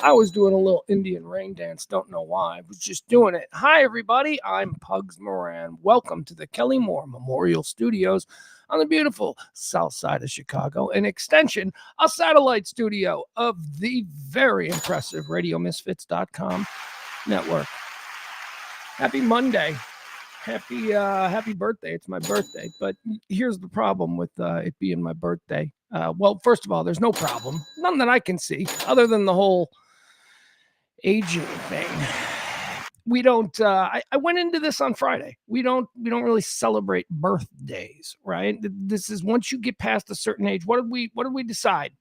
I was doing a little Indian rain dance. Don't know why. I was just doing it. Hi, everybody. I'm Pugs Moran. Welcome to the Kelly Moore Memorial Studios on the beautiful south side of Chicago, an extension, a satellite studio of the very impressive RadioMisfits.com network. Happy Monday. Happy birthday. It's my birthday. But here's the problem with it being my birthday. Well, first of all, there's no problem. None that I can see, other than the whole aging thing. We don't I went into this on Friday. We don't really celebrate birthdays, right? This is once you get past a certain age. What did we decide?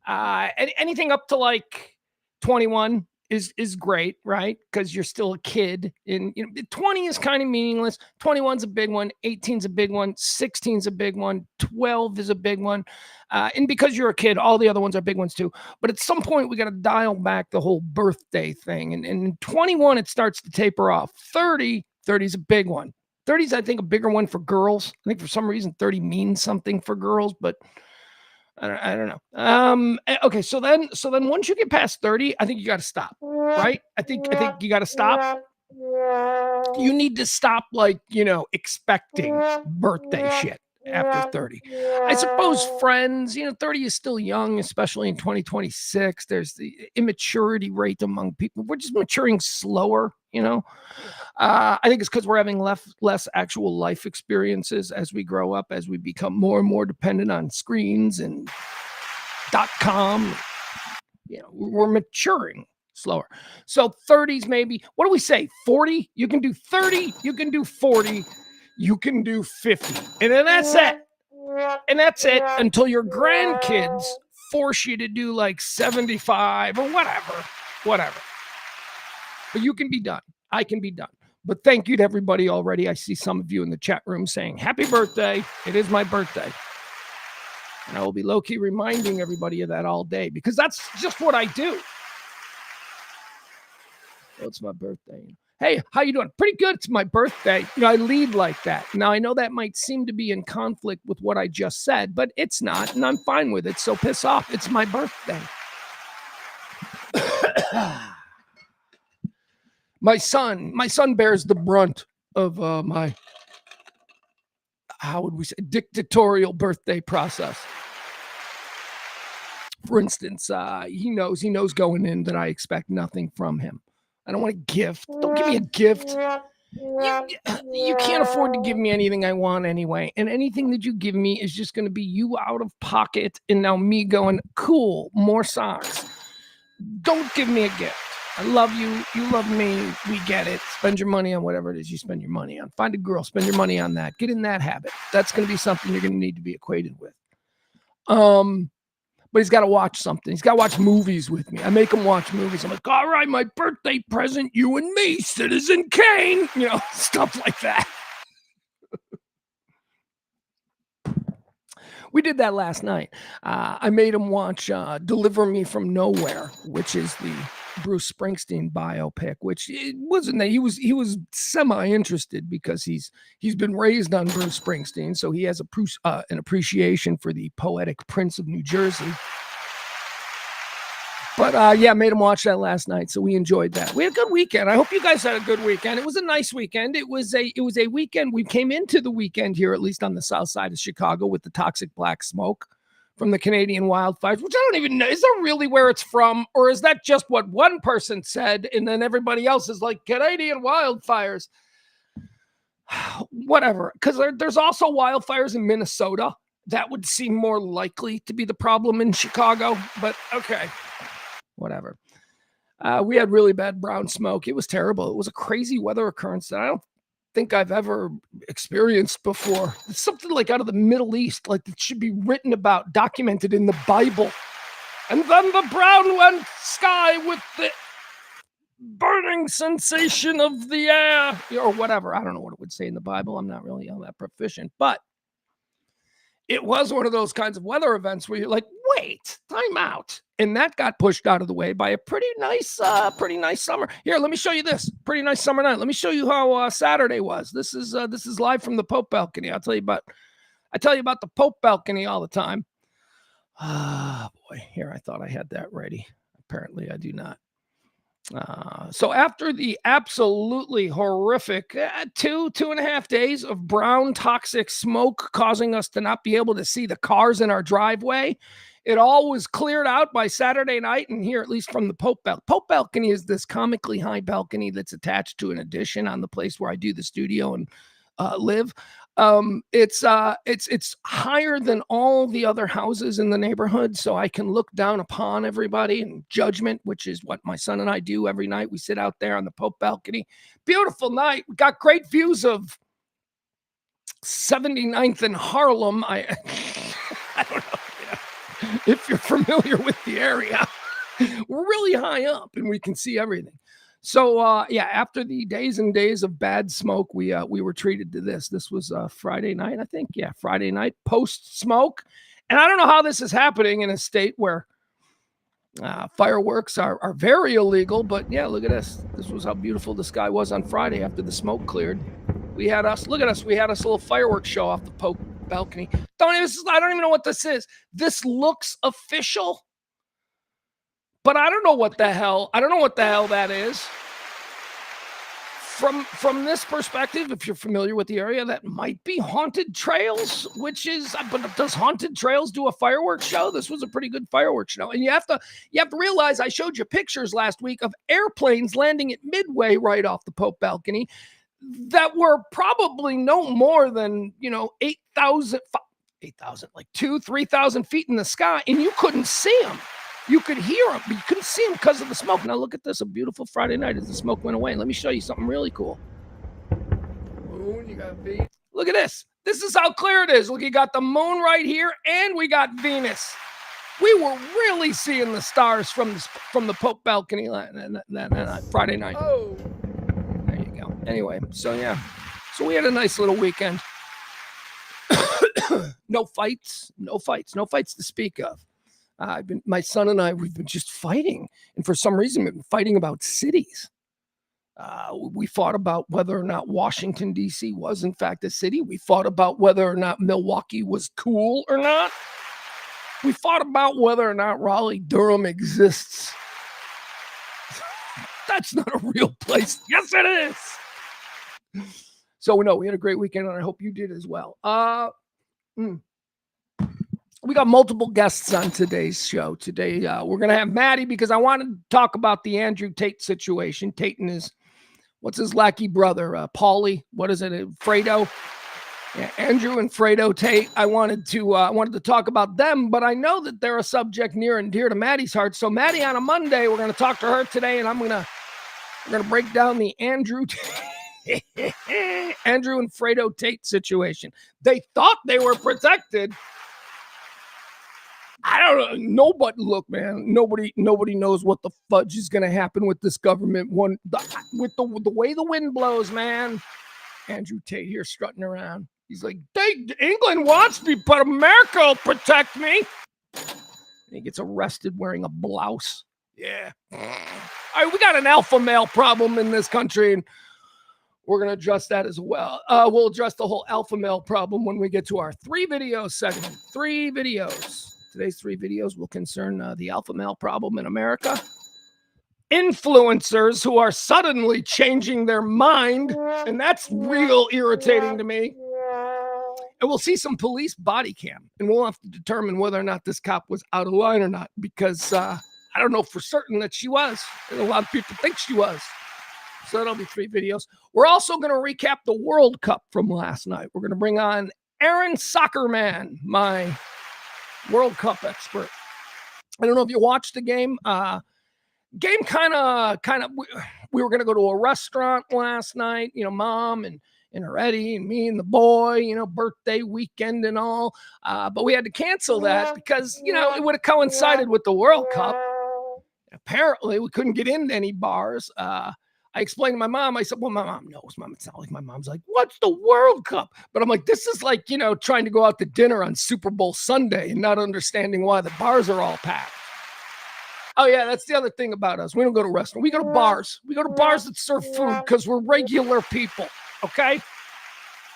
Anything up to like 21 is great, right? Because you're still a kid. And 20 is kind of meaningless. 21's a big one. 18's a big one. 16's a big one. 12 is a big one. And because you're a kid, all the other ones are big ones too. But at some point, we got to dial back the whole birthday thing. And 21, it starts to taper off. 30 is a big one. 30 is, I think, a bigger one for girls. I think for some reason 30 means something for girls, but I don't know. Okay. So then once you get past 30, I think you got to stop, right? I think you got to stop. You need to stop, expecting birthday shit after 30. I suppose friends, 30 is still young, especially in 2026. There's the immaturity rate among people. We're just maturing slower, I think it's because we're having less actual life experiences as we grow up, as we become more and more dependent on screens and .com. We're maturing slower. So 30s maybe. What do we say? 40? You can do 30. You can do 40. You can do 50. And then that's it. And that's it until your grandkids force you to do like 75 or whatever. But you can be done. I can be done. But thank you to everybody already. I see some of you in the chat room saying, happy birthday. It is my birthday. And I will be low-key reminding everybody of that all day because that's just what I do. Oh, it's my birthday. Hey, how you doing? Pretty good. It's my birthday. I lead like that. Now, I know that might seem to be in conflict with what I just said, but it's not, and I'm fine with it. So piss off. It's my birthday. My son bears the brunt of my, how would we say, dictatorial birthday process. For instance, he knows going in that I expect nothing from him. I don't want a gift. Don't give me a gift. You can't afford to give me anything I want anyway. And anything that you give me is just going to be you out of pocket and now me going, cool, more socks. Don't give me a gift. I love you. You love me. We get it. Spend your money on whatever it is you spend your money on. Find a girl. Spend your money on that. Get in that habit. That's going to be something you're going to need to be acquainted with. But he's got to watch something. He's got to watch movies with me. I make him watch movies. I'm like, all right, my birthday present, you and me, Citizen Kane. Stuff like that. We did that last night. I made him watch Deliver Me From Nowhere, which is the Bruce Springsteen biopic, which it wasn't that he was semi-interested because he's been raised on Bruce Springsteen, so he has an appreciation for the poetic Prince of New Jersey. But made him watch that last night, so we enjoyed that. We had a good weekend. I hope you guys had a good weekend. It was a nice weekend. It was a weekend. We came into the weekend here, at least on the south side of Chicago, with the toxic black smoke from the Canadian wildfires, which I don't even know. Is that really where it's from? Or is that just what one person said and then everybody else is like, Canadian wildfires? Whatever. Because there's also wildfires in Minnesota. That would seem more likely to be the problem in Chicago. But okay, whatever. We had really bad brown smoke. It was terrible. It was a crazy weather occurrence that I don't think I've ever experienced before. It's something like out of the Middle East, like it should be written about, documented in the Bible. And then the brown sky with the burning sensation of the air, or whatever. I don't know what it would say in the Bible. I'm not really all that proficient, but it was one of those kinds of weather events where you're like, wait, time out. And that got pushed out of the way by a pretty nice summer. Here, let me show you this. Pretty nice summer night. Let me show you how Saturday was. This is live from the Pope balcony. I tell you about the Pope balcony all the time. Ah, boy. Here, I thought I had that ready. Apparently, I do not. So after the absolutely horrific 2.5 days of brown toxic smoke causing us to not be able to see the cars in our driveway, it all was cleared out by Saturday night. And here, at least from the Pope balcony is this comically high balcony that's attached to an addition on the place where I do the studio and live. It's higher than all the other houses in the neighborhood, so I can look down upon everybody in judgment, which is what my son and I do every night. We sit out there on the Pope balcony. Beautiful night. We got great views of 79th and Harlem. I don't know, if you're familiar with the area. We're really high up and we can see everything. So yeah, after the days and days of bad smoke, we were treated to this. This was Friday night, I think. Yeah, Friday night post smoke. And I don't know how this is happening in a state where fireworks are very illegal. But yeah, look at this. This was how beautiful the sky was on Friday after the smoke cleared. We had us. Look at us. We had us a little fireworks show off the Pope balcony. I don't even know what this is. This looks official. But I don't know what the hell. I don't know what the hell that is. From this perspective, if you're familiar with the area, that might be Haunted Trails, but does Haunted Trails do a fireworks show? This was a pretty good fireworks show. And you have to realize I showed you pictures last week of airplanes landing at Midway right off the Pope balcony that were probably no more than, 8,000, like 3,000 feet in the sky, and you couldn't see them. You could hear them, but you couldn't see them because of the smoke. Now look at this, a beautiful Friday night as the smoke went away. Let me show you something really cool. Moon, you got Venus. Look at this. This is how clear it is. Look, you got the moon right here, and we got Venus. We were really seeing the stars from the Pope balcony that Friday night. Oh, there you go. Anyway, so yeah, so we had a nice little weekend. No fights to speak of. My son and I, we've been just fighting. And for some reason, we've been fighting about cities. We fought about whether or not Washington, D.C. was, in fact, a city. We fought about whether or not Milwaukee was cool or not. We fought about whether or not Raleigh-Durham exists. That's not a real place. Yes, it is. So, no, we had a great weekend, and I hope you did as well. We got multiple guests on today's show. Today, we're going to have Maddie because I wanted to talk about the Andrew Tate situation. Tate and what's his lackey brother? Paulie. What is it? Fredo. Yeah, Andrew and Fredo Tate. I wanted to talk about them, but I know that they're a subject near and dear to Maddie's heart. So Maddie, on a Monday, we're going to talk to her today, and we're going to break down the Andrew and Fredo Tate situation. They thought they were protected. I don't know. Nobody knows what the fudge is going to happen with this government. With the way the wind blows, man. Andrew Tate here strutting around. He's like, England wants me, but America will protect me. And he gets arrested wearing a blouse. Yeah. All right, we got an alpha male problem in this country, and we're going to address that as well. We'll address the whole alpha male problem when we get to our 3 video segment. 3 videos. Today's 3 videos will concern the alpha male problem in America. Influencers who are suddenly changing their mind, and that's real irritating to me. And we'll see some police body cam, and we'll have to determine whether or not this cop was out of line or not, because I don't know for certain that she was, and a lot of people think she was. So that'll be 3 videos. We're also going to recap the World Cup from last night. We're going to bring on Aaron Soccerman, my World Cup expert. I don't know if you watched the game. Game kind of. We were gonna go to a restaurant last night. Mom and her Eddie and me and the boy. Birthday weekend and all. But we had to cancel that because it would have coincided with the World Cup. Apparently, we couldn't get into any bars. I explained to my mom, I said, well, my mom knows, Mom. It's not like my mom's like, what's the World Cup? But I'm like, this is like, trying to go out to dinner on Super Bowl Sunday and not understanding why the bars are all packed. Oh, yeah, that's the other thing about us. We don't go to restaurants. We go to bars. We go to bars that serve food because we're regular people, okay?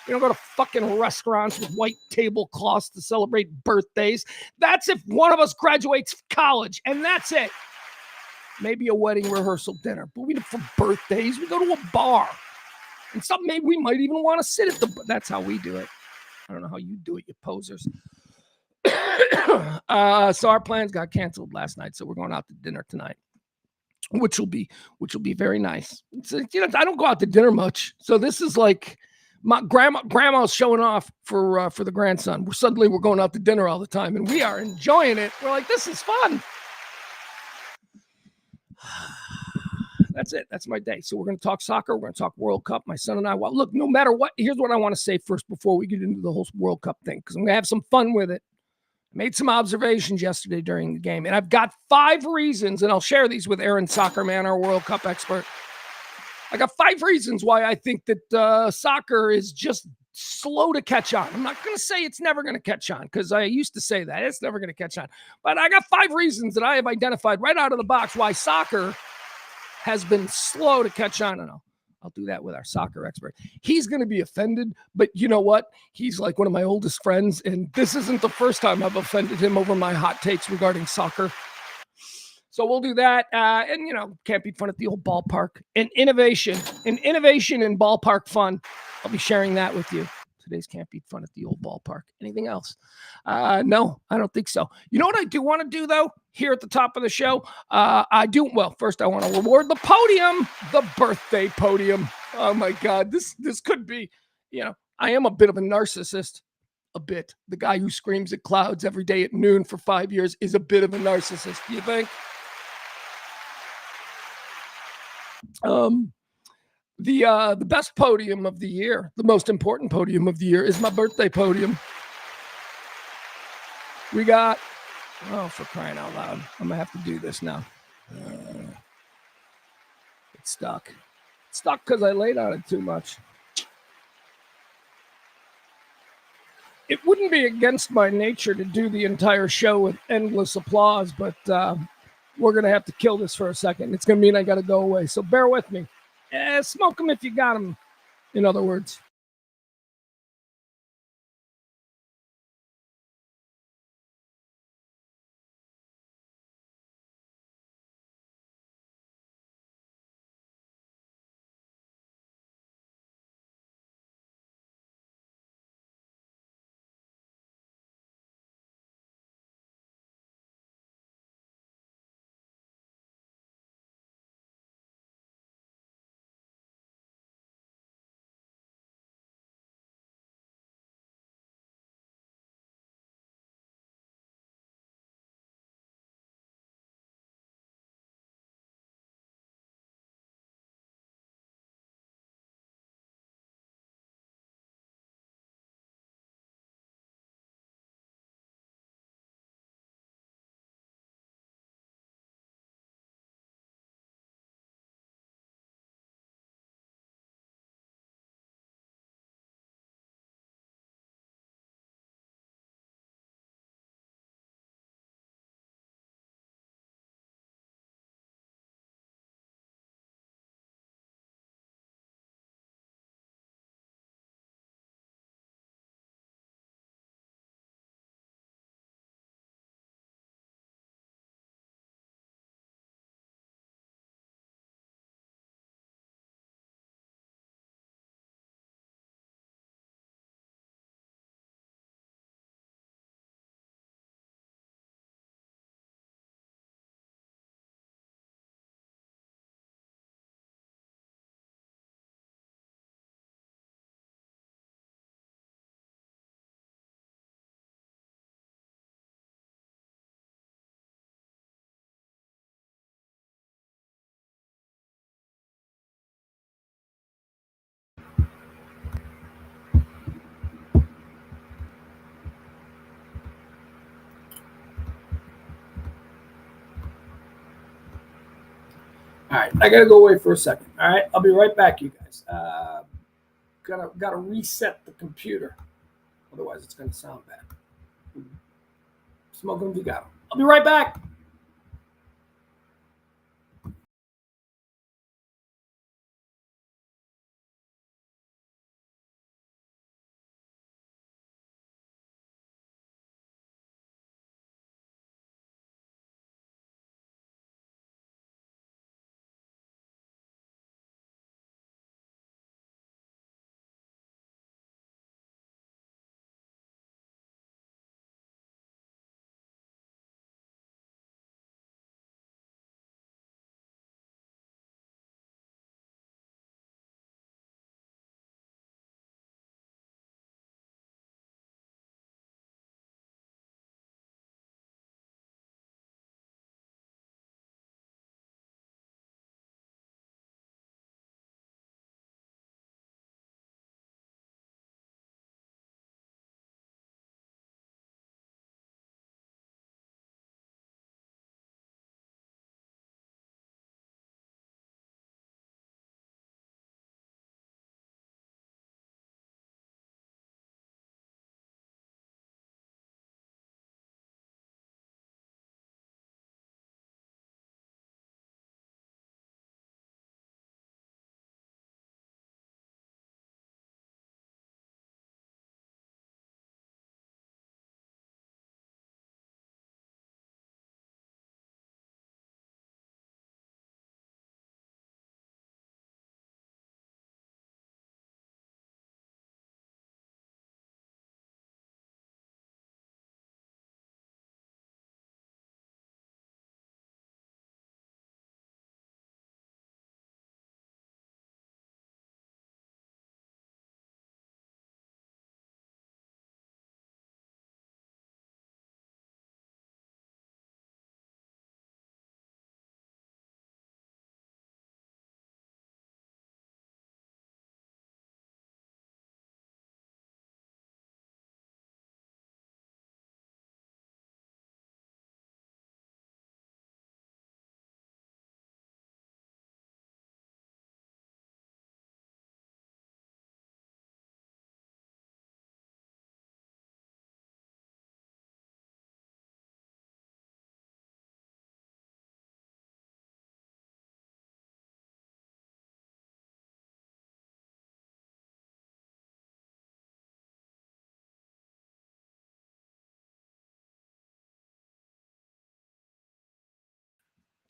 We don't go to fucking restaurants with white tablecloths to celebrate birthdays. That's if one of us graduates college, and that's it. Maybe a wedding rehearsal dinner, but for birthdays, we go to a bar. And maybe we might even want to sit at that's how we do it. I don't know how you do it, you posers. So our plans got canceled last night, so we're going out to dinner tonight, which will be very nice. I don't go out to dinner much, so this is like my grandma's showing off for the grandson. We're going out to dinner all the time, and we are enjoying it. We're like, this is fun. That's it. That's my day. So we're going to talk soccer. We're going to talk World Cup. My son and I. Well, look, no matter what, here's what I want to say first before we get into the whole World Cup thing, because I'm going to have some fun with it. I made some observations yesterday during the game, and I've got 5 reasons, and I'll share these with Aaron Soccerman, our World Cup expert. I got 5 reasons why I think that soccer is just slow to catch on. I'm not going to say it's never going to catch on, because I used to say that. It's never going to catch on. But I got 5 reasons that I have identified right out of the box why soccer has been slow to catch on. And I'll do that with our soccer expert. He's going to be offended, but you know what? He's like one of my oldest friends, and this isn't the first time I've offended him over my hot takes regarding soccer. So we'll do that. And, can't be fun at the old ballpark. And innovation in ballpark fun. I'll be sharing that with you. Today's can't be fun at the old ballpark. Anything else? No, I don't think so. You know what I do want to do, though, here at the top of the show? First I want to reward the podium, the birthday podium. Oh, my God. This could be, I am a bit of a narcissist. A bit. The guy who screams at clouds every day at noon for 5 years is a bit of a narcissist. Do you think? The best podium of the year, the most important podium of the year, is my birthday podium. We got, for crying out loud, I'm going to have to do this now. It's stuck. It's stuck because I laid on it too much. It wouldn't be against my nature to do the entire show with endless applause, but we're going to have to kill this for a second. It's going to mean I got to go away, so bear with me. Smoke them if you got them, in other words. All right, I gotta go away for a second. All right, I'll be right back, you guys. Gotta reset the computer, otherwise it's gonna sound bad. Smoke them if you got them. I'll be right back.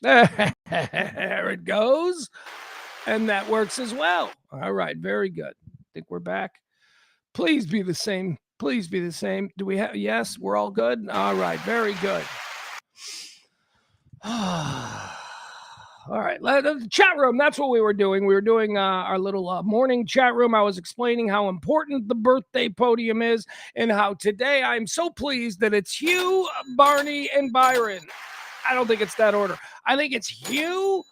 There it goes. And that works as well. All right, very good. I think we're back. Please be the same. Please be the same. Do we have, yes, we're all good? All right, very good. All right, the chat room. That's what we were doing. We were doing our little morning chat room. I was explaining how important the birthday podium is and how today I'm so pleased that it's Hugh, Barney, and Byron. I don't think it's that order. I think it's Hugh,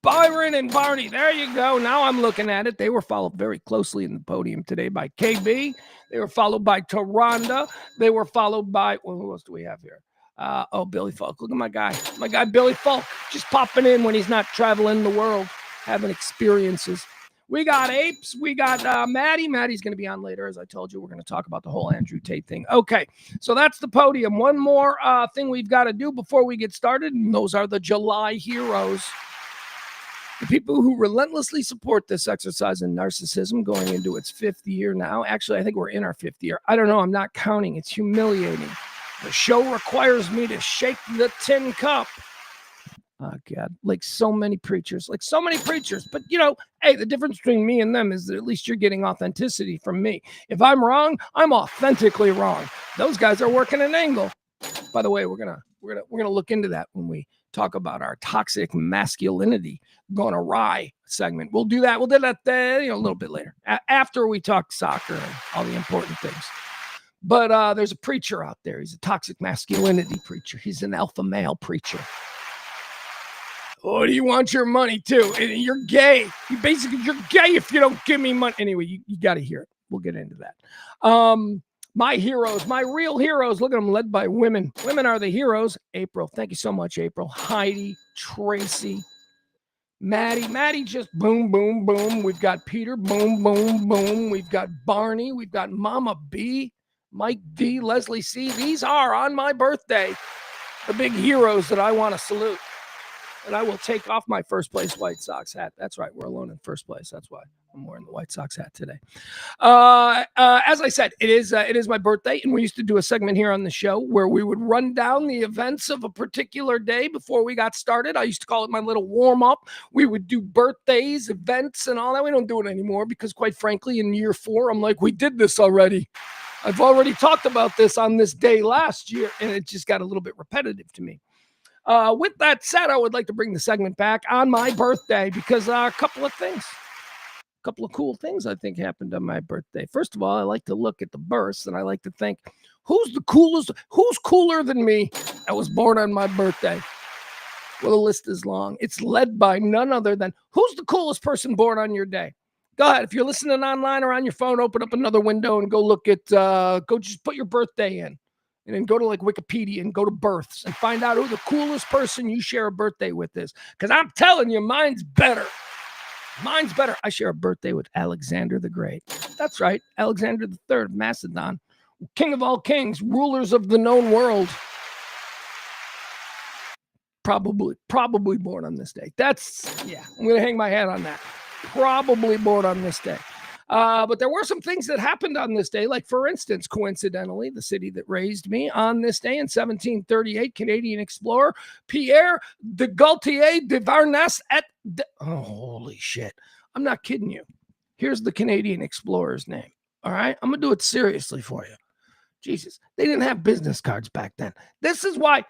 Byron, and Barney. There you go. Now I'm looking at it. They were followed very closely in the podium today by KB. They were followed by Taronda. They were followed by, well, who else do we have here? Billy Falk. Look at my guy Billy Falk, just popping in when he's not traveling the world, having experiences. We got Apes. We got Maddie. Maddie's going to be on later. As I told you, we're going to talk about the whole Andrew Tate thing. Okay, so that's the podium. One more thing we've got to do before we get started, and those are the July heroes. The people who relentlessly support this exercise in narcissism going into its 5th year now. Actually, I think we're in our 5th year. I don't know. I'm not counting. It's humiliating. The show requires me to shake the tin cup. Oh, God. Like so many preachers. But, hey, the difference between me and them is that at least you're getting authenticity from me. If I'm wrong, I'm authentically wrong. Those guys are working an angle. By the way, we're gonna look into that when we talk about our toxic masculinity gone awry segment. We'll do that. We'll do that a little bit later after we talk soccer and all the important things. But there's a preacher out there. He's a toxic masculinity preacher. He's an alpha male preacher. What do you want your money to? And you're gay. You're gay if you don't give me money. Anyway, you got to hear it. We'll get into that. My heroes, my real heroes. Look at them, led by women. Women are the heroes. April. Thank you so much, April. Heidi, Tracy, Maddie. Maddie just boom, boom, boom. We've got Peter. Boom, boom, boom. We've got Barney. We've got Mama B. Mike D, Leslie C. These are, on my birthday, the big heroes that I want to salute. And I will take off my first place White Sox hat. That's right. We're alone in first place. That's why I'm wearing the White Sox hat today. As I said, it is my birthday. And we used to do a segment here on the show where we would run down the events of a particular day before we got started. I used to call it my little warm up. We would do birthdays, events, and all that. We don't do it anymore because, quite frankly, in year 4, I'm like, we did this already. I've already talked about this on this day last year, and it just got a little bit repetitive to me. With that said, I would like to bring the segment back on my birthday because a couple of cool things I think happened on my birthday. First of all, I like to look at the births, and I like to think, who's cooler than me that was born on my birthday? Well, the list is long. It's led by none other than, who's the coolest person born on your day? Go ahead. If you're listening online or on your phone, open up another window and go look at, go just put your birthday in. And then go to like Wikipedia and go to births and find out who the coolest person you share a birthday with is. Because I'm telling you, mine's better. Mine's better. I share a birthday with Alexander the Great. That's right. Alexander III of Macedon. King of all kings, rulers of the known world. Probably born on this day. I'm going to hang my hat on that. Probably born on this day. But there were some things that happened on this day, like, for instance, coincidentally, the city that raised me on this day in 1738, Canadian explorer Pierre de Gaultier de Varnas holy shit. I'm not kidding you. Here's the Canadian explorer's name. All right? I'm going to do it seriously for you. Jesus, they didn't have business cards back then. This is why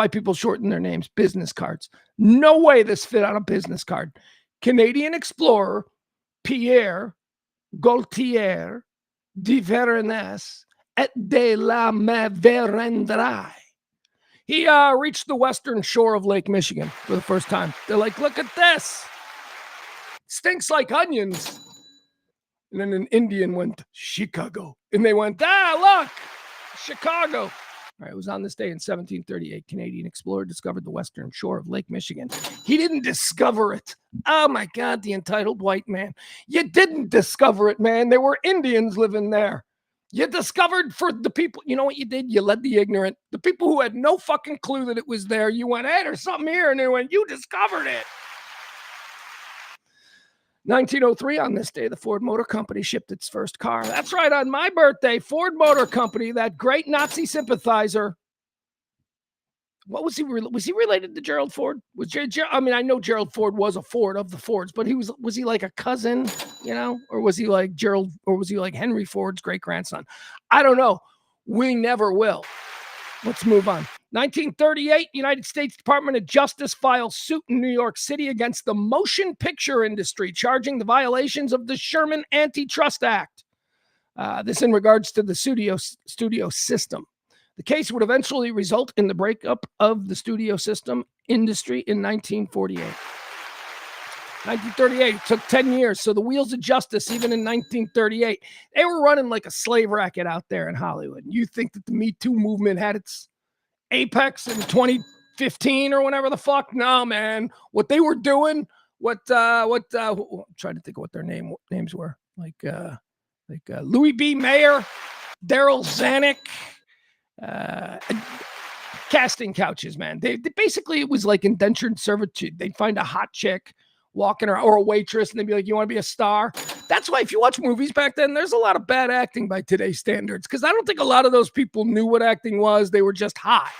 people shorten their names, business cards. No way this fit on a business card. Canadian explorer Pierre Gaultier de Varennes et de la Vérendrye. He reached the western shore of Lake Michigan for the first time. They're like, look at this. Stinks like onions. And then an Indian went, Chicago. And they went, look, Chicago. All right, it was on this day in 1738, Canadian explorer discovered the western shore of Lake Michigan. He didn't discover it. Oh, my God, the entitled white man. You didn't discover it, man. There were Indians living there. You discovered for the people. You know what you did? You led the ignorant. The people who had no fucking clue that it was there. You went, hey, there's something here. And they went, you discovered it. 1903, on this day, the Ford Motor Company shipped its first car. That's right, on my birthday, Ford Motor Company, that great Nazi sympathizer. What was he? Was he related to Gerald Ford? I mean, I know Gerald Ford was a Ford of the Fords, but was he like a cousin, or was he like Gerald, or was he like Henry Ford's great grandson? I don't know. We never will. Let's move on. 1938, United States Department of Justice files suit in New York City against the motion picture industry, charging the violations of the Sherman Antitrust Act. This in regards to the studio system. The case would eventually result in the breakup of the studio system industry in 1948. 1938 took 10 years. So the wheels of justice, even in 1938, they were running like a slave racket out there in Hollywood. You think that the Me Too movement had its apex in 2015 or whenever the fuck? No, man. What they were doing, I'm trying to think of what their names were. Like Louis B. Mayer, Daryl Zanuck, casting couches, man. They basically, it was like indentured servitude. They'd find a hot chick walking around, or a waitress, and they'd be like, you want to be a star? That's why if you watch movies back then, there's a lot of bad acting by today's standards, because I don't think a lot of those people knew what acting was. They were just hot.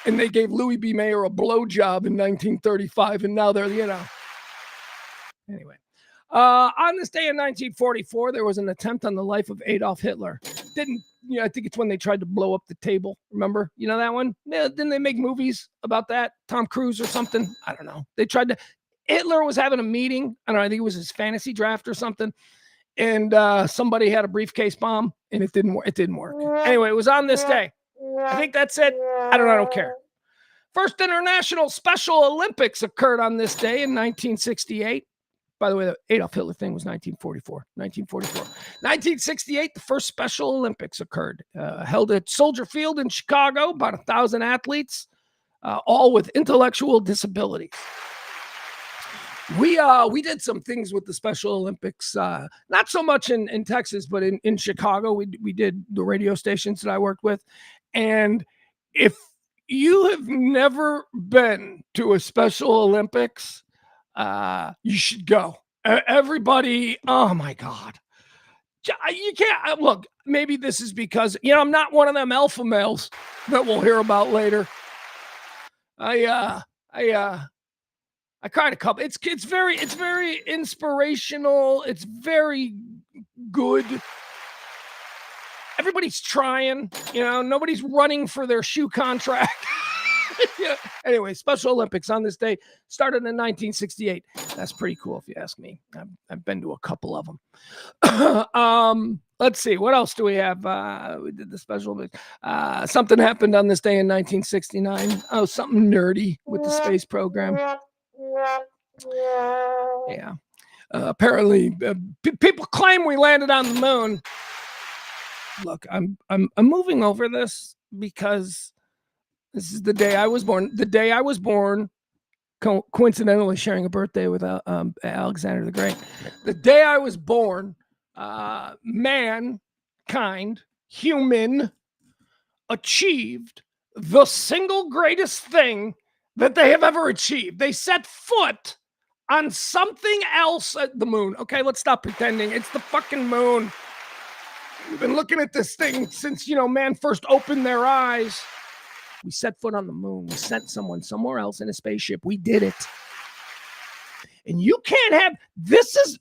And they gave Louis B. Mayer a blowjob in 1935, and now they're, Anyway. On this day in 1944, there was an attempt on the life of Adolf Hitler. I think it's when they tried to blow up the table. Remember? You know that one? Yeah, didn't they make movies about that? Tom Cruise or something? I don't know. Hitler was having a meeting. I don't know. I think it was his fantasy draft or something. And somebody had a briefcase bomb, and it didn't work. Anyway, it was on this day. I think that's it. I don't care. First International Special Olympics occurred on this day in 1968. By the way, the Adolf Hitler thing was 1944. 1968, the first Special Olympics occurred, held at Soldier Field in Chicago, about 1,000 athletes, all with intellectual disabilities. We did some things with the Special Olympics, not so much in Texas, but in Chicago. We did the radio stations that I worked with. And if you have never been to a Special Olympics, you should go. Everybody, oh my God. You can't, look, maybe this is because, I'm not one of them alpha males that we'll hear about later. I cried a couple. It's very inspirational. It's very good. Everybody's trying, nobody's running for their shoe contract. Yeah. Anyway, Special Olympics on this day started in 1968. That's pretty cool if you ask me. I've been to a couple of them. Let's see. What else do we have? We did the Special Olympics. Something happened on this day in 1969. Oh, something nerdy with the space program. Yeah. Apparently, people claim we landed on the moon. Look, I'm moving over this because this is the day I was born. The day I was born, coincidentally sharing a birthday with Alexander the Great. The day I was born, human, achieved the single greatest thing that they have ever achieved. They set foot on something else at the moon. Okay, let's stop pretending. It's the fucking moon. We've been looking at this thing since, man first opened their eyes. We set foot on the moon. We sent someone somewhere else in a spaceship. We did it. And you can't have, this is,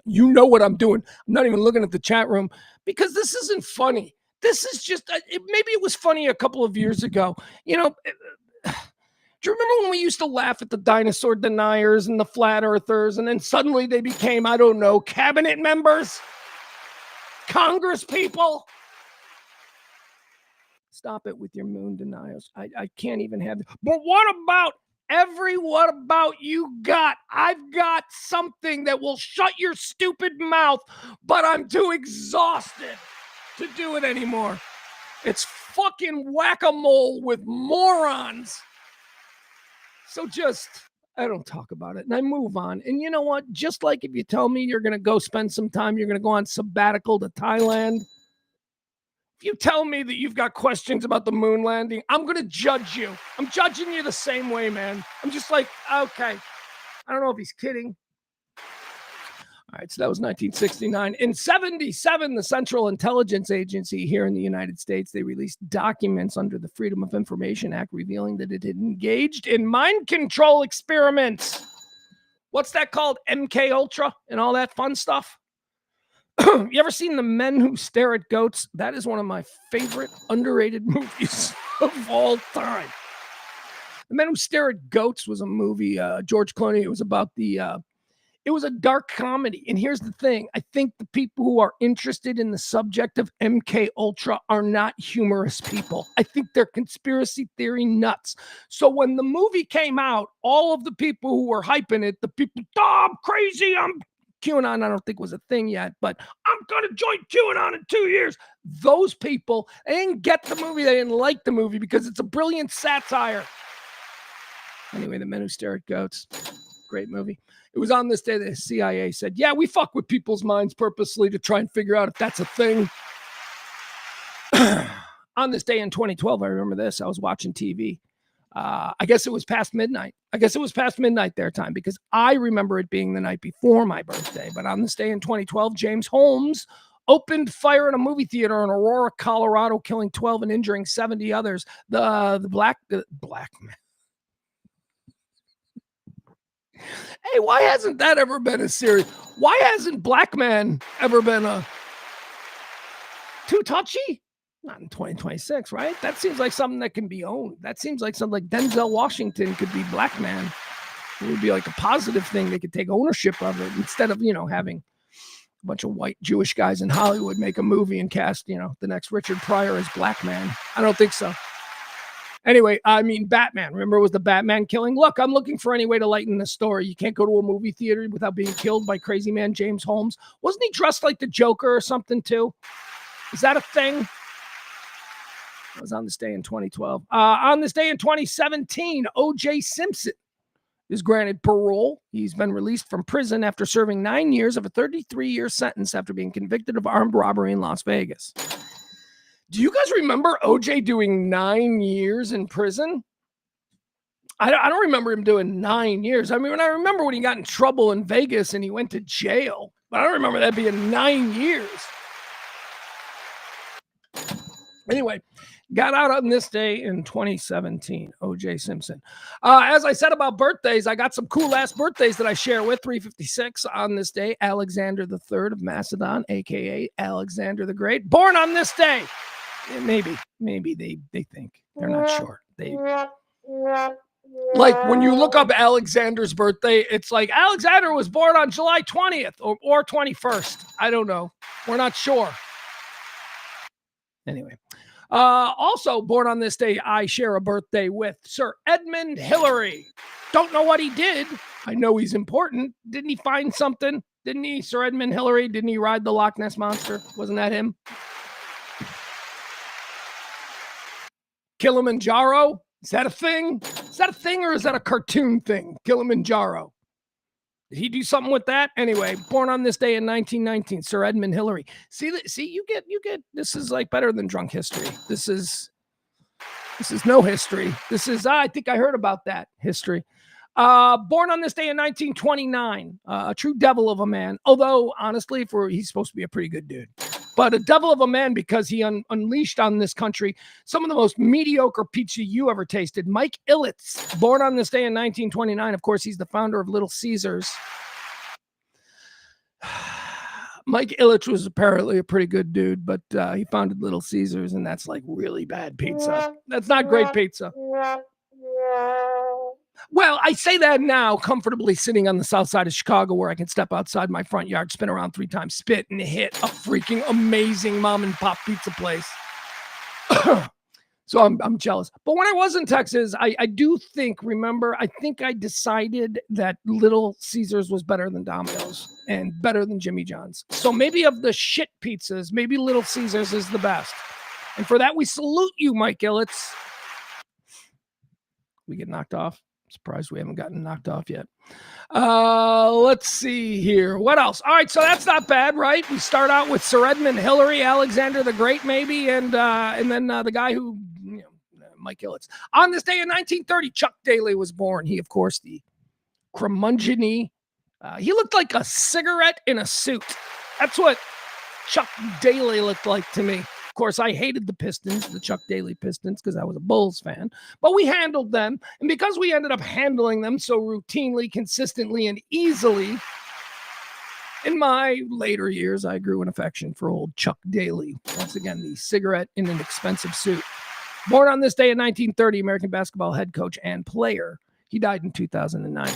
you know what I'm doing. I'm not even looking at the chat room because this isn't funny. This is just, maybe it was funny a couple of years ago. Do you remember when we used to laugh at the dinosaur deniers and the flat earthers, and then suddenly they became, I don't know, cabinet members? Congress people? Stop it with your moon denials. I can't even have it. But what about you got? I've got something that will shut your stupid mouth, but I'm too exhausted to do it anymore. It's fucking whack-a-mole with morons. So I don't talk about it and I move on. And you know what? Just like if you tell me you're going to go spend some time, you're going to go on sabbatical to Thailand. If you tell me that you've got questions about the moon landing, I'm going to judge you. I'm judging you the same way, man. I'm just like, okay. I don't know if he's kidding. All right, so that was 1969. In 77, the Central Intelligence Agency here in the United States, they released documents under the Freedom of Information Act revealing that it had engaged in mind control experiments. What's that called? MK Ultra and all that fun stuff? You ever seen The Men Who Stare at Goats? That is one of my favorite underrated movies of all time. The Men Who Stare at Goats was a movie, George Clooney. It was about it was a dark comedy. And here's the thing. I think the people who are interested in the subject of MK Ultra are not humorous people. I think they're conspiracy theory nuts. So when the movie came out, all of the people who were hyping it, the people, I'm crazy, I'm QAnon, I don't think was a thing yet, but I'm going to join QAnon in 2 years. Those people, they didn't get the movie. They didn't like the movie because it's a brilliant satire. Anyway, The Men Who Stare at Goats, great movie. It was on this day that the CIA said, yeah, we fuck with people's minds purposely to try and figure out if that's a thing. On this day in 2012, I remember this. I was watching TV. I guess it was past midnight. I guess it was past midnight their time because I remember it being the night before my birthday. But on this day in 2012, James Holmes opened fire in a movie theater in Aurora, Colorado, killing 12 and injuring 70 others. The black man. Hey, why hasn't that ever been a series? Why hasn't Black Man ever been a too touchy? Not in 2026, right? That seems like something that can be owned. That seems like something like Denzel Washington could be Black Man. It would be like a positive thing. They could take ownership of it instead of, having a bunch of white Jewish guys in Hollywood make a movie and cast, the next Richard Pryor as Black Man. I don't think so. Anyway, I mean, Batman. Remember, it was the Batman killing? Look, I'm looking for any way to lighten the story. You can't go to a movie theater without being killed by crazy man James Holmes. Wasn't he dressed like the Joker or something, too? Is that a thing? That was on this day in 2012. On this day in 2017, O.J. Simpson is granted parole. He's been released from prison after serving 9 years of a 33-year sentence after being convicted of armed robbery in Las Vegas. Do you guys remember OJ doing 9 years in prison? I don't remember him doing 9 years. I mean, I remember when he got in trouble in Vegas and he went to jail, but I don't remember that being 9 years. Anyway, got out on this day in 2017, OJ Simpson. As I said about birthdays, I got some cool-ass birthdays that I share with. 356 on this day, Alexander III of Macedon, a.k.a. Alexander the Great, born on this day. Maybe they think. They're not sure. Like when you look up Alexander's birthday, it's like Alexander was born on July 20th or 21st. I don't know. We're not sure. Anyway, also born on this day, I share a birthday with Sir Edmund Hillary. Don't know what he did. I know he's important. Didn't he find something? Didn't he, Sir Edmund Hillary? Didn't he ride the Loch Ness Monster? Wasn't that him? Kilimanjaro? Is that a thing? Is that a thing or is that a cartoon thing? Kilimanjaro. Did he do something with that? Anyway, born on this day in 1919, Sir Edmund Hillary. See, you get, this is like better than drunk history. This is no history. This is, I think I heard about that history. Born on this day in 1929, a true devil of a man. Although, honestly, he's supposed to be a pretty good dude. But a devil of a man because he unleashed on this country some of the most mediocre pizza you ever tasted. Mike Illitz, born on this day in 1929. Of course, he's the founder of Little Caesars. Mike Ilitch was apparently a pretty good dude, but he founded Little Caesars, and that's like really bad pizza. That's not great pizza. Well, I say that now, comfortably sitting on the south side of Chicago where I can step outside my front yard, spin around 3 times, spit, and hit a freaking amazing mom and pop pizza place. So I'm jealous. But when I was in Texas, I do think, I think I decided that Little Caesars was better than Domino's and better than Jimmy John's. So maybe of the shit pizzas, maybe Little Caesars is the best. And for that, we salute you, Mike Illitz. We get knocked off. Surprised we haven't gotten knocked off yet. Let's see here. What else? All right, so that's not bad, right? We start out with Sir Edmund Hillary, Alexander the Great, maybe, and then the guy who, Mike Illitz. On this day in 1930, Chuck Daly was born. He, of course, the curmudgeon He looked like a cigarette in a suit. That's what Chuck Daly looked like to me. Of course, I hated the Pistons, the Chuck Daly Pistons, because I was a Bulls fan. But we handled them. And because we ended up handling them so routinely, consistently, and easily, in my later years, I grew an affection for old Chuck Daly. Once again, the cigarette in an expensive suit. Born on this day in 1930, American basketball head coach and player. He died in 2009.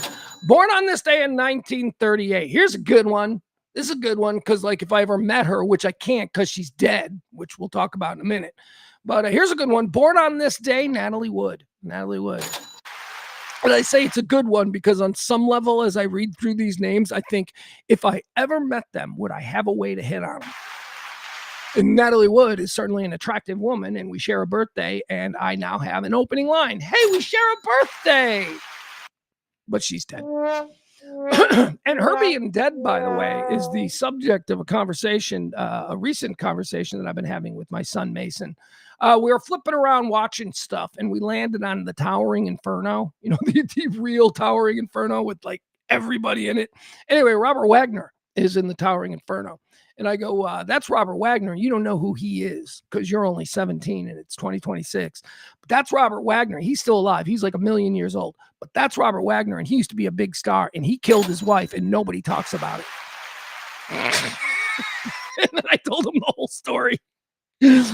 Born on this day in 1938. Here's a good one. This is a good one because, like, if I ever met her, which I can't because she's dead, which we'll talk about in a minute. But here's a good one. Born on this day, Natalie Wood. Natalie Wood. And I say it's a good one because on some level, as I read through these names, I think if I ever met them, would I have a way to hit on them? And Natalie Wood is certainly an attractive woman, and we share a birthday, and I now have an opening line. Hey, we share a birthday. But she's dead. And her being dead, by the way, is the subject of a conversation, a recent conversation that I've been having with my son, Mason. We were flipping around watching stuff, and we landed on the Towering Inferno, you know, the real Towering Inferno with like everybody in it. Anyway, Robert Wagner is in the Towering Inferno. And I go, that's Robert Wagner. You don't know who he is because you're only 17 and it's 2026. But that's Robert Wagner. He's still alive. He's like 1,000,000 years old. But that's Robert Wagner, and he used to be a big star, and he killed his wife, and nobody talks about it. And then I told him the whole story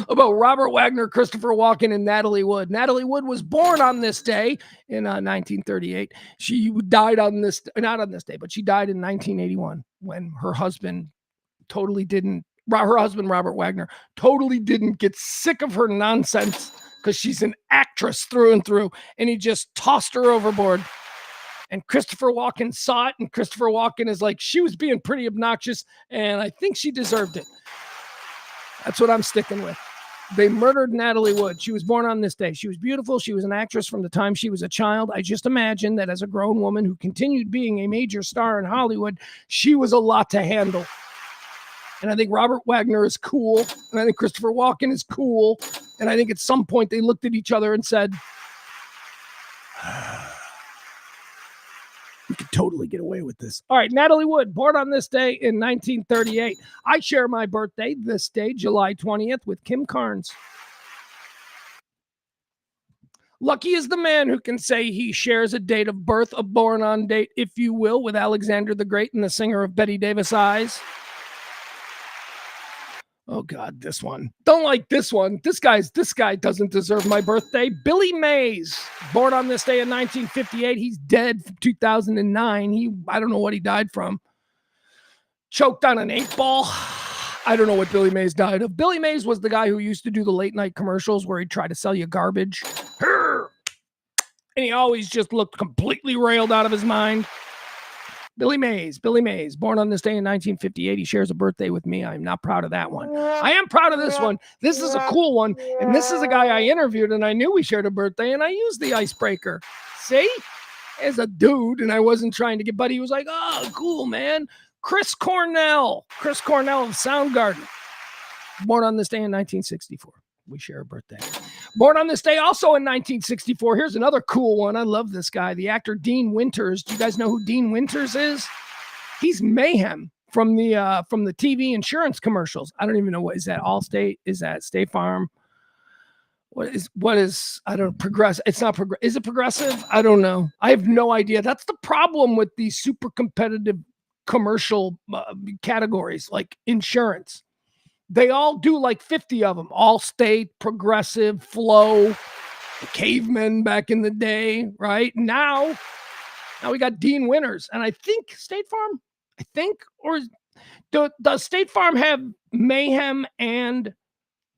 about Robert Wagner, Christopher Walken, and Natalie Wood. Natalie Wood was born on this day in 1938. She died on this, not on this day, but she died in 1981 when her husband Robert Wagner, totally didn't get sick of her nonsense because she's an actress through and through, and he just tossed her overboard. And Christopher Walken saw it, and Christopher Walken is like, she was being pretty obnoxious, and I think she deserved it. That's what I'm sticking with. They murdered Natalie Wood. She was born on this day. She was beautiful. She was an actress from the time she was a child. I just imagine that as a grown woman who continued being a major star in Hollywood, she was a lot to handle. And I think Robert Wagner is cool. And I think Christopher Walken is cool. And I think at some point they looked at each other and said, we could totally get away with this. All right, Natalie Wood, born on this day in 1938. I share my birthday this day, July 20th, with Kim Carnes. Lucky is the man who can say he shares a date of birth, a born-on date, if you will, with Alexander the Great and the singer of Betty Davis' Eyes. Oh, God, this one. Don't like this one. This guy doesn't deserve my birthday. Billy Mays, born on this day in 1958. He's dead from 2009. I don't know what he died from. Choked on an 8-ball. I don't know what Billy Mays died of. Billy Mays was the guy who used to do the late night commercials where he'd try to sell you garbage. And he always just looked completely railed out of his mind. Billy Mays, born on this day in 1958. He shares a birthday with me. I'm not proud of that one. I am proud of this one. This is a cool one. And this is a guy I interviewed, and I knew we shared a birthday, and I used the icebreaker. See? As a dude, and I wasn't trying to get, but he was like, oh, cool, man. Chris Cornell of Soundgarden. Born on this day in 1964. We share a birthday. Born on this day also in 1964. Here's another cool one. I love this guy. The actor Dean Winters. Do you guys know who Dean Winters is? He's Mayhem from the TV insurance commercials. I don't even know is that Allstate? Is that State Farm? What is I don't know, Progressive. It's not Progressive. Is it Progressive? I don't know. I have no idea. That's the problem with these super competitive commercial categories like insurance. They all do like 50 of them. Allstate, Progressive, Flow, the cavemen back in the day, right? Now we got Dean Winters. And I think State Farm, or does State Farm have Mayhem and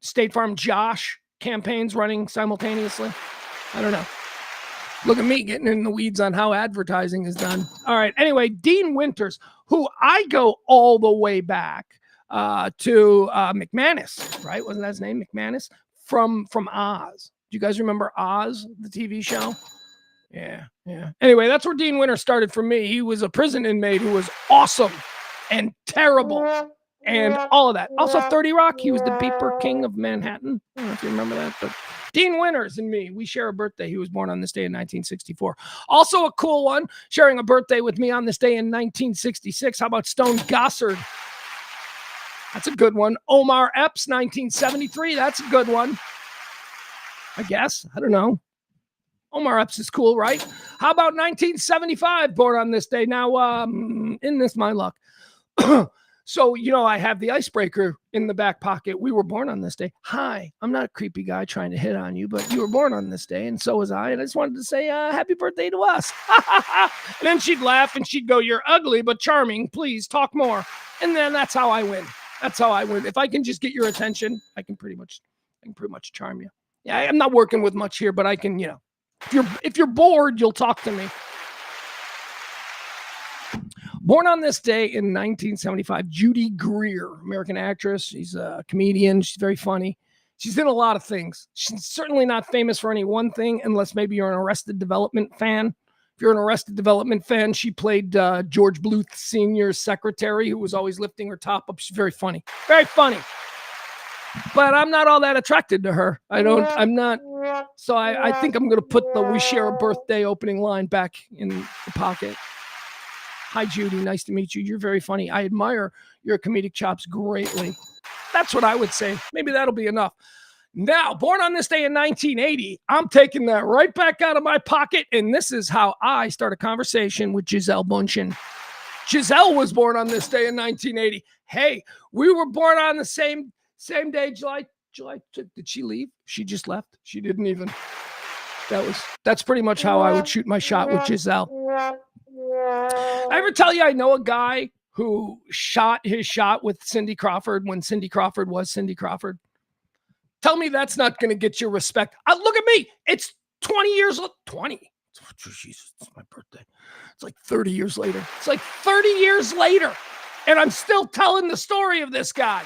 State Farm Josh campaigns running simultaneously? I don't know. Look at me getting in the weeds on how advertising is done. All right. Anyway, Dean Winters, who I go all the way back to McManus, right? Wasn't that his name? McManus from Oz. Do you guys remember Oz, the TV show? Yeah. Anyway, that's where Dean Winters started for me. He was a prison inmate who was awesome and terrible and all of that. Also, 30 Rock, he was the beeper king of Manhattan. I don't know if you remember that, but Dean Winters and me, we share a birthday. He was born on this day in 1964. Also a cool one, sharing a birthday with me on this day in 1966. How about Stone Gossard? That's a good one. Omar Epps, 1973. That's a good one. I guess. I don't know. Omar Epps is cool, right? How about 1975, born on this day? Now, in this my luck. So, I have the icebreaker in the back pocket. We were born on this day. Hi, I'm not a creepy guy trying to hit on you, but you were born on this day, and so was I. And I just wanted to say happy birthday to us. And then she'd laugh and she'd go, "You're ugly but charming. Please talk more." And then that's how I win. That's how I win. If I can just get your attention, I can pretty much charm you. Yeah, I'm not working with much here, but I can, if you're bored, you'll talk to me. Born on this day in 1975, Judy Greer, American actress. She's a comedian. She's very funny. She's in a lot of things. She's certainly not famous for any one thing, unless maybe you're an Arrested Development fan. If you're an Arrested Development fan, she played George Bluth Sr.'s secretary, who was always lifting her top up. She's very funny. Very funny. But I'm not all that attracted to her. I'm not. So I think I'm going to put the "We Share a Birthday" opening line back in the pocket. Hi, Judy. Nice to meet you. You're very funny. I admire your comedic chops greatly. That's what I would say. Maybe that'll be enough. Now, born on this day in 1980, I'm taking that right back out of my pocket, and this is how I start a conversation with Gisele Bündchen. Gisele was born on this day in 1980. Hey, we were born on the same day, July. Did she leave? She just left. She didn't even. That's pretty much how I would shoot my shot with Gisele. I ever tell you I know a guy who shot his shot with Cindy Crawford when Cindy Crawford was Cindy Crawford? Tell me that's not going to get your respect. Look at me. It's 20 years. 20. Jesus, it's my birthday. It's like 30 years later. It's like 30 years later. And I'm still telling the story of this guy.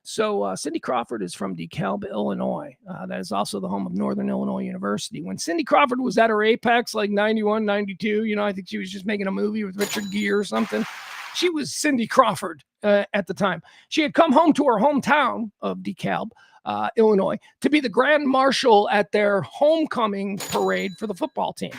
So Cindy Crawford is from DeKalb, Illinois. That is also the home of Northern Illinois University. When Cindy Crawford was at her apex, like 91, 92, I think she was just making a movie with Richard Gere or something. She was Cindy Crawford at the time. She had come home to her hometown of DeKalb, Illinois, to be the grand marshal at their homecoming parade for the football team.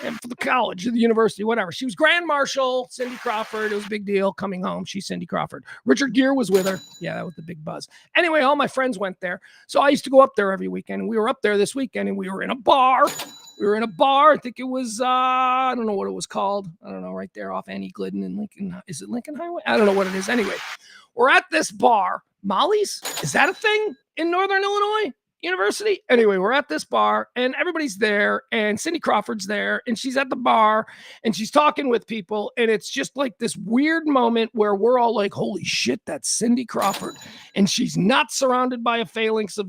And for the college, the university, whatever. She was grand marshal, Cindy Crawford. It was a big deal coming home. She's Cindy Crawford. Richard Gere was with her. Yeah, that was the big buzz. Anyway, all my friends went there. So I used to go up there every weekend. And we were up there this weekend, and we were in a bar. I think it was, I don't know what it was called. I don't know, right there off Annie Glidden and Lincoln. Is it Lincoln Highway? I don't know what it is. Anyway, we're at this bar. Molly's? Is that a thing in Northern Illinois University? Anyway, we're at this bar and everybody's there and Cindy Crawford's there and she's at the bar and she's talking with people. And it's just like this weird moment where we're all like, holy shit, that's Cindy Crawford. And she's not surrounded by a phalanx of,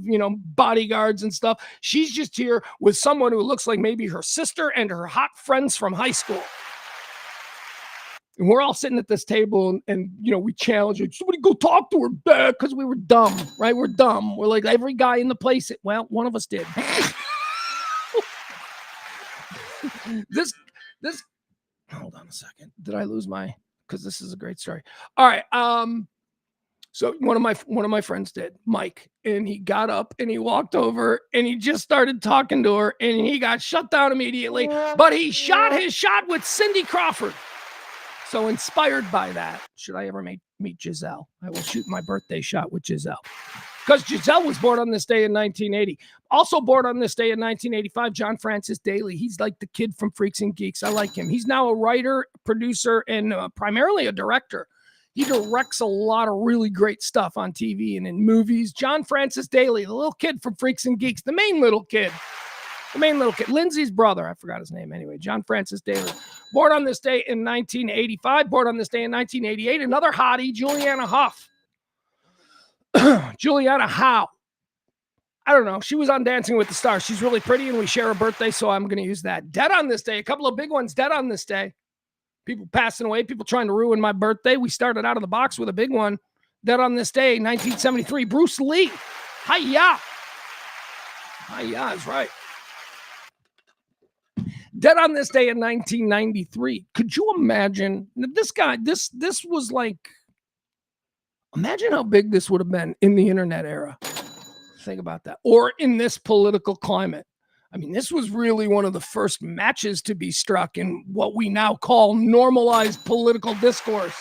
bodyguards and stuff. She's just here with someone who looks like maybe her sister and her hot friends from high school. And we're all sitting at this table and we challenge her. Somebody go talk to her back because we were dumb, right? We're dumb. We're like every guy in the place. Well, one of us did. This, hold on a second. Did I lose because this is a great story. All right. So one of my friends did, Mike, and he got up and he walked over and he just started talking to her and he got shut down immediately, but he shot his shot with Cindy Crawford. So inspired by that, should I ever meet Gisele, I will shoot my birthday shot with Gisele. Because Gisele was born on this day in 1980. Also born on this day in 1985, John Francis Daley. He's like the kid from Freaks and Geeks. I like him. He's now a writer, producer, and primarily a director. He directs a lot of really great stuff on TV and in movies. John Francis Daley, the little kid from Freaks and Geeks, the main little kid. Lindsay's brother. I forgot his name anyway. John Francis Daley. Born on this day in 1985. Born on this day in 1988. Another hottie, Juliana Hough. Juliana Hough. I don't know. She was on Dancing with the Stars. She's really pretty and we share a birthday, so I'm going to use that. Dead on this day. A couple of big ones dead on this day. People passing away. People trying to ruin my birthday. We started out of the box with a big one. Dead on this day, 1973. Bruce Lee. Hi-ya. Hi-ya is right. Dead on this day in 1993. Could you imagine this guy? This was like, imagine how big this would have been in the internet era. Think about that. Or in this political climate. I mean, this was really one of the first matches to be struck in what we now call normalized political discourse.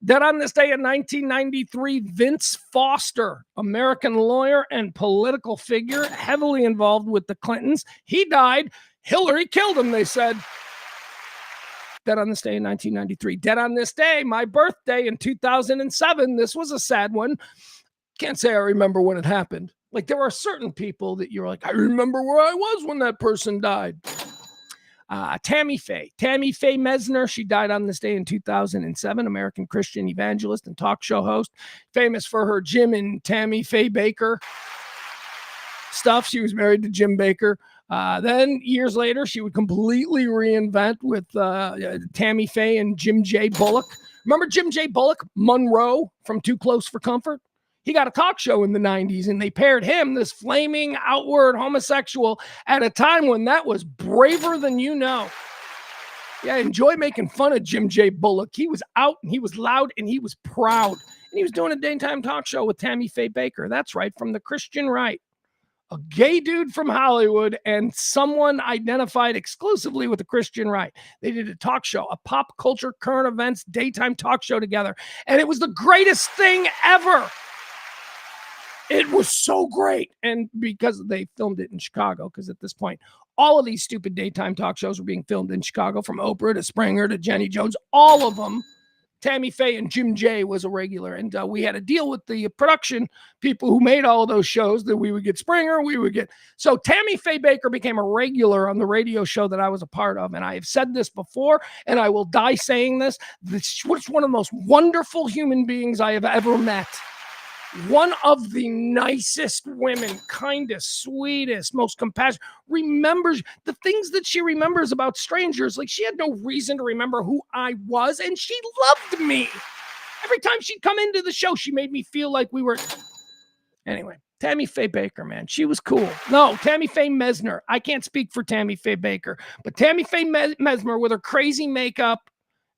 Dead on this day in 1993, Vince Foster, American lawyer and political figure, heavily involved with the Clintons. He died. Hillary killed him, they said. Dead on this day in 1993. Dead on this day, my birthday in 2007. This was a sad one. Can't say I remember when it happened. Like, there are certain people that you're like, I remember where I was when that person died. Tammy Faye Mesner. She died on this day in 2007. American Christian evangelist and talk show host, famous for her Jim and Tammy Faye Baker stuff. She was married to Jim Baker. Then years later, she would completely reinvent with Tammy Faye and Jim J. Bullock. Remember Jim J. Bullock, Monroe from Too Close for Comfort? He got a talk show in the 90s, and they paired him, this flaming outward homosexual, at a time when that was braver than you know. Yeah, enjoy making fun of Jim J. Bullock. He was out, and he was loud, and he was proud. And he was doing a daytime talk show with Tammy Faye Baker. That's right, from the Christian right. A gay dude from Hollywood and someone identified exclusively with the Christian right. They did a talk show, a pop culture, current events, daytime talk show together. And it was the greatest thing ever. It was so great. And because they filmed it in Chicago, because at this point, all of these stupid daytime talk shows were being filmed in Chicago, from Oprah to Springer to Jenny Jones, all of them. Tammy Faye and Jim J was a regular. And we had to deal with the production people who made all of those shows that we would get Springer, we would get. So Tammy Faye Baker became a regular on the radio show that I was a part of. And I have said this before, and I will die saying this. This was one of the most wonderful human beings I have ever met. One of the nicest women, kindest, sweetest, most compassionate, remembers the things that she remembers about strangers. Like, she had no reason to remember who I was, and she loved me. Every time she'd come into the show, she made me feel like we were. Anyway, Tammy Faye Baker, man, she was cool. No, Tammy Faye Mesner. I can't speak for Tammy Faye Baker, but Tammy Faye Mesner with her crazy makeup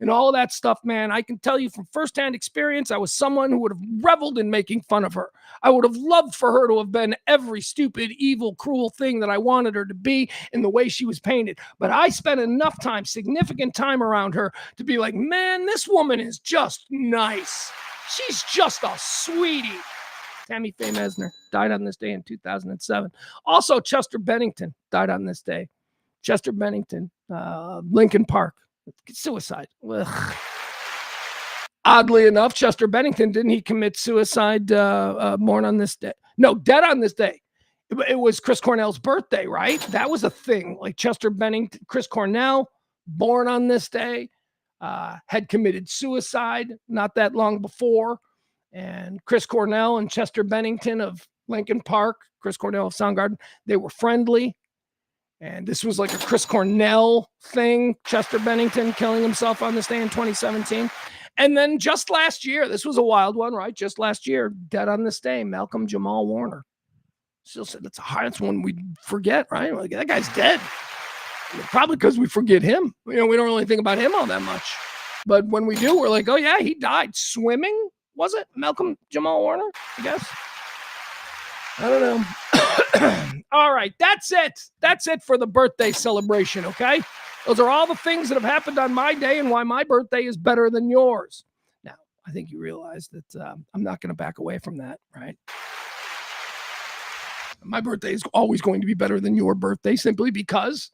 and all of that stuff, man, I can tell you from firsthand experience, I was someone who would have reveled in making fun of her. I would have loved for her to have been every stupid, evil, cruel thing that I wanted her to be in the way she was painted. But I spent enough time, significant time around her to be like, man, this woman is just nice. She's just a sweetie. Tammy Faye Mesner died on this day in 2007. Also, Chester Bennington died on this day. Chester Bennington, Lincoln Park. Suicide. Ugh. Oddly enough, Chester Bennington, didn't he commit suicide born on this day? No, dead on this day. It was Chris Cornell's birthday, right? That was a thing. Like Chester Bennington, Chris Cornell, born on this day, had committed suicide not that long before. And Chris Cornell and Chester Bennington of Lincoln Park, Chris Cornell of Soundgarden, they were friendly. And this was like a Chris Cornell thing, Chester Bennington killing himself on this day in 2017. And then just last year, this was a wild one, right? Just last year, dead on this day, Malcolm Jamal Warner. Still said that's one we forget, right? Like, that guy's dead. Probably because we forget him. We don't really think about him all that much. But when we do, we're like, oh yeah, he died swimming. Was it Malcolm Jamal Warner? I guess. I don't know. All right, that's it. That's it for the birthday celebration, okay? Those are all the things that have happened on my day and why my birthday is better than yours. Now, I think you realize that I'm not going to back away from that, right? My birthday is always going to be better than your birthday simply because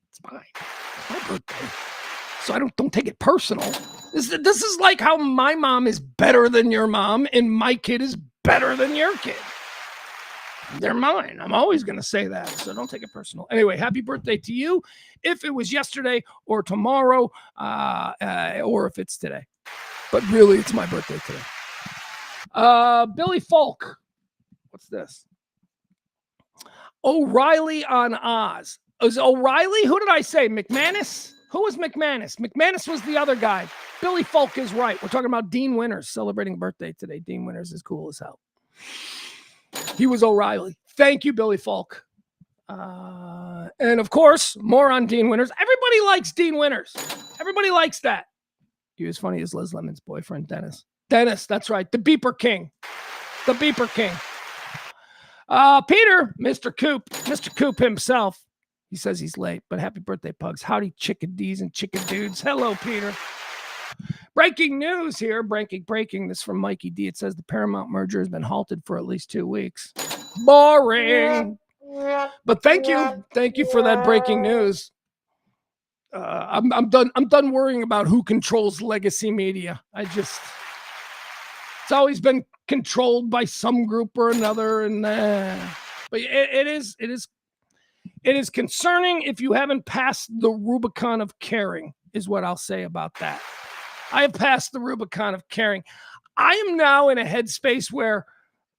it's mine. It's my birthday. So don't take it personal. This is like how my mom is better than your mom and my kid is better than your kid. They're mine. I'm always going to say that, so don't take it personal. Anyway, happy birthday to you, if it was yesterday or tomorrow, or if it's today. But really, it's my birthday today. Billy Falk. What's this? O'Reilly on Oz. Is O'Reilly? Who did I say? McManus? Who was McManus? McManus was the other guy. Billy Falk is right. We're talking about Dean Winters celebrating birthday today. Dean Winters is cool as hell. He was O'Reilly. Thank you, Billy Falk. And of course, more on Dean Winters. Everybody likes Dean Winters. Everybody likes that. He was funny as Liz Lemon's boyfriend, Dennis. Dennis, that's right. The Beeper King. The Beeper King. Peter, Mr. Coop himself. He says he's late, but happy birthday, Pugs. Howdy, chickadees and chickadudes. Hello, Peter. Breaking news here. Breaking. This from Mikey D. It says the Paramount merger has been halted for at least 2 weeks. Boring. But thank you for that breaking news. I'm done worrying about who controls legacy media. It's always been controlled by some group or another, and but it is concerning if you haven't passed the Rubicon of caring, is what I'll say about that. I have passed the Rubicon of caring. I am now in a headspace where,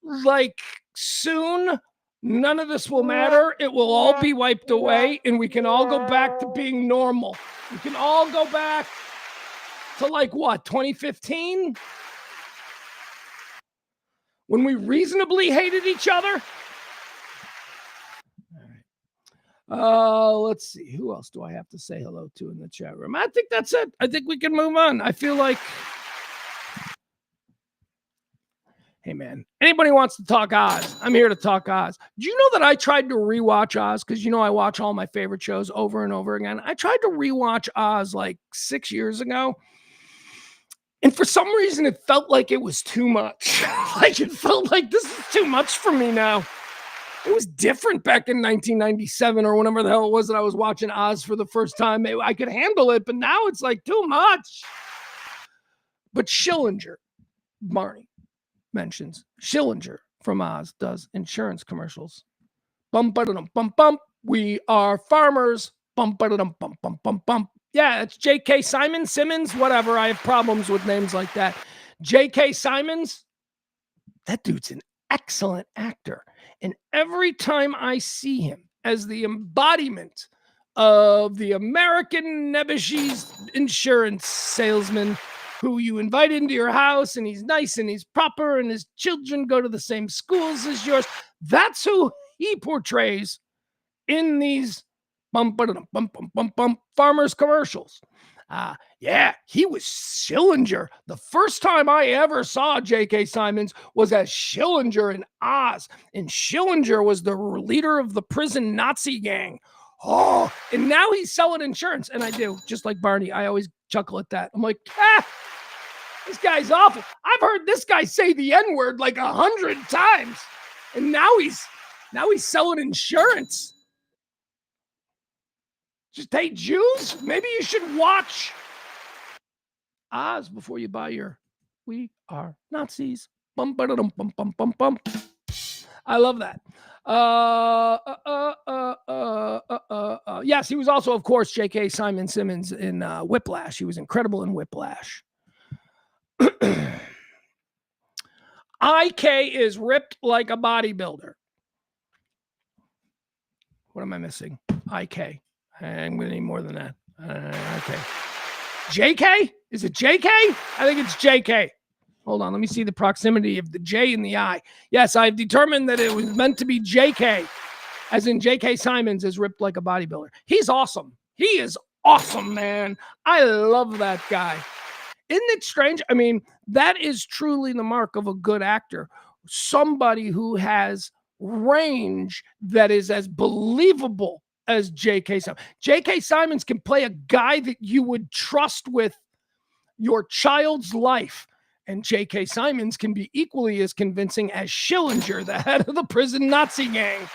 like, soon none of this will matter. It will all be wiped away, and we can all go back to being normal. We can all go back to, like, what, 2015? When we reasonably hated each other? Let's see. Who else do I have to say hello to in the chat room? I think that's it. I think we can move on. I feel like, hey man, anybody wants to talk Oz? I'm here to talk Oz. Do you know that I tried to rewatch Oz? Because I watch all my favorite shows over and over again. I tried to rewatch Oz like 6 years ago. And for some reason, it felt like it was too much. Like it felt like this is too much for me now. It was different back in 1997 or whenever the hell it was that I was watching Oz for the first time. I could handle it, but now it's like too much. But Schillinger, Marnie mentions, Schillinger from Oz does insurance commercials. Bum, ba-da-dum, bum, bum. We are farmers. Bum, ba-da-dum, bum, bum, bum, bum. Yeah, it's J.K. Simmons, whatever. I have problems with names like that. J.K. Simmons, that dude's an excellent actor. And every time I see him as the embodiment of the American Nebuchadnezzar insurance salesman who you invite into your house and he's nice and he's proper and his children go to the same schools as yours, that's who he portrays in these farmers commercials. Yeah, he was Schillinger. The first time I ever saw J.K. Simmons was as Schillinger in Oz. And Schillinger was the leader of the prison Nazi gang. Oh, and now he's selling insurance. And I do, just like Barney, I always chuckle at that. I'm like, this guy's awful. I've heard this guy say the N-word like 100 times. And now he's selling insurance. Just hate Jews? Maybe you should watch Oz before you buy your We Are Nazis. Bum, ba-da-dum, bum, bum, bum, bum. I love that. Yes, he was also, of course, J.K. Simmons in Whiplash. He was incredible in Whiplash. IK is ripped like a bodybuilder. What am I missing? IK. I'm going to need more than that. Okay. JK? Is it JK? I think it's JK. Hold on. Let me see the proximity of the J and the I. Yes, I've determined that it was meant to be JK, as in J.K. Simmons is ripped like a bodybuilder. He's awesome. He is awesome, man. I love that guy. Isn't it strange? I mean, that is truly the mark of a good actor. Somebody who has range that is as believable as J.K. Simmons. J.K. Simmons can play a guy that you would trust with your child's life. And J.K. Simmons can be equally as convincing as Schillinger, the head of the prison Nazi gang.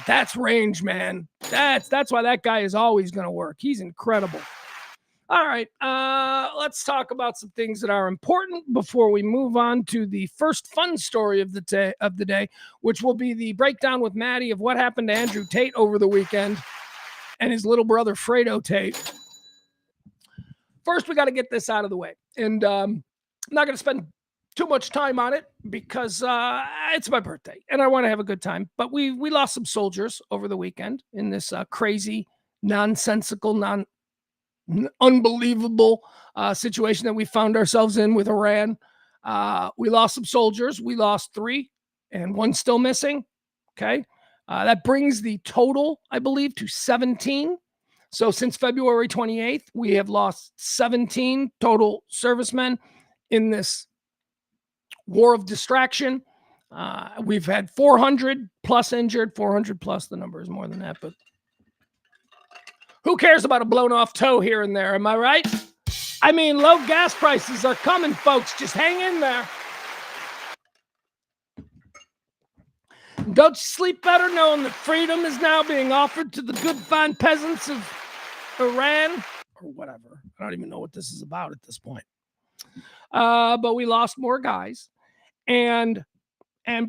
That's range, man. That's why that guy is always going to work. He's incredible. All right, let's talk about some things that are important before we move on to the first fun story of the day, which will be the breakdown with Maddie of what happened to Andrew Tate over the weekend and his little brother Fredo Tate. First, we got to get this out of the way, and I'm not going to spend too much time on it because it's my birthday and I want to have a good time. But we lost some soldiers over the weekend in this crazy, nonsensical, unbelievable situation that we found ourselves in with Iran. We lost some soldiers. We lost 3 and 1 still missing. Okay. That brings the total, I believe, to 17. So since February 28th, we have lost 17 total servicemen in this war of distraction. We've had 400 plus injured, 400 plus. The number is more than that, but who cares about a blown off toe here and there? Am I right? I mean, low gas prices are coming, folks. Just hang in there. Don't you sleep better knowing that freedom is now being offered to the good, fine peasants of Iran or whatever. I don't even know what this is about at this point. But we lost more guys and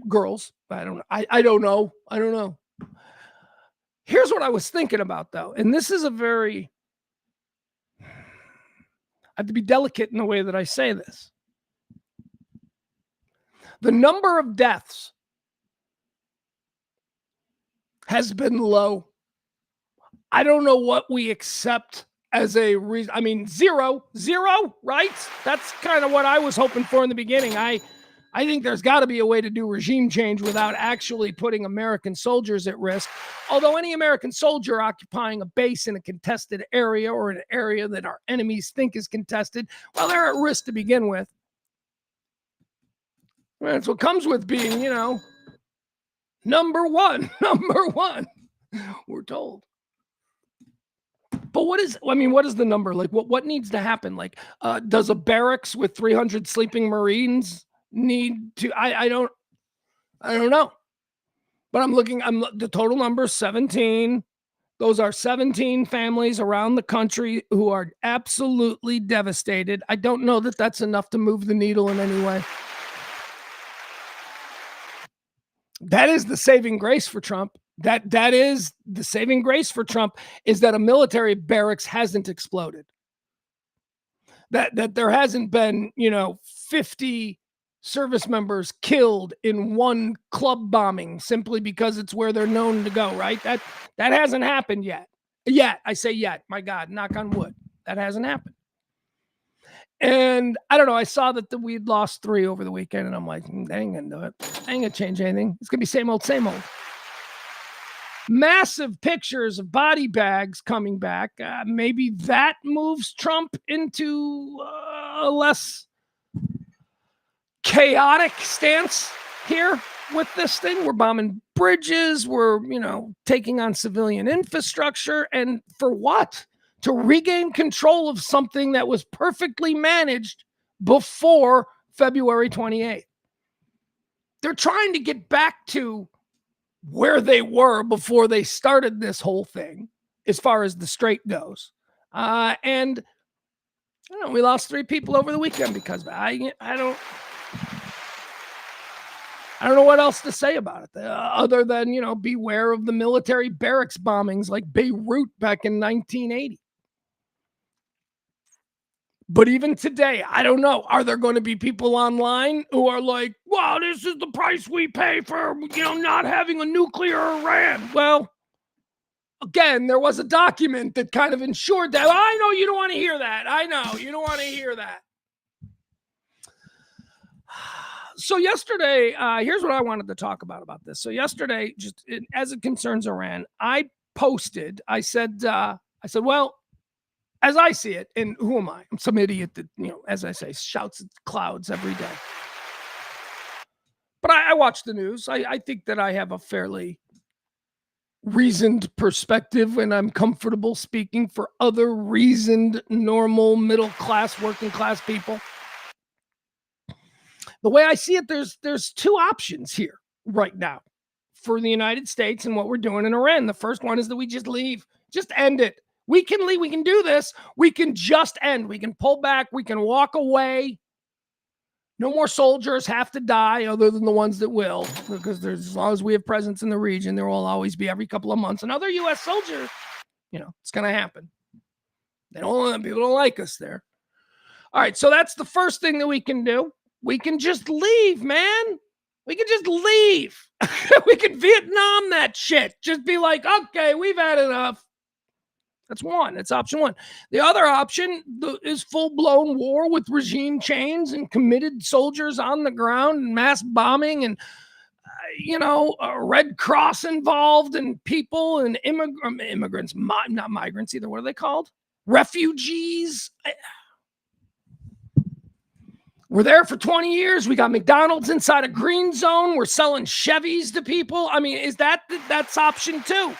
girls. I don't know. I don't know. Here's what I was thinking about, though, and this is I have to be delicate in the way that I say this. The number of deaths has been low. I don't know what we accept as a reason. I mean, zero, right? That's kind of what I was hoping for in the beginning. I think there's got to be a way to do regime change without actually putting American soldiers at risk. Although any American soldier occupying a base in a contested area or an area that our enemies think is contested, well, they're at risk to begin with. That's what comes with being, number one, we're told. But what is the number? Like, what needs to happen? Like, does a barracks with 300 sleeping Marines need to, I don't know. But the total number is 17. Those are 17 families around the country who are absolutely devastated. I don't know that that's enough to move the needle in any way. That is the saving grace for Trump. That is the saving grace for Trump, is that a military barracks hasn't exploded. That there hasn't been, 50 service members killed in one club bombing simply because it's where they're known to go, right? That hasn't happened yet. I say yet. My God, knock on wood. That hasn't happened. And I don't know. I saw that we'd lost 3 over the weekend, and I'm like, that ain't gonna do it. I ain't gonna change anything. It's gonna be same old, same old. Massive pictures of body bags coming back. Maybe that moves Trump into a less chaotic stance here with this thing. We're bombing bridges. We're, taking on civilian infrastructure. And for what? To regain control of something that was perfectly managed before February 28th. They're trying to get back to where they were before they started this whole thing, as far as the strait goes. And we lost 3 people over the weekend because of it. I don't know what else to say about it, other than, beware of the military barracks bombings like Beirut back in 1980. But even today, I don't know. Are there going to be people online who are like, wow, this is the price we pay for, not having a nuclear Iran? Well, again, there was a document that kind of ensured that. I know you don't want to hear that. I know you don't want to hear that. So yesterday, here's what I wanted to talk about this. So yesterday, just as it concerns Iran, I said, well, as I see it, and who am I? I'm some idiot that, as I say, shouts at clouds every day. But I watch the news. I think that I have a fairly reasoned perspective, and I'm comfortable speaking for other reasoned, normal, middle-class, working-class people. The way I see it, there's 2 options here right now for the United States and what we're doing in Iran. The first one is that we just leave. Just end it. We can leave. We can do this. We can just end. We can pull back. We can walk away. No more soldiers have to die other than the ones that will, because as long as we have presence in the region, there will always be every couple of months another U.S. soldier. It's going to happen. People don't like us there. All right. So that's the first thing that we can do. We can just leave, man. We can just leave. We can Vietnam that shit. Just be like, okay, we've had enough. That's one. That's option one. The other option is full-blown war with regime change and committed soldiers on the ground and mass bombing and, a Red Cross involved and people and immigrants, not migrants either. What are they called? Refugees. We're there for 20 years. We got McDonald's inside a green zone. We're selling Chevys to people. I mean, that's option 2?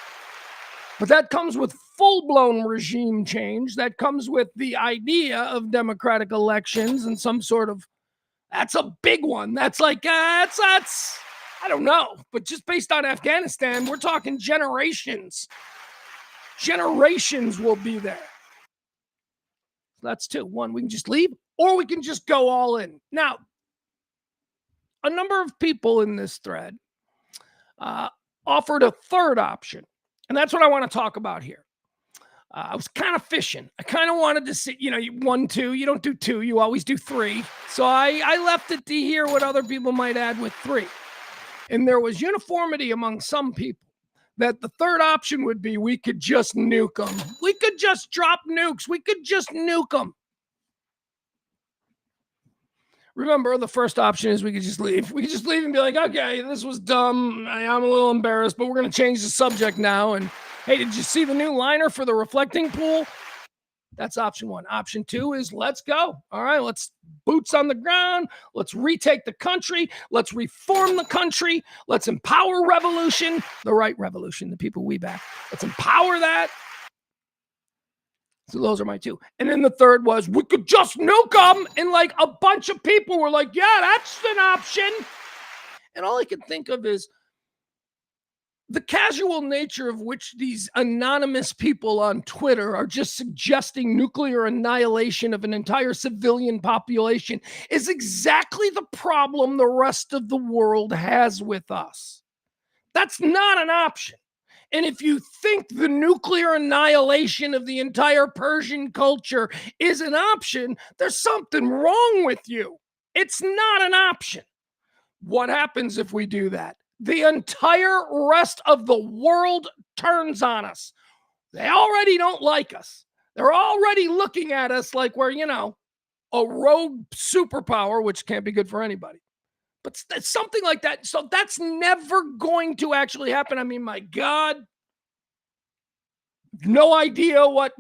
But that comes with full-blown regime change. That comes with the idea of democratic elections and some sort of, that's a big one. That's like, that's I don't know. But just based on Afghanistan, we're talking generations. Generations will be there. That's 2. 1, we can just leave, or we can just go all in. Now, a number of people in this thread offered a third option, and that's what I want to talk about here. I was kind of fishing. I kind of wanted to see, 1, 2. You don't do 2. You always do 3. So I left it to hear what other people might add with 3. And there was uniformity among some people that the third option would be we could just nuke them. We could just drop nukes. We could just nuke them. Remember, the first option is we could just leave. We could just leave and be like, okay, this was dumb. I'm a little embarrassed, but we're going to change the subject now. And hey, did you see the new liner for the reflecting pool? That's option 1. Option 2 is let's go. All right, let's boots on the ground. Let's retake the country. Let's reform the country. Let's empower revolution, the right revolution, the people we back. Let's empower that. So those are my 2. And then the third was we could just nuke them. And like a bunch of people were like, yeah, that's an option. And all I can think of is the casual nature of which these anonymous people on Twitter are just suggesting nuclear annihilation of an entire civilian population is exactly the problem the rest of the world has with us. That's not an option. And if you think the nuclear annihilation of the entire Persian culture is an option, there's something wrong with you. It's not an option. What happens if we do that? The entire rest of the world turns on us. They already don't like us. They're already looking at us like we're, a rogue superpower, which can't be good for anybody. But something like that. So that's never going to actually happen. I mean, my God, no idea what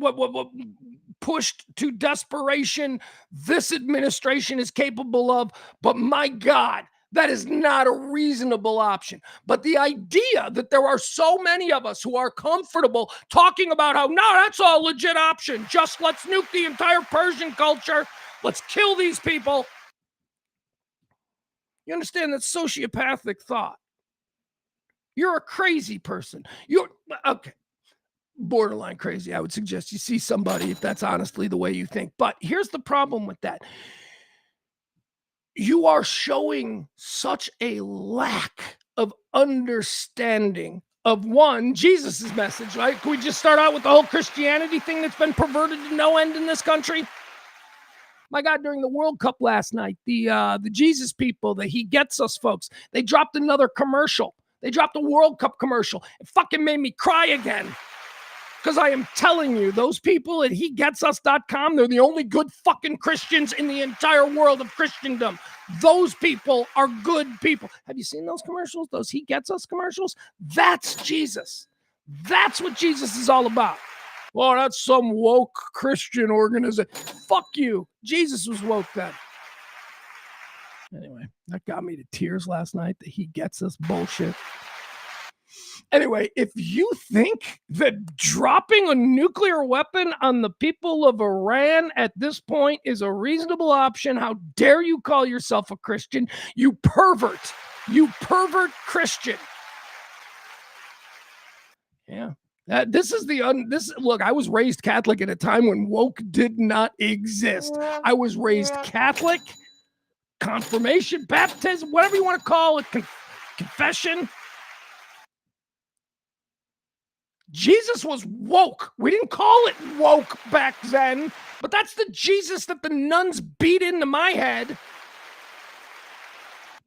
pushed to desperation this administration is capable of. But my God, that is not a reasonable option. But the idea that there are so many of us who are comfortable talking about how, no, that's a legit option. Just let's nuke the entire Persian culture. Let's kill these people. You understand that's sociopathic thought. You're a crazy person. Okay. Borderline crazy. I would suggest you see somebody if that's honestly the way you think. But here's the problem with that. You are showing such a lack of understanding of, one, Jesus's message, right? Can we just start out with the whole Christianity thing that's been perverted to no end in this country? My God, during the World Cup last night, the Jesus people, the He Gets Us folks, they dropped another commercial. They dropped a World Cup commercial. It fucking made me cry again. Because I am telling you, those people at HeGetsUs.com, they're the only good fucking Christians in the entire world of Christendom. Those people are good people. Have you seen those commercials? Those He Gets Us commercials? That's Jesus. That's what Jesus is all about. Well, that's some woke Christian organization. Fuck you. Jesus was woke then. Anyway, that got me to tears last night, the He Gets Us bullshit. Anyway, if you think that dropping a nuclear weapon on the people of Iran at this point is a reasonable option, how dare you call yourself a Christian? You pervert. You pervert Christian. Yeah. Look, I was raised Catholic at a time when woke did not exist. I was raised Catholic, confirmation, baptism, whatever you want to call it, confession. Jesus was woke. We didn't call it woke back then, but that's the Jesus that the nuns beat into my head.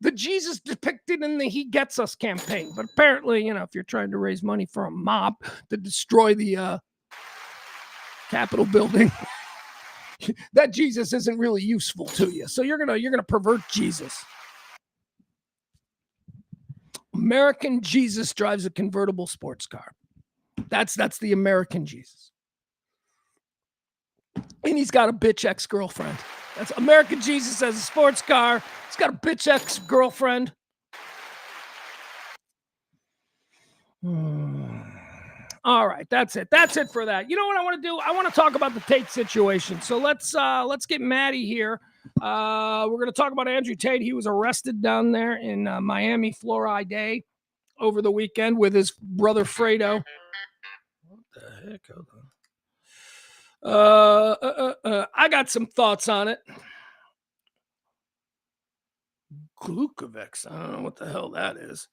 The Jesus depicted in the He Gets Us campaign. But apparently, if you're trying to raise money for a mob to destroy the Capitol building, that Jesus isn't really useful to you. So you're gonna pervert Jesus. American Jesus drives a convertible sports car. That's the American Jesus. And he's got a bitch ex-girlfriend. That's American Jesus as a sports car. He's got a bitch ex-girlfriend. All right, that's it. That's it for that. You know what I want to do? I want to talk about the Tate situation. So let's get Maddie here. We're going to talk about Andrew Tate. He was arrested down there in Miami, Florida, over the weekend with his brother Fredo. What the heck? Hold on. I got some thoughts on it. Glucovex. I don't know what the hell that is.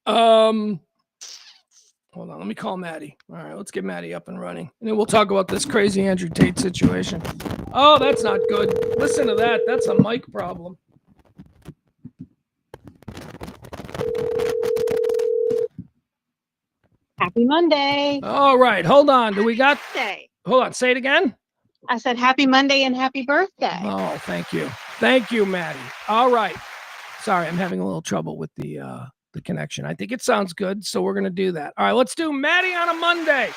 Hold on, let me call Maddie. All right, let's get Maddie up and running. And then we'll talk about this crazy Andrew Tate situation. Oh, that's not good. Listen to that. That's a mic problem. Happy Monday. All right, hold on. Do we got... Day. Hold on, say it again. I said happy Monday and happy birthday. Oh, thank you. Thank you, Maddie. All right. Sorry, I'm having a little trouble with the connection. I think it sounds good, so we're going to do that. All right, let's do Maddie on a Monday.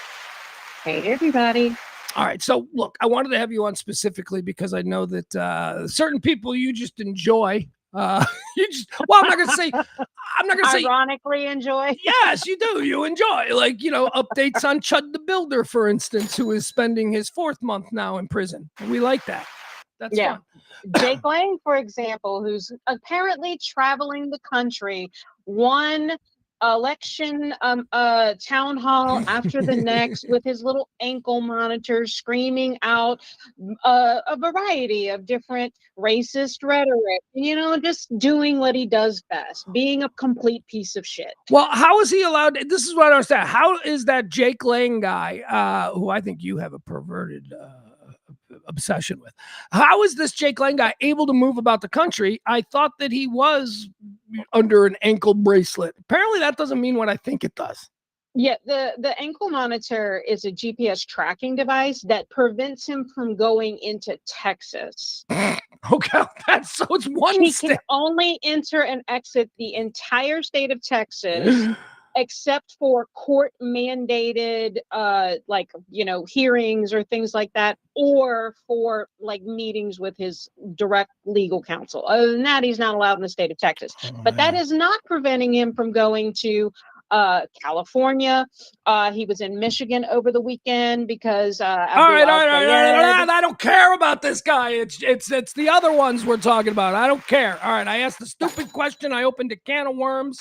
Hey, everybody. All right, so look, I wanted to have you on specifically because I know that certain people you just enjoy. I'm not going to say ironically enjoy. Yes, you do. You enjoy, like, updates on Chud the Builder, for instance, who is spending his 4th month now in prison. We like that. That's fun. Jake Lang, for example, who's apparently traveling the country, one election town hall after the next with his little ankle monitor screaming out a variety of different racist rhetoric, just doing what he does best, being a complete piece of shit. Well, how is he allowed? This is what I don't understand. How is that Jake Lang guy, who I think you have a perverted obsession with, how is this Jake Lang guy able to move about the country? I thought that he was under an ankle bracelet. Apparently that doesn't mean what I think it does. Yeah, the ankle monitor is a GPS tracking device that prevents him from going into Texas. Okay, so it's one he state. Can only enter and exit the entire state of Texas except for court mandated hearings or things like that, or for like meetings with his direct legal counsel. Other than that, he's not allowed in the state of Texas. But that is not preventing him from going to California. He was in Michigan over the weekend because all right. I don't care about this guy. It's the other ones we're talking about. I don't care. All right, I asked the stupid question. I opened a can of worms.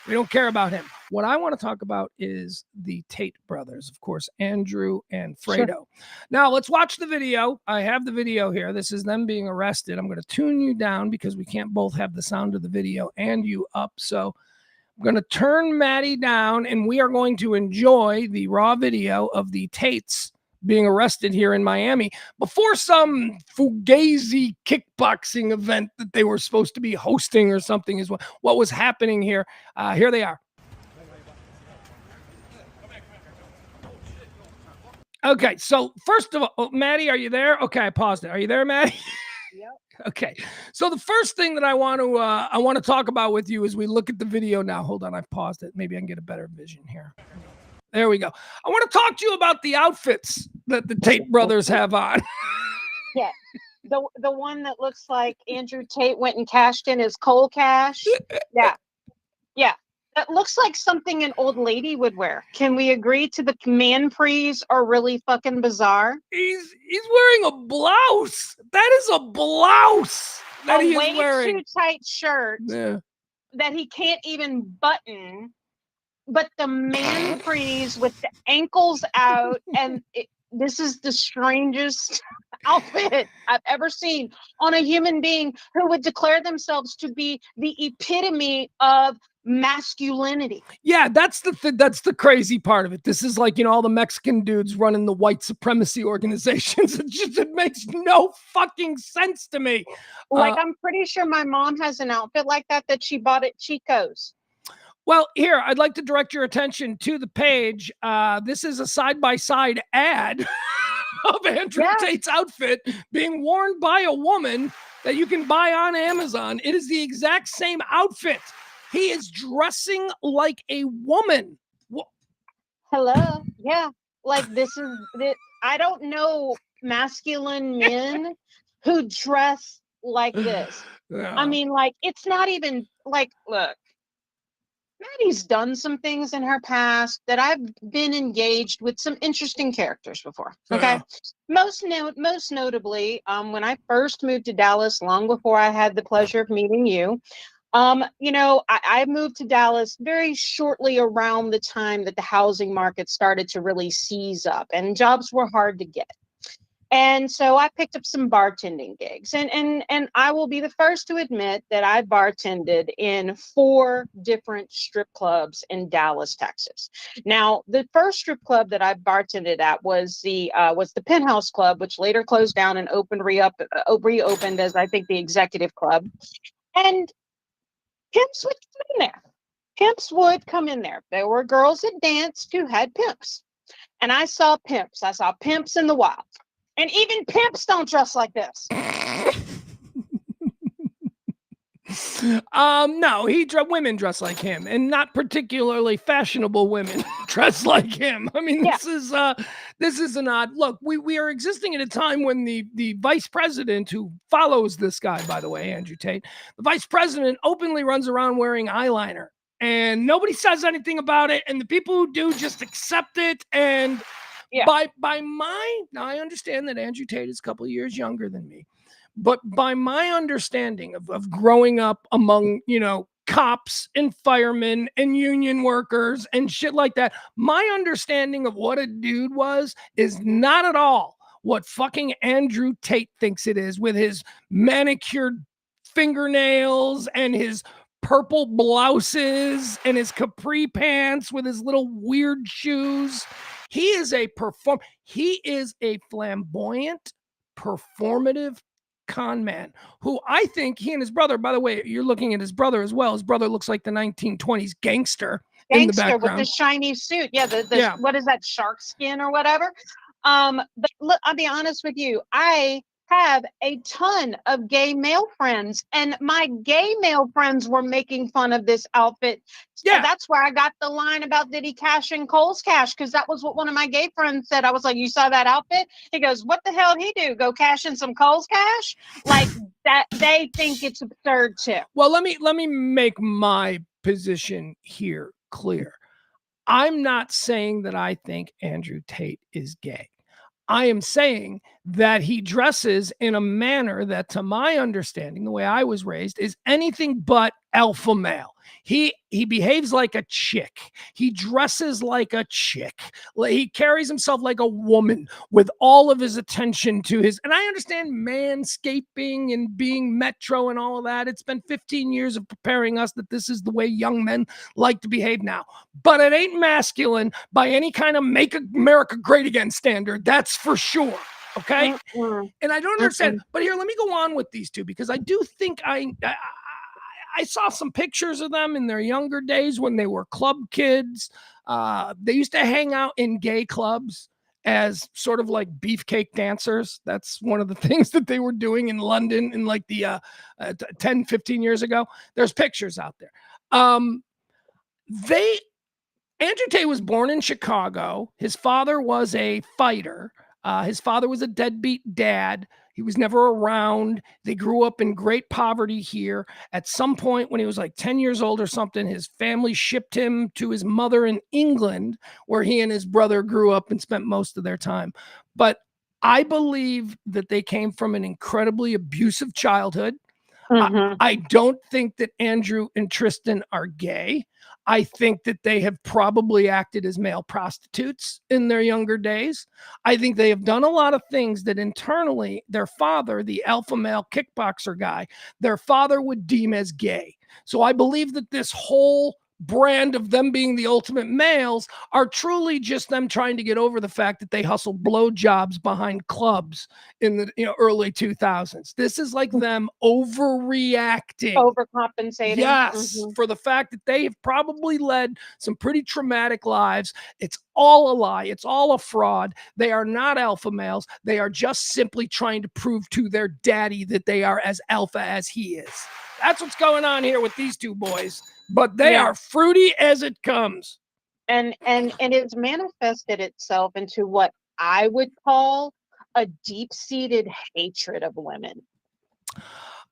We don't care about him. What I want to talk about is the Tate brothers, of course, Andrew and Fredo. Sure. Now, let's watch the video. I have the video here. This is them being arrested. I'm going to tune you down because we can't both have the sound of the video and you up. So I'm going to turn Maddie down, and we are going to enjoy the raw video of the Tates being arrested here in Miami before some fugazi kickboxing event that they were supposed to be hosting or something is what was happening here. Here they are. Okay, so first of all, Maddie, are you there? Okay, I paused it. Are you there, Maddie? Yep. Okay, so the first thing that I want to talk about with you is we look at the video now. Hold on, I paused it. Maybe I can get a better vision here. There we go. I want to talk to you about the outfits that the Tate brothers have on. Yeah. The one that looks like Andrew Tate went and cashed in his coal cash. Yeah. Yeah. That looks like something an old lady would wear. Can we agree to the man prees are really fucking bizarre? He's wearing a blouse. That is a blouse that he is wearing. Way too tight shirt that he can't even button. But the man freeze with the ankles out, and this is the strangest outfit I've ever seen on a human being who would declare themselves to be the epitome of masculinity. Yeah, that's the crazy part of it. This is like, all the Mexican dudes running the white supremacy organizations. It makes no fucking sense to me. Like, I'm pretty sure my mom has an outfit like that she bought at Chico's. Well, here, I'd like to direct your attention to the page. This is a side-by-side ad of Andrew Tate's outfit being worn by a woman that you can buy on Amazon. It is the exact same outfit. He is dressing like a woman. Hello? Yeah. Like, this is... I don't know masculine men who dress like this. I Yeah. mean, like, it's not even like, look, Maddie's done some things in her past that I've been engaged with some interesting characters before. Okay. Yeah. Most notably, when I first moved to Dallas, long before I had the pleasure of meeting you, I moved to Dallas very shortly around the time that the housing market started to really seize up and jobs were hard to get. And so I picked up some bartending gigs. And I will be the first to admit that I bartended in 4 different strip clubs in Dallas, Texas. Now, the first strip club that I bartended at was the Penthouse Club, which later closed down and reopened as, I think, the Executive Club. And pimps would come in there. Pimps would come in there. There were girls that danced who had pimps. And I saw pimps. I saw pimps in the wild. And even pimps don't dress like this. No, women dress like him, and not particularly fashionable women dress like him. I mean, Yeah. this is an odd look. We are existing at a time when the vice president, who follows this guy, by the way, Andrew Tate, the vice president openly runs around wearing eyeliner, and nobody says anything about it, and the people who do just accept it. And Yeah. now I understand that Andrew Tate is a couple of years younger than me. But by my understanding of growing up among, cops and firemen and union workers and shit like that, my understanding of what a dude was is not at all what fucking Andrew Tate thinks it is, with his manicured fingernails and his purple blouses and his capri pants with his little weird shoes. He is a flamboyant, performative con man who I think he and his brother, by the way, you're looking at his brother as well. His brother looks like the 1920s gangster in the Gangster with the background. shiny suit. Yeah, Yeah. What is that, shark skin or whatever? But look, I'll be honest with you. I have a ton of gay male friends, and my gay male friends were making fun of this outfit. Yeah. That's where I got the line about, did he cash in Kohl's Cash? Because that was what one of my gay friends said. I was like, you saw that outfit? He goes, what the hell did he do? Go cash in some Kohl's Cash? Like that. They think it's absurd too. Well, let me make my position here clear. I'm not saying that I think Andrew Tate is gay. I am saying that he dresses in a manner that, to my understanding, the way I was raised, is anything but alpha male. He behaves like a chick. He dresses like a chick. He carries himself like a woman with all of his attention to his. And I understand manscaping and being metro and all of that. It's been 15 years of preparing us that this is the way young men like to behave now. But it ain't masculine by any kind of Make America Great Again standard. That's for sure. Okay. Mm-hmm. And I don't understand. But here, let me go on with these two, because I do think I saw some pictures of them in their younger days when they were club kids. They used to hang out in gay clubs as sort of like beefcake dancers. That's one of the things that they were doing in London in like the 10, 15 years ago. There's pictures out there. Andrew Tate was born in Chicago. His father was a fighter. His father was a deadbeat dad. He was never around. They grew up in great poverty here. At some point, when he was like 10 years old or something, his family shipped him to his mother in England, where he and his brother grew up and spent most of their time. But I believe that they came from an incredibly abusive childhood. Mm-hmm. I don't think that Andrew and Tristan are gay. I think that they have probably acted as male prostitutes in their younger days. I think they have done a lot of things that internally their father, the alpha male kickboxer guy, their father would deem as gay. So I believe that this whole brand of them being the ultimate males are truly just them trying to get over the fact that they hustled blowjobs behind clubs in the early 2000s. This is like them overreacting, overcompensating. Yes, for the fact that they have probably led some pretty traumatic lives. It's all a lie. It's all a fraud. They are not alpha males. They are just simply trying to prove to their daddy that they are as alpha as he is. That's what's going on here with these two boys. But they are fruity as it comes. And it's manifested itself into what I would call a deep-seated hatred of women.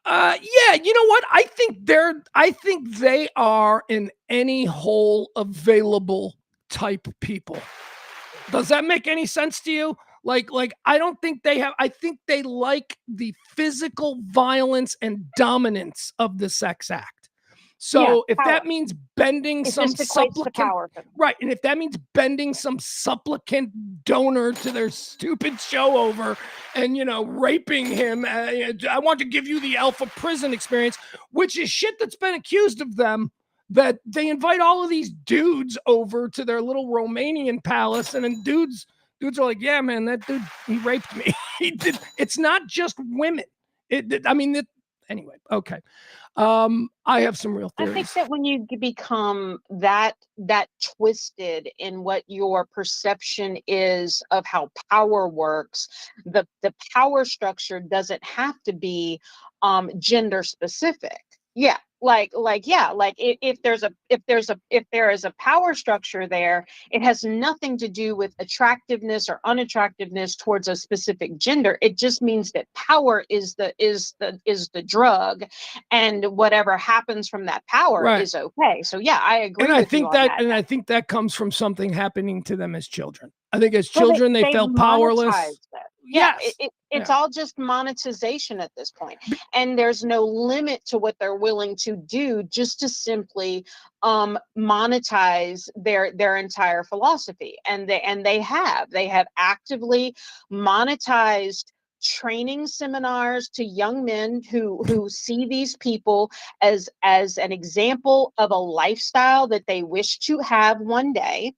Yeah, you know what? I think they are in any hole available type people. Does that make any sense to you? Like I don't think they have. I think they like the physical violence and dominance of the sex act. Yeah, So if that power. means bending It some just equates to supplicant, power for them. right, and if that means bending some supplicant donor to their stupid show over and raping him, I want to give you the alpha prison experience, which is shit that's been accused of them. That they invite all of these dudes over to their little Romanian palace, and then dudes are like, yeah, man, that dude, he raped me. He did. It's not just women. Anyway, okay. I have some real I think theories. that when you become that twisted in what your perception is of how power works, the power structure doesn't have to be gender specific. Yeah, if there is a power structure there, it has nothing to do with attractiveness or unattractiveness towards a specific gender. It just means that power is the drug, and whatever happens from that power Right. is okay. So yeah, I agree And I with you think on that, that. and I think that comes from something happening to them as children. I think as Well, children they they've felt powerless. monetized it. Yeah, Yes. it's Yeah. all just monetization at this point, and there's no limit to what they're willing to do just to simply monetize their entire philosophy. And they have actively monetized training seminars to young men who see these people as an example of a lifestyle that they wish to have one day,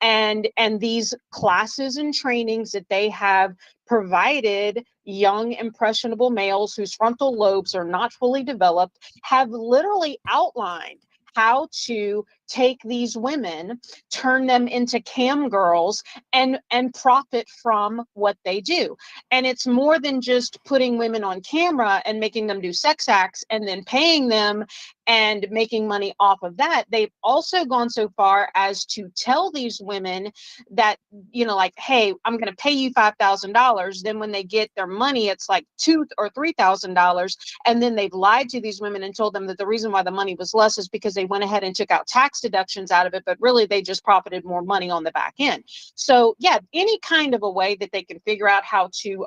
and these classes and trainings that they have provided young impressionable males whose frontal lobes are not fully developed have literally outlined how to take these women, turn them into cam girls, and profit from what they do. And it's more than just putting women on camera and making them do sex acts and then paying them and making money off of that. They've also gone so far as to tell these women that, like, hey, I'm going to pay you $5,000. Then when they get their money, it's like $2,000 or $3,000. And then they've lied to these women and told them that the reason why the money was less is because they went ahead and took out tax deductions out of it. But really, they just profited more money on the back end. So yeah, any kind of a way that they can figure out how to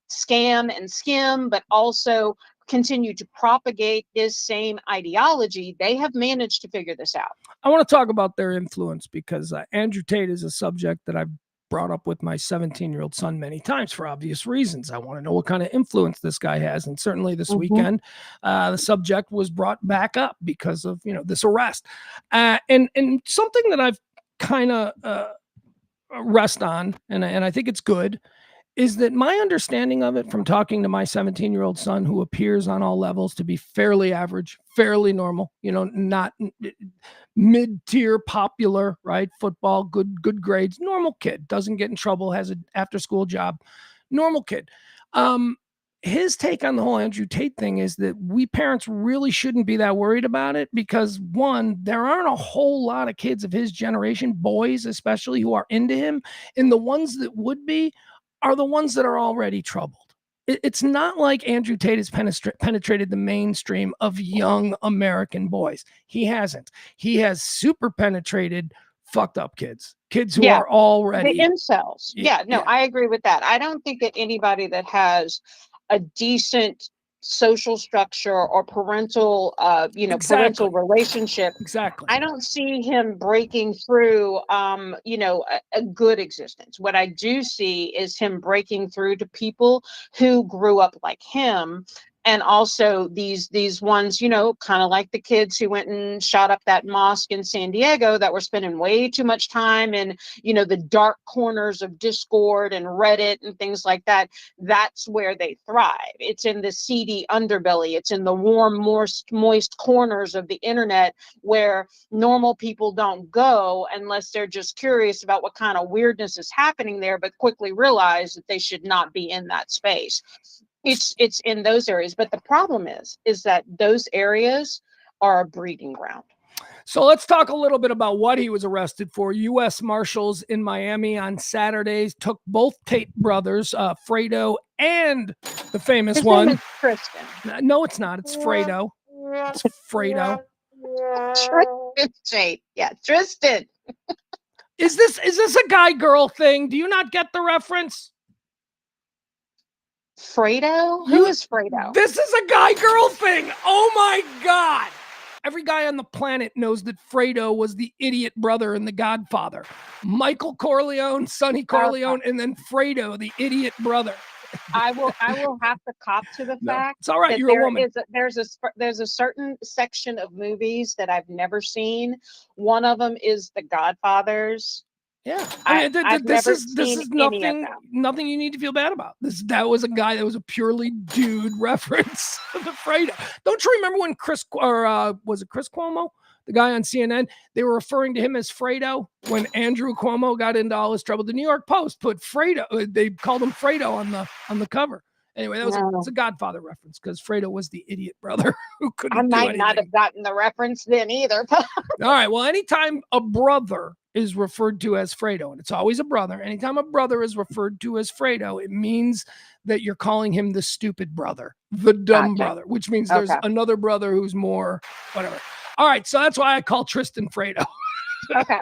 scam and skim, but also continue to propagate this same ideology, they have managed to figure this out. I want to talk about their influence because Andrew Tate is a subject that I've brought up with my 17-year-old son many times for obvious reasons. I want to know what kind of influence this guy has. And certainly this weekend, the subject was brought back up because of, this arrest. And something that I've kind of rest on, and I think it's good, is that my understanding of it from talking to my 17-year-old son, who appears on all levels to be fairly average, fairly normal, not mid-tier popular, right? Football, good grades, normal kid, doesn't get in trouble, has an after-school job, normal kid. His take on the whole Andrew Tate thing is that we parents really shouldn't be that worried about it because, one, there aren't a whole lot of kids of his generation, boys especially, who are into him, and the ones that would be are the ones that are already troubled. It's not like Andrew Tate has penetrated the mainstream of young American boys. He hasn't. He has super penetrated fucked up kids who Yeah, are already the incels. Yeah, no, yeah. I agree with that. I don't think that anybody that has a decent social structure or parental Exactly. relationship, Exactly. I don't see him breaking through a good existence. What I do see is him breaking through to people who grew up like him, and also these ones, kind of like the kids who went and shot up that mosque in San Diego, that were spending way too much time in the dark corners of Discord and Reddit and things like that. That's where they thrive. It's in the seedy underbelly. It's in the warm, moist corners of the internet, where normal people don't go unless they're just curious about what kind of weirdness is happening there, but quickly realize that they should not be in that space. It's in those areas. But the problem is that those areas are a breeding ground. So let's talk a little bit about what he was arrested for. U.S. Marshals in Miami on Saturdays took both Tate brothers, Fredo and the famous His one. name is Tristan. No, it's not. It's Fredo. It's Fredo. Tristan Tate. Yeah, Tristan. Is this a guy girl thing? Do you not get the reference? Fredo? Who is Fredo? This is a guy girl thing. Oh my God. Every guy on the planet knows that Fredo was the idiot brother in The Godfather. Michael Corleone, Sonny Corleone, and then Fredo, the idiot brother. I will have to cop to the fact it's all right. that You're a woman. There's a certain section of movies that I've never seen. One of them is The Godfathers. Yeah, this is nothing you need to feel bad about. That was a guy that was a purely dude reference to the Fredo. Don't you remember when was it Chris Cuomo, the guy on CNN? They were referring to him as Fredo when Andrew Cuomo got into all his trouble. The New York Post put Fredo. They called him Fredo on the cover. Anyway, it's a Godfather reference because Fredo was the idiot brother who couldn't. I might not have gotten the reference then either. All right. Well, anytime a brother is referred to as Fredo, and it's always a brother. Anytime a brother is referred to as Fredo, it means that you're calling him the stupid brother, the dumb brother, which means there's another brother who's more whatever. All right, so that's why I call Tristan Fredo. Okay.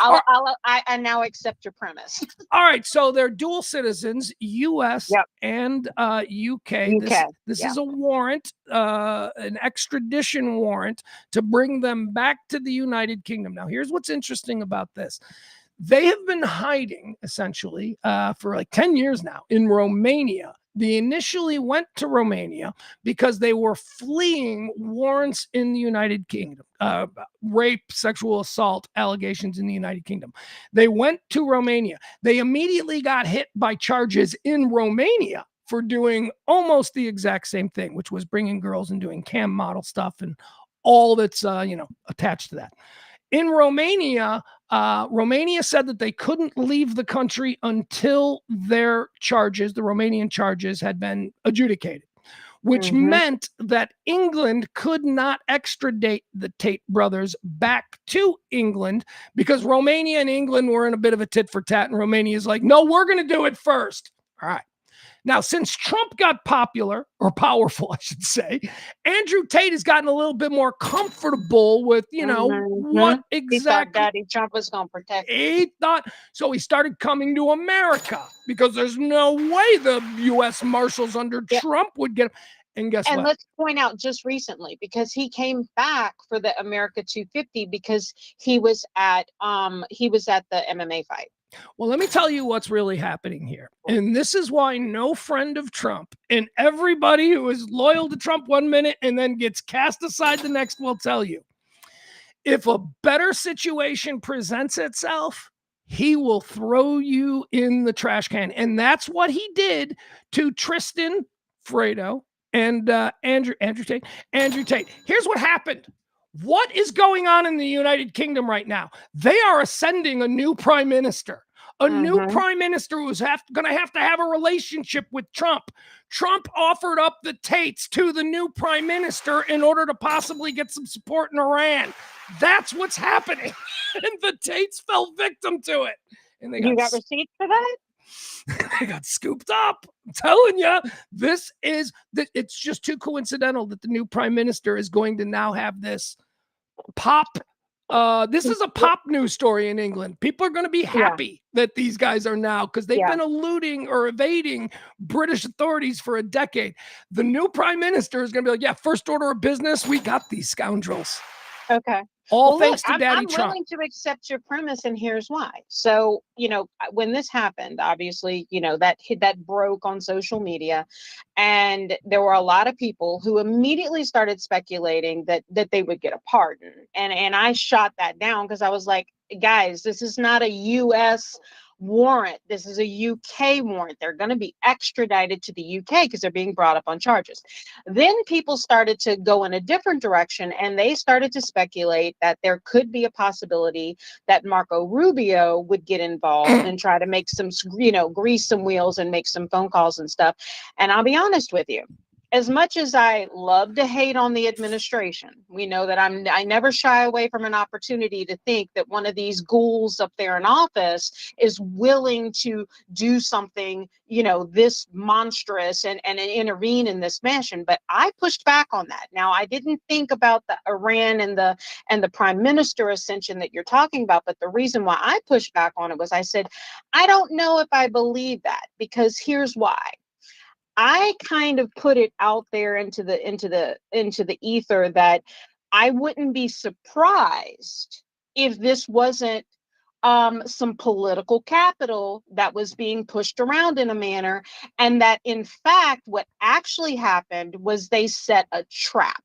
I now accept your premise. All right, so they're dual citizens, U.S. and U.K. This is a warrant, an extradition warrant to bring them back to the United Kingdom. Now, here's what's interesting about this. They have been hiding, essentially, for like 10 years now in Romania. They initially went to Romania because they were fleeing warrants in the United Kingdom, rape, sexual assault allegations in the United Kingdom. They went to Romania. They immediately got hit by charges in Romania for doing almost the exact same thing, which was bringing girls and doing cam model stuff and all that's attached to that. In Romania, Romania said that they couldn't leave the country until their charges, the Romanian charges, had been adjudicated, which meant that England could not extradite the Tate brothers back to England because Romania and England were in a bit of a tit for tat, and Romania's like, no, we're going to do it first. All right. Now, since Trump got popular, or powerful, I should say, Andrew Tate has gotten a little bit more comfortable with, what exactly. He thought Daddy Trump was going to protect him. He thought, so he started coming to America because there's no way the U.S. Marshals under Trump would get him. And guess what? And let's point out just recently, because he came back for the America 250 because he was at the MMA fight. Well, let me tell you what's really happening here. And this is why no friend of Trump and everybody who is loyal to Trump 1 minute and then gets cast aside the next will tell you. If a better situation presents itself, he will throw you in the trash can. And that's what he did to Tristan Fredo and Andrew Tate. Here's what happened. What is going on in the United Kingdom right now? They are ascending a new prime minister, new prime minister who's going to have a relationship with Trump. Trump offered up the Tates to the new prime minister in order to possibly get some support in Iran. That's what's happening. And the Tates fell victim to it. And you got receipts for that? They got scooped up. I'm telling you, it's just too coincidental that the new prime minister is going to now have this pop. This is a pop news story in England. People are going to be happy that these guys are now, because they've been eluding or evading British authorities for a decade. The new prime minister is going to be like, first order of business, we got these scoundrels. Okay. Thanks to Daddy Trump. I'm willing to accept your premise, and here's why. So, when this happened, obviously, that broke on social media, and there were a lot of people who immediately started speculating that they would get a pardon. And I shot that down because I was like, guys, this is not a U.S. warrant. This is a UK warrant. They're going to be extradited to the UK because they're being brought up on charges. Then people started to go in a different direction, and they started to speculate that there could be a possibility that Marco Rubio would get involved and try to make some, grease some wheels and make some phone calls and stuff. And I'll be honest with you, as much as I love to hate on the administration, we know that I never shy away from an opportunity to think that one of these ghouls up there in office is willing to do something, this monstrous and intervene in this fashion. But I pushed back on that. Now, I didn't think about the Iran and the prime minister ascension that you're talking about, but the reason why I pushed back on it was I said, I don't know if I believe that, because here's why. I kind of put it out there into the ether that I wouldn't be surprised if this wasn't some political capital that was being pushed around in a manner, and that in fact what actually happened was they set a trap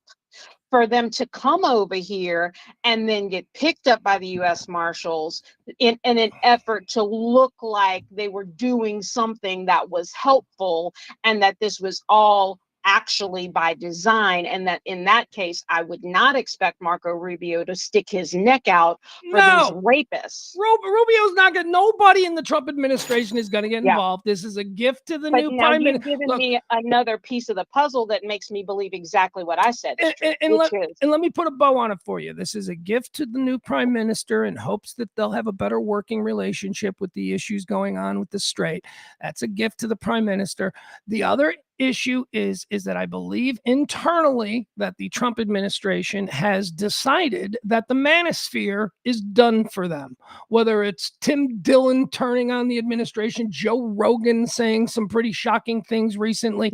for them to come over here and then get picked up by the U.S. Marshals in an effort to look like they were doing something that was helpful, and that this was all actually by design, and that in that case, I would not expect Marco Rubio to stick his neck out for these rapists. Rubio's not going to, nobody in the Trump administration is going to get involved. This is a gift to the new prime minister. But now you've given me another piece of the puzzle that makes me believe exactly what I said. And let me put a bow on it for you. This is a gift to the new prime minister in hopes that they'll have a better working relationship with the issues going on with the strait. That's a gift to the prime minister. The other issue is that I believe internally that the Trump administration has decided that the manosphere is done for them. Whether it's Tim Dillon turning on the administration, Joe Rogan saying some pretty shocking things recently.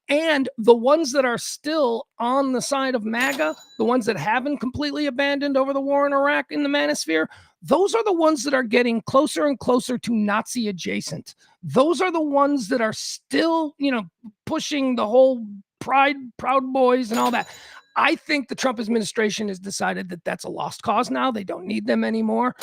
And the ones that are still on the side of MAGA, the ones that haven't completely abandoned over the war in Iraq in the manosphere, those are the ones that are getting closer and closer to Nazi adjacent. Those are the ones that are still, pushing the whole Proud Boys and all that. I think the Trump administration has decided that that's a lost cause now. They don't need them anymore.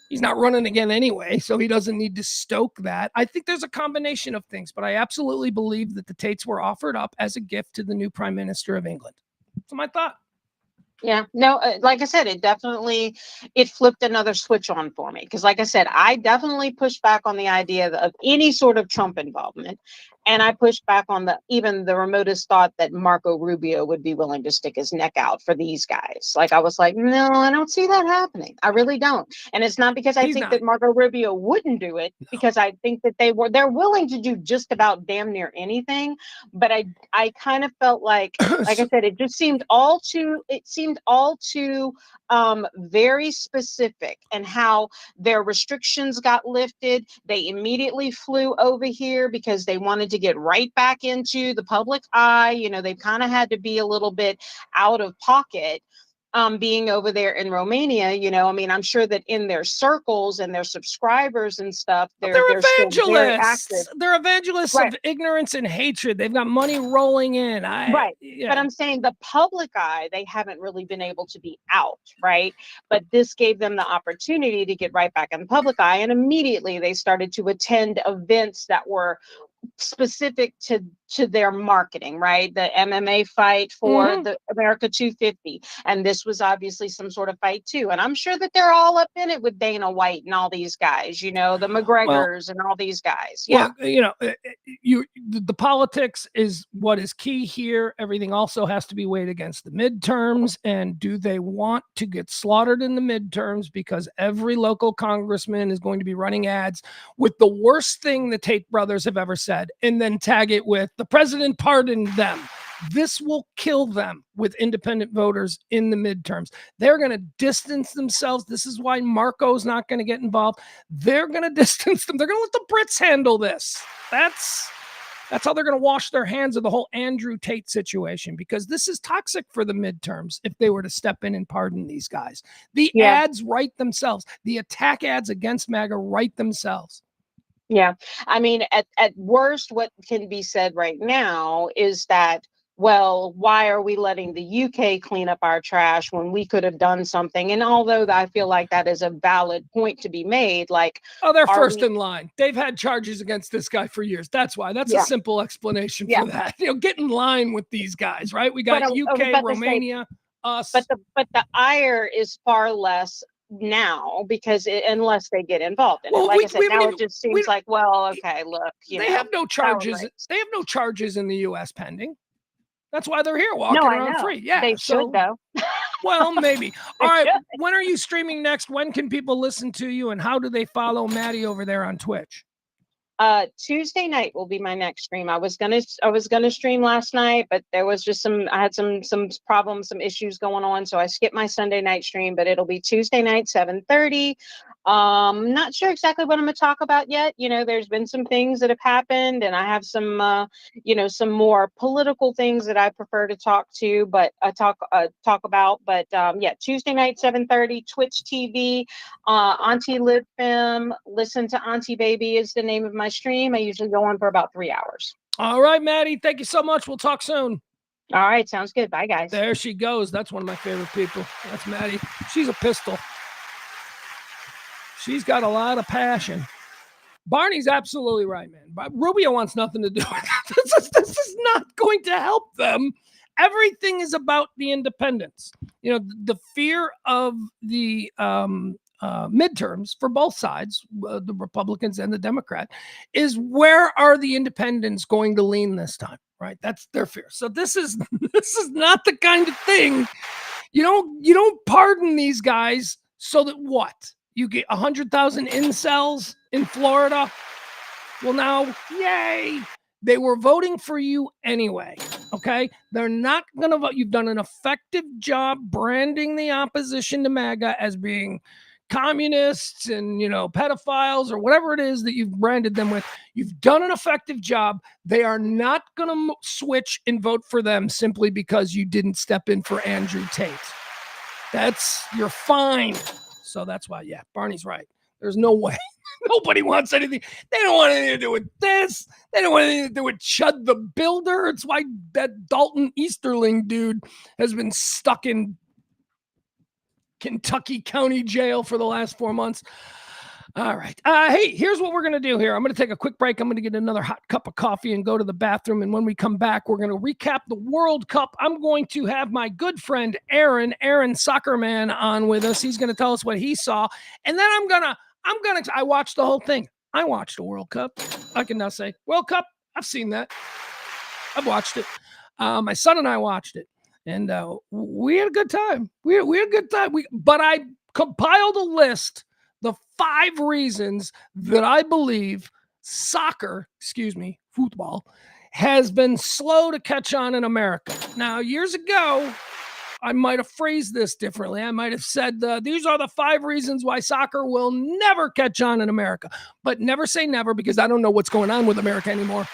He's not running again anyway, so he doesn't need to stoke that. I think there's a combination of things, but I absolutely believe that the Tates were offered up as a gift to the new Prime Minister of England. That's my thought. Yeah, no, like I said, it flipped another switch on for me. Because like I said, I definitely pushed back on the idea of any sort of Trump involvement. And I pushed back on even the remotest thought that Marco Rubio would be willing to stick his neck out for these guys. Like, I was like, no, I don't see that happening. I really don't. And it's not because I think that Marco Rubio wouldn't do it, because I think that they're willing to do just about damn near anything. But I kind of felt like I said, it seemed all too very specific, and how their restrictions got lifted. They immediately flew over here because they wanted to get right back into the public eye. They kind of had to be a little bit out of pocket. Being over there in Romania, I'm sure that in their circles and their subscribers and stuff, they're evangelists. They're evangelists of ignorance and hatred. They've got money rolling in. But I'm saying the public eye, they haven't really been able to be out, right? But this gave them the opportunity to get right back in the public eye, and immediately they started to attend events that were specific to their marketing, right? The MMA fight for the America 250, and this was obviously some sort of fight too. And I'm sure that they're all up in it with Dana White and all these guys, the McGregors and all these guys. Yeah, the politics is what is key here. Everything also has to be weighed against the midterms, and do they want to get slaughtered in the midterms because every local congressman is going to be running ads with the worst thing the Tate brothers have ever said, and then tag it with the president pardoned them. This will kill them with independent voters in the midterms. They're going to distance themselves. This is why Marco's not going to get involved. They're going to distance them. They're going to let the Brits handle this. That's how they're going to wash their hands of the whole Andrew Tate situation, because this is toxic for the midterms if they were to step in and pardon these guys. The ads write themselves. The attack ads against MAGA write themselves. Yeah. At worst, what can be said right now is that, well, why are we letting the UK clean up our trash when we could have done something? And although I feel like that is a valid point to be made, they're first in line. They've had charges against this guy for years. That's why. That's a simple explanation for that. Get in line with these guys, right? We got UK, Romania, us. But the ire is far less now because unless they get involved in it. Well, Like I said, we haven't now it even just we seems like, well, okay, look, they have no sour charges. grapes. They have no charges in the U.S. pending. That's why they're here No, walking I around know. free. Yeah. They should So, though. well, maybe. They All right. should. When are you streaming next? When can people listen to you, and how do they follow Maddie over there on Twitch? Tuesday night will be my next stream. I was gonna stream last night, but there was just I had some problems, some issues going on, so I skipped my Sunday night stream, but it'll be Tuesday night, 7:30. Not sure exactly what I'm gonna talk about yet. There's been some things that have happened, and I have some more political things that I prefer to talk about. But yeah, Tuesday night, 7:30, Twitch TV. Auntie Live Fem, Listen to Auntie Baby is the name of my stream. I usually go on for about 3 hours. All right, Maddie. Thank you so much. We'll talk soon. All right, sounds good. Bye, guys. There she goes. That's one of my favorite people. That's Maddie. She's a pistol. She's got a lot of passion. Barney's absolutely right, man. But Rubio wants nothing to do with it. This is not going to help them. Everything is about the independents. The fear of the midterms for both sides, the Republicans and the Democrat, is where are the independents going to lean this time, right? That's their fear. So this is not the kind of thing you don't pardon these guys so that what? You get 100,000 incels in Florida? Well, now, yay! They were voting for you anyway, okay? They're not going to vote. You've done an effective job branding the opposition to MAGA as being communists and, pedophiles or whatever it is that you've branded them with. You've done an effective job. They are not going to switch and vote for them simply because you didn't step in for Andrew Tate. You're fine. So that's why, yeah, Barney's right. There's no way. Nobody wants anything. They don't want anything to do with this. They don't want anything to do with Chud the Builder. It's why that Dalton Easterling dude has been stuck in Kentucky County Jail for the last 4 months. All right. Hey, here's what we're going to do here. I'm going to take a quick break. I'm going to get another hot cup of coffee and go to the bathroom. And when we come back, we're going to recap the World Cup. I'm going to have my good friend Aaron Soccerman on with us. He's going to tell us what he saw. And then I watched the whole thing. I watched the World Cup. I can now say World Cup. I've seen that. I've watched it. My son and I watched it. And we had a good time. We had a good time. But I compiled a list, the 5 reasons that I believe football, has been slow to catch on in America. Now, years ago, I might have phrased this differently. I might have said, these are the 5 reasons why soccer will never catch on in America. But never say never, because I don't know what's going on with America anymore.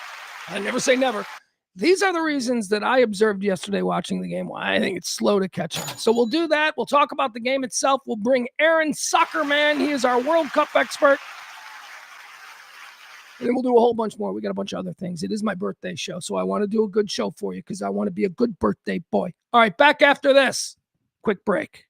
I never say never. These are the reasons that I observed yesterday watching the game why I think it's slow to catch on. So we'll do that. We'll talk about the game itself. We'll bring Aaron Soccerman. He is our World Cup expert. And then we'll do a whole bunch more. We got a bunch of other things. It is my birthday show, so I want to do a good show for you because I want to be a good birthday boy. All right, back after this. Quick break.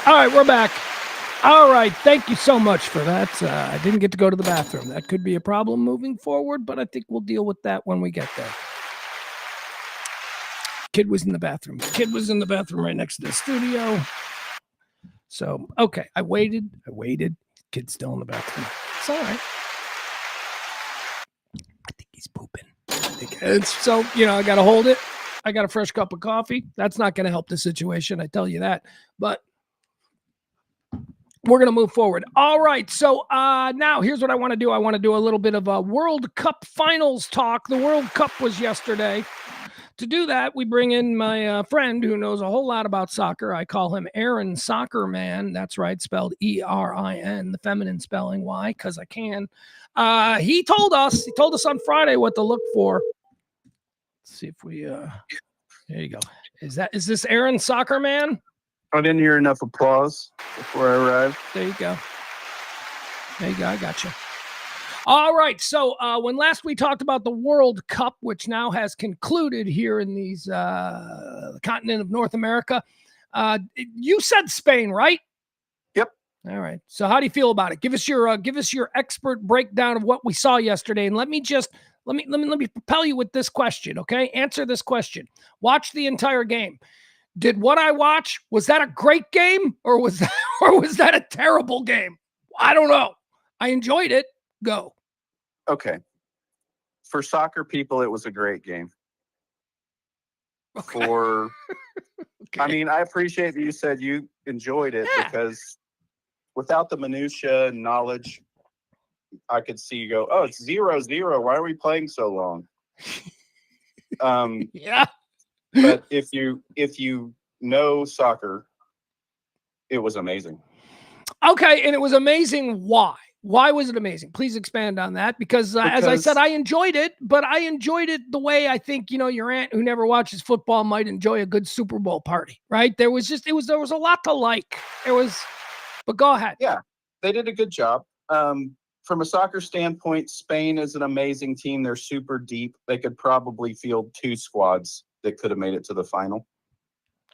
All right, we're back. All right, thank you so much for that. I didn't get to go to the bathroom. That could be a problem moving forward, but I think we'll deal with that when we get there. Kid was in the bathroom. Kid was in the bathroom right next to the studio. So, okay, I waited. Kid's still in the bathroom. It's all right. I think he's pooping. So, I got to hold it. I got a fresh cup of coffee. That's not going to help the situation, I tell you that. But we're going to move forward. All right. So now here's what I want to do. I want to do a little bit of a World Cup finals talk. The World Cup was yesterday. To do that, we bring in my friend who knows a whole lot about soccer. I call him Aaron Soccer Man. That's right, spelled E-R-I-N, the feminine spelling. Why? Because I can. He told us on Friday what to look for. Let's see if we, there you go. Is this Aaron Soccer Man? I didn't hear enough applause before I arrived. There you go. I got you. All right. So when last we talked about the World Cup, which now has concluded here in these continent of North America, you said Spain, right? Yep. All right. So how do you feel about it? Give us your expert breakdown of what we saw yesterday, and let me propel you with this question. Okay, answer this question. Watch the entire game. Did what I watch, was that a great game, or was that a terrible game? I don't know. I enjoyed it. Go. Okay. For soccer people, it was a great game. Okay. Okay. I mean, I appreciate that you said you enjoyed it, because without the minutia and knowledge, I could see you go, oh, it's 0-0. Why are we playing so long? Yeah. But if you know soccer, it was amazing. Okay, and it was amazing. Why? Why was it amazing? Please expand on that, because as I said, I enjoyed it, but I enjoyed it the way I think, your aunt who never watches football might enjoy a good Super Bowl party, right? There was a lot to like. But go ahead. Yeah, they did a good job. From a soccer standpoint, Spain is an amazing team. They're super deep. They could probably field 2 squads that could have made it to the final.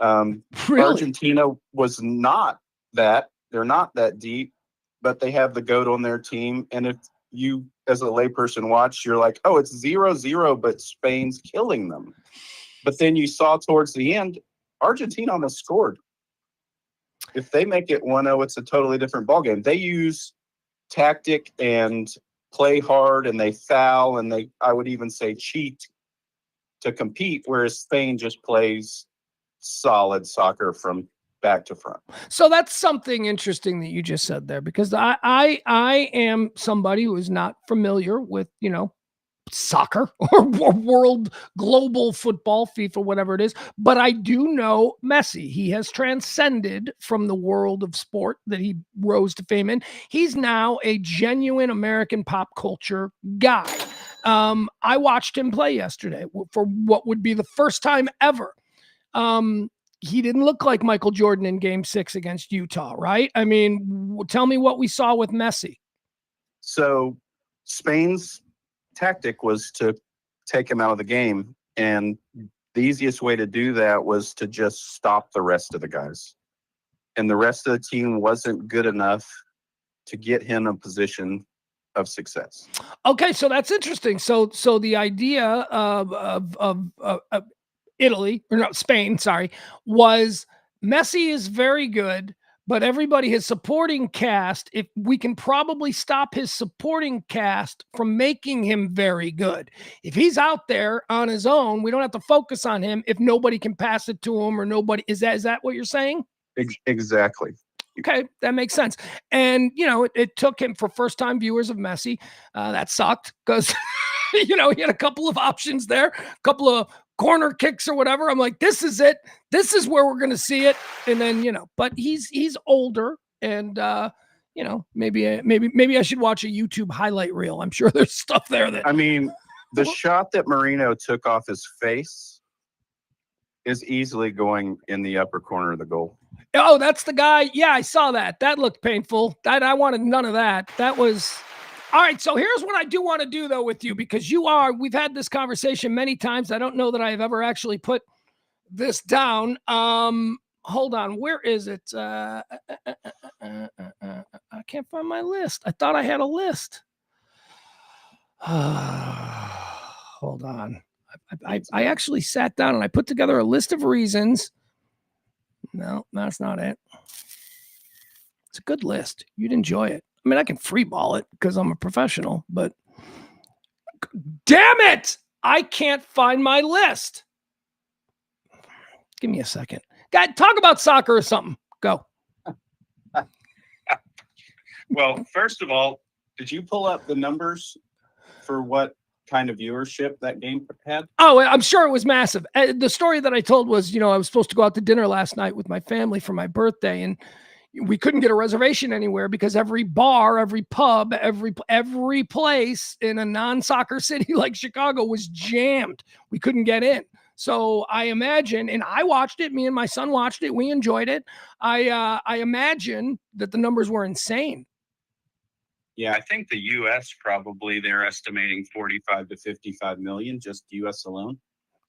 Really? Argentina was not that. They're not that deep, but they have the GOAT on their team. And if you, as a layperson, watch, you're like, oh, it's 0-0, but Spain's killing them. But then you saw towards the end, Argentina almost scored. If they make it 1-0, it's a totally different ballgame. They use tactic and play hard, and they foul, and I would even say cheat to compete, whereas Spain just plays solid soccer from back to front. So that's something interesting that you just said there, because I am somebody who is not familiar with, soccer or world global football, FIFA, whatever it is. But I do know Messi. He has transcended from the world of sport that he rose to fame in. He's now a genuine American pop culture guy. I watched him play yesterday for what would be the first time ever. He didn't look like Michael Jordan in Game 6 against Utah, right? I mean, tell me what we saw with Messi. So Spain's tactic was to take him out of the game, and the easiest way to do that was to just stop the rest of the guys. And the rest of the team wasn't good enough to get him a position of success. Okay, so that's interesting. So the idea of Spain, was Messi is very good, but everybody, his supporting cast, if we can probably stop his supporting cast from making him very good. If he's out there on his own, we don't have to focus on him if nobody can pass it to him, or nobody. Is that what you're saying? Exactly. Okay, that makes sense. And, it took him, for first-time viewers of Messi, that sucked, because, he had a couple of options there, a couple of corner kicks or whatever. I'm like, this is it. This is where we're going to see it. And then, but he's older, and, maybe I should watch a YouTube highlight reel. I'm sure there's stuff there that. I mean, the shot that Marino took off his face is easily going in the upper corner of the goal. Oh, that's the guy. Yeah, I saw that. That looked painful. I wanted none of that. That was. All right, so here's what I do want to do, though, with you, because we've had this conversation many times. I don't know that I have ever actually put this down. hold on. Where is it? I can't find my list. I thought I had a list. Hold on. I actually sat down and I put together a list of reasons. No, that's not it. It's a good list. You'd enjoy it. I mean, I can freeball it because I'm a professional, but damn it! I can't find my list. Give me a second. God, talk about soccer or something. Go. Well, first of all, did you pull up the numbers for what kind of viewership that game had? Oh, I'm sure it was massive. The story that I told was, I was supposed to go out to dinner last night with my family for my birthday, and we couldn't get a reservation anywhere because every bar, every pub, every place in a non-soccer city like Chicago was jammed. We couldn't get in. So I imagine, and I watched it, me and my son watched it, we enjoyed it. I imagine that the numbers were insane. Yeah, I think the U.S. probably they're estimating 45 to 55 million, just U.S. alone.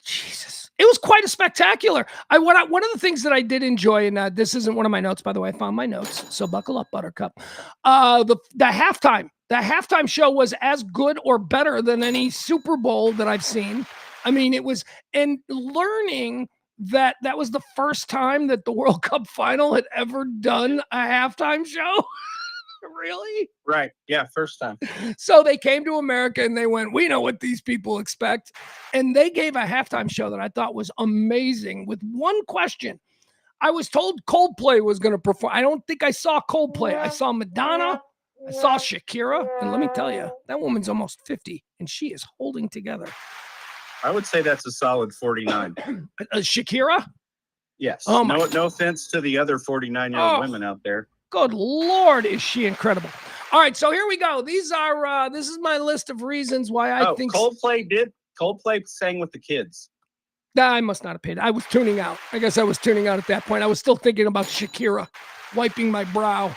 Jesus, it was quite a spectacular. One of the things that I did enjoy, and this isn't one of my notes, by the way. I found my notes, so buckle up, Buttercup. The halftime show was as good or better than any Super Bowl that I've seen. I mean, it was, and learning that was the first time that the World Cup final had ever done a halftime show. Really? Right. Yeah, first time. So they came to America and they went, we know what these people expect. And they gave a halftime show that I thought was amazing with one question. I was told Coldplay was going to perform. I don't think I saw Coldplay. I saw Madonna. I saw Shakira. And let me tell you, that woman's almost 50 and she is holding together. I would say that's a solid 49. Shakira? Yes. Oh, no offense to the other 49-year-old women out there. Good Lord, is she incredible. All right, so here we go. These are this is my list of reasons why I think Coldplay sang with the kids. I must not have paid. I was tuning out. I guess I was tuning out at that point. I was still thinking about Shakira, wiping my brow,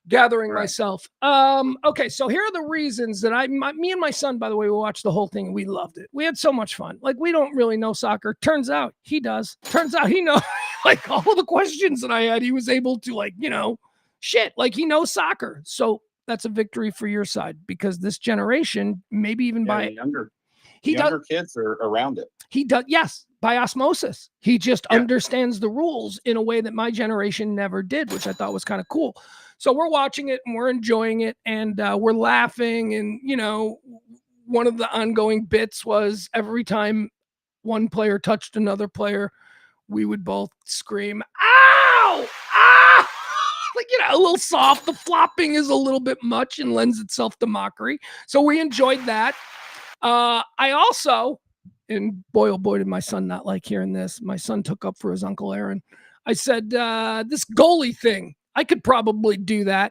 gathering myself. Okay, so here are the reasons that me and my son, by the way, we watched the whole thing and we loved it. We had so much fun. Like, we don't really know soccer. Turns out he does. Turns out he knows. Like, all of the questions that I had, he was able to, like, like, he knows soccer. So that's a victory for your side, because this generation, maybe even younger kids are around it. He does, yes, by osmosis. He just understands the rules in a way that my generation never did, which I thought was kind of cool. So we're watching it and we're enjoying it, and we're laughing. And, one of the ongoing bits was every time one player touched another player, we would both scream, ow, ah, like, a little soft. The flopping is a little bit much and lends itself to mockery. So we enjoyed that. I also, and boy, oh boy, did my son not like hearing this. My son took up for his Uncle Aaron. I said, this goalie thing, I could probably do that.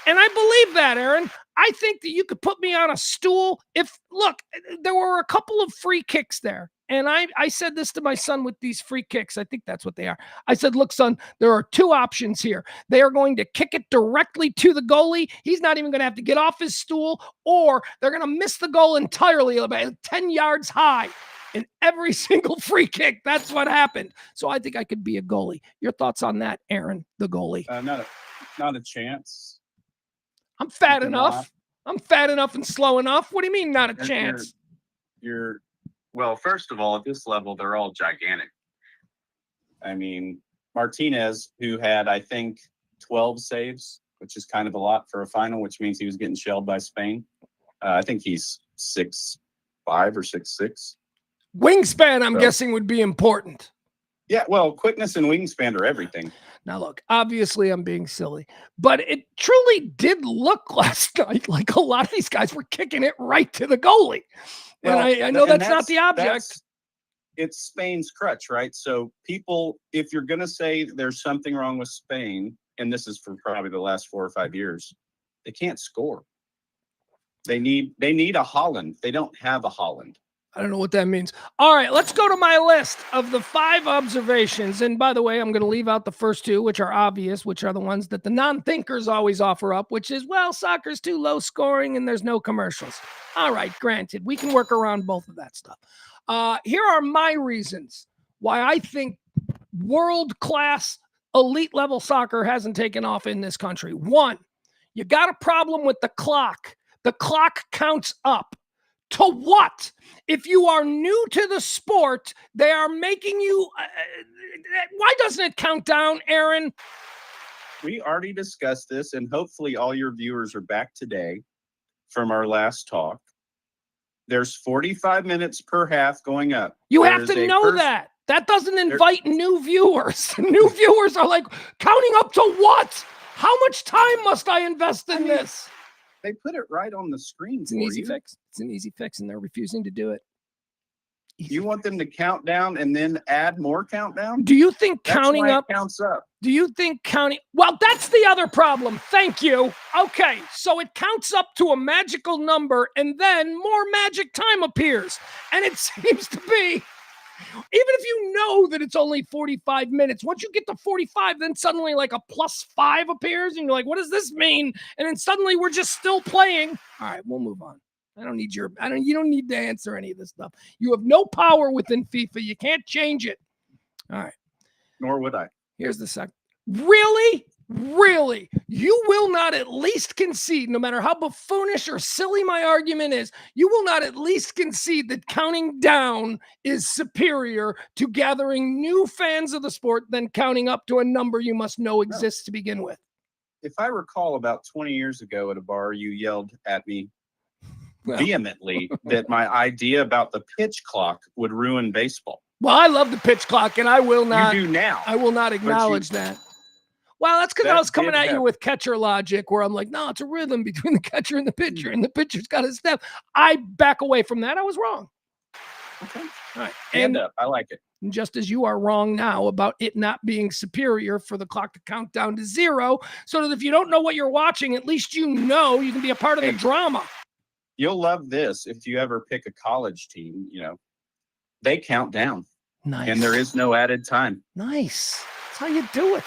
And I believe that, Aaron. I think that you could put me on a stool. Look, there were a couple of free kicks there. And I said this to my son with these free kicks. I think that's what they are. I said, look, son, there are two options here. They are going to kick it directly to the goalie. He's not even going to have to get off his stool, or they're going to miss the goal entirely, about 10 yards high. In every single free kick, that's what happened. So I think I could be a goalie. Your thoughts on that, Aaron, the goalie? Not a chance. I'm fat enough. I'm fat enough and slow enough. What do you mean, not a chance? Well, first of all, at this level, they're all gigantic. I mean, Martinez, who had, I think, 12 saves, which is kind of a lot for a final, which means he was getting shelled by Spain. I think he's 6'5" or 6'6". Wingspan, I'm guessing, would be important. Yeah, well, quickness and wingspan are everything. Now, look, obviously I'm being silly, but it truly did look last night like a lot of these guys were kicking it right to the goalie. Well, and I know that's not the object. It's Spain's crutch, right? So people, if you're going to say there's something wrong with Spain, and this is for probably the last 4 or 5 years, they can't score. They need a Holland. They don't have a Holland. I don't know what that means. All right, let's go to my list of the 5 observations. And by the way, I'm going to leave out the first 2, which are obvious, which are the ones that the non-thinkers always offer up, which is, well, soccer's too low scoring and there's no commercials. All right, granted, we can work around both of that stuff. Here are my reasons why I think world-class elite level soccer hasn't taken off in this country. One, you got a problem with the clock. The clock counts up. To what? If you are new to the sport, they are making you. Why doesn't it count down, Aaron? We already discussed this, and hopefully all your viewers are back today from our last talk. There's 45 minutes per half going up. You have to know that. That doesn't invite new viewers. New viewers are like, counting up to what? How much time must I invest in this? They put it right on the screen. It's an easy fix. It's an easy fix, and they're refusing to do it. You want them to count down and then add more countdown? Do you think counting up counts up? Do you think counting? Well, that's the other problem. Thank you. Okay, so it counts up to a magical number, and then more magic time appears. And it seems to be, even if you know that it's only 45 minutes, once you get to 45, then suddenly like a +5 appears, and you're like, what does this mean? And then suddenly we're just still playing. All right, we'll move on. You don't need to answer any of this stuff. You have no power within FIFA. You can't change it. All right. Nor would I. Here's the second. Really? Really? You will not at least concede, no matter how buffoonish or silly my argument is, you will not at least concede that counting down is superior to gathering new fans of the sport than counting up to a number you must know exists to begin with. If I recall, about 20 years ago at a bar, you yelled at me vehemently that my idea about the pitch clock would ruin baseball. Well, I love the pitch clock, and I will not. You do now. I will not acknowledge that. Well, that's because I was coming at you with catcher logic, where I'm like, no, it's a rhythm between the catcher and the pitcher, and the pitcher's got to step. I back away from that. I was wrong. Okay. All right. Stand up. I like it. And just as you are wrong now about it not being superior for the clock to count down to 0, so that if you don't know what you're watching, at least you know you can be a part of the drama. You'll love this if you ever pick a college team, they count down. Nice. And there is no added time. Nice. That's how you do it.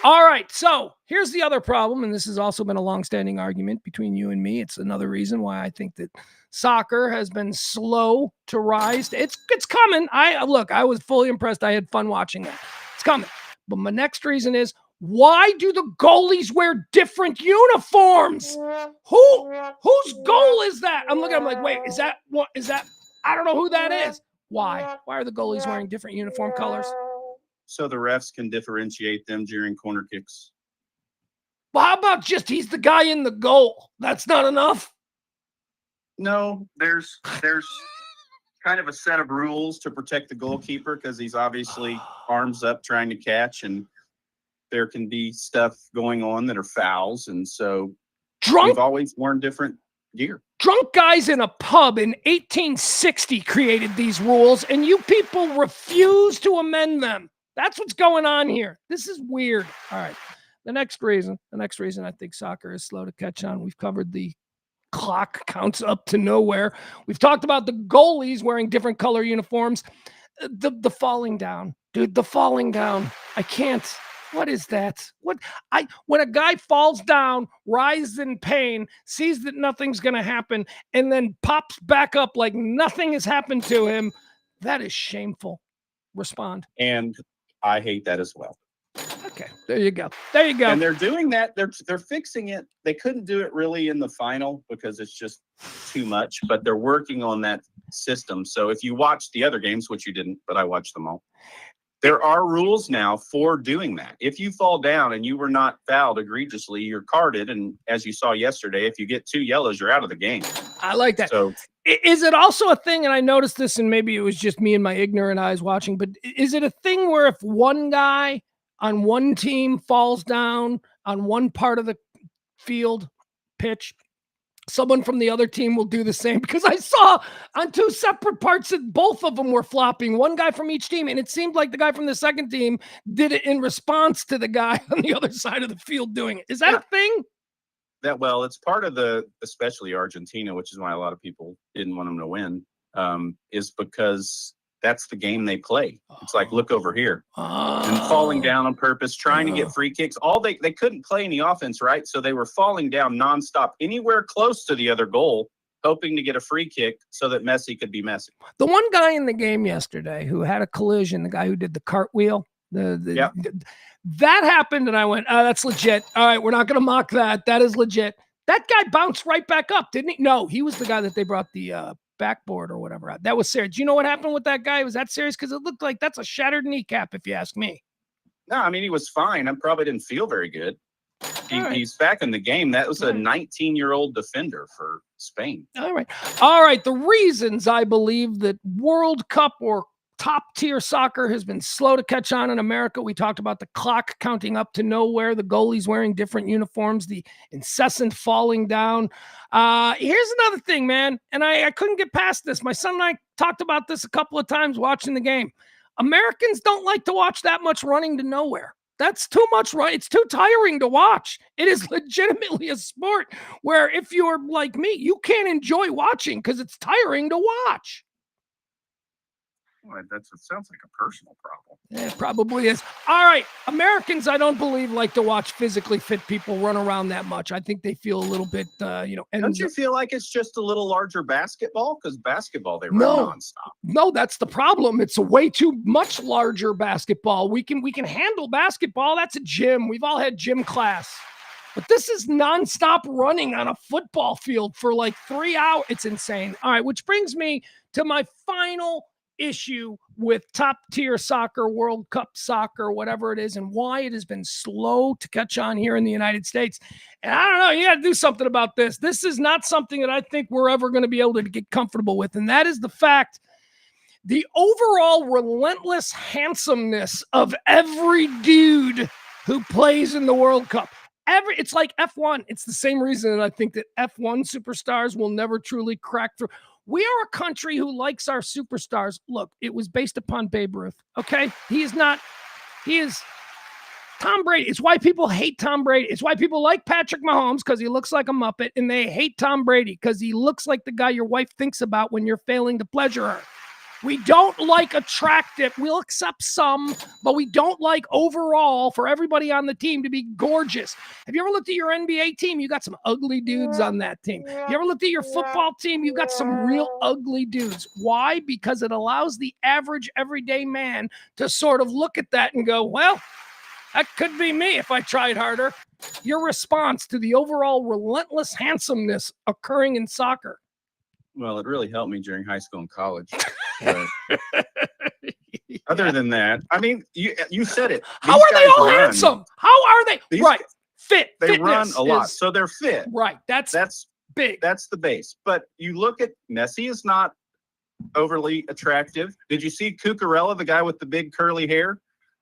All right. So here's the other problem, and this has also been a longstanding argument between you and me. It's another reason why I think that soccer has been slow to rise. It's coming. I was fully impressed. I had fun watching that. It's coming. But my next reason is, why do the goalies wear different uniforms? Whose goal is that? I'm looking, I'm like, wait, is that what is that? I don't know who that is. Why? Why are the goalies wearing different uniform colors? So the refs can differentiate them during corner kicks. Well, how about just he's the guy in the goal? That's not enough? No, there's kind of a set of rules to protect the goalkeeper, because he's obviously arms up trying to catch, and there can be stuff going on that are fouls. And so we've always worn different gear. Drunk guys in a pub in 1860 created these rules, and you people refuse to amend them. That's what's going on here. This is weird. All right. The next reason I think soccer is slow to catch on. We've covered the clock counts up to nowhere. We've talked about the goalies wearing different color uniforms. The falling down. Dude, the falling down. I can't. What is that? When a guy falls down, writhes in pain, sees that nothing's going to happen, and then pops back up like nothing has happened to him, that is shameful. Respond. And I hate that as well. Okay, there you go. There you go. And they're doing that. They're fixing it. They couldn't do it really in the final because it's just too much, but they're working on that system. So if you watch the other games, which you didn't, but I watched them all, there are rules now for doing that. If you fall down and you were not fouled egregiously, you're carded. And as you saw yesterday, if you get 2 yellows, you're out of the game. I like that. So is it also a thing, and I noticed this, and maybe it was just me and my ignorant eyes watching, but is it a thing where if one guy on one team falls down on one part of the field pitch, someone from the other team will do the same? Because I saw on 2 separate parts that both of them were flopping, one guy from each team, and it seemed like the guy from the second team did it in response to the guy on the other side of the field doing it. Is that a thing? Well, it's part of especially Argentina, which is why a lot of people didn't want them to win, is because that's the game they play. It's like, look over here. And falling down on purpose, trying to get free kicks. They couldn't play any offense, right? So they were falling down nonstop, anywhere close to the other goal, hoping to get a free kick so that Messi could be Messi. The one guy in the game yesterday who had a collision, the guy who did the cartwheel Yep. That happened, and I went, "Oh, that's legit. All right, we're not going to mock that. That is legit." That guy bounced right back up, didn't he? No, he was the guy that they brought the backboard or whatever out. That was serious. Do you know what happened with that guy? Was that serious? Because it looked like that's a shattered kneecap, if you ask me. No, I mean, he was fine. I probably didn't feel very good. Right. He's back in the game. That was a 19-year-old defender for Spain. All right. The reasons I believe that World Cup or top tier soccer has been slow to catch on in America. We talked about the clock counting up to nowhere, the goalies wearing different uniforms, the incessant falling down. Here's another thing, man. And I couldn't get past this. My son and I talked about this a couple of times watching the game. Americans don't like to watch that much running to nowhere. That's too much, right? It's too tiring to watch. It is legitimately a sport where if you're like me, you can't enjoy watching because it's tiring to watch. Well, it sounds like a personal problem. It probably is. All right. Americans, I don't believe, like to watch physically fit people run around that much. I think they feel a little bit, Don't you feel like it's just a little larger basketball? Because basketball, they run nonstop. No, that's the problem. It's a way too much larger basketball. We can handle basketball. That's a gym. We've all had gym class. But this is nonstop running on a football field for like 3 hours. It's insane. All right, which brings me to my final issue with top tier soccer, World Cup soccer, whatever it is, and why it has been slow to catch on here in the United States. And I don't know, you got to do something about this. This is not something that I think we're ever going to be able to get comfortable with. And that is the fact, the overall relentless handsomeness of every dude who plays in the World Cup. It's like F1. It's the same reason that I think that F1 superstars will never truly crack through. We are a country who likes our superstars. Look, it was based upon Babe Ruth, okay? He is Tom Brady. It's why people hate Tom Brady. It's why people like Patrick Mahomes, because he looks like a Muppet, and they hate Tom Brady because he looks like the guy your wife thinks about when you're failing to pleasure her. We don't like attractive. We'll accept some, but we don't like overall for everybody on the team to be gorgeous. Have you ever looked at your NBA team? You got some ugly dudes on that team. You ever looked at your football team? You got some real ugly dudes. Why? Because it allows the average everyday man to sort of look at that and go, well, that could be me if I tried harder. Your response to the overall relentless handsomeness occurring in soccer. Well, it really helped me during high school and college. But other than that, I mean, you said it. How are they all handsome? How are they? Fit. They run a lot, so they're fit. Right. That's big. That's the base. But you look at Messi is not overly attractive. Did you see Cucurella, the guy with the big curly hair?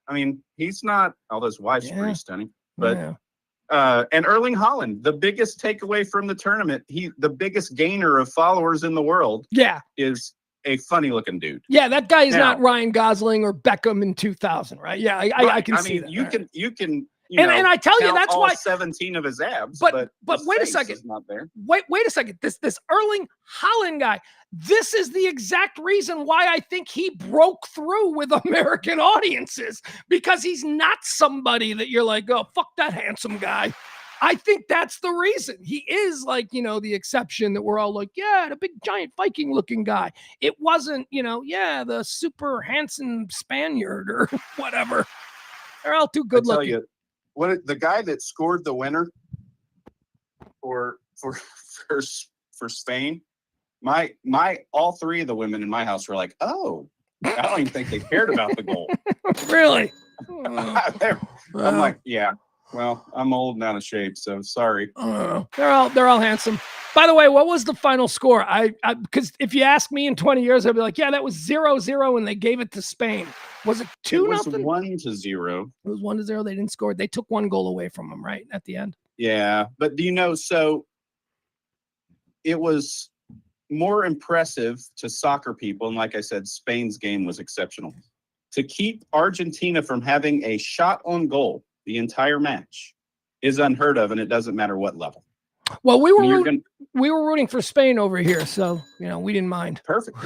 I mean, he's not. Although his wife's pretty stunning, but. Yeah. And Erling Haaland, the biggest takeaway from the tournament, the biggest gainer of followers in the world, is a funny looking dude. Yeah, that guy is not Ryan Gosling or Beckham in 2000, right? Yeah, I can see that. You can. And I tell you, that's why 17 of his abs. But wait a second. Not there. Wait a second. This Erling Haaland guy. This is the exact reason why I think he broke through with American audiences, because he's not somebody that you're like, oh, fuck that handsome guy. I think that's the reason. He is like, the exception that we're all like, yeah, the big giant Viking looking guy. It wasn't, the super handsome Spaniard or whatever. They're all too good looking. You, the guy that scored the winner for Spain, my all three of the women in my house were like, oh, I don't even think they cared about the goal. Really? I'm like, yeah. Well, I'm old and out of shape, so sorry. They're all handsome. By the way, what was the final score? Because if you ask me in 20 years, I'd be like, yeah, that was 0-0, and they gave it to Spain. Was it 2-0? It was 1-0. It was 1-0. They didn't score. They took one goal away from them, right, at the end. Yeah, but do you know? So it was more impressive to soccer people, and like I said, Spain's game was exceptional. To keep Argentina from having a shot on goal the entire match is unheard of, and it doesn't matter what level. Well, we were rooting for Spain over here, so we didn't mind. Perfect.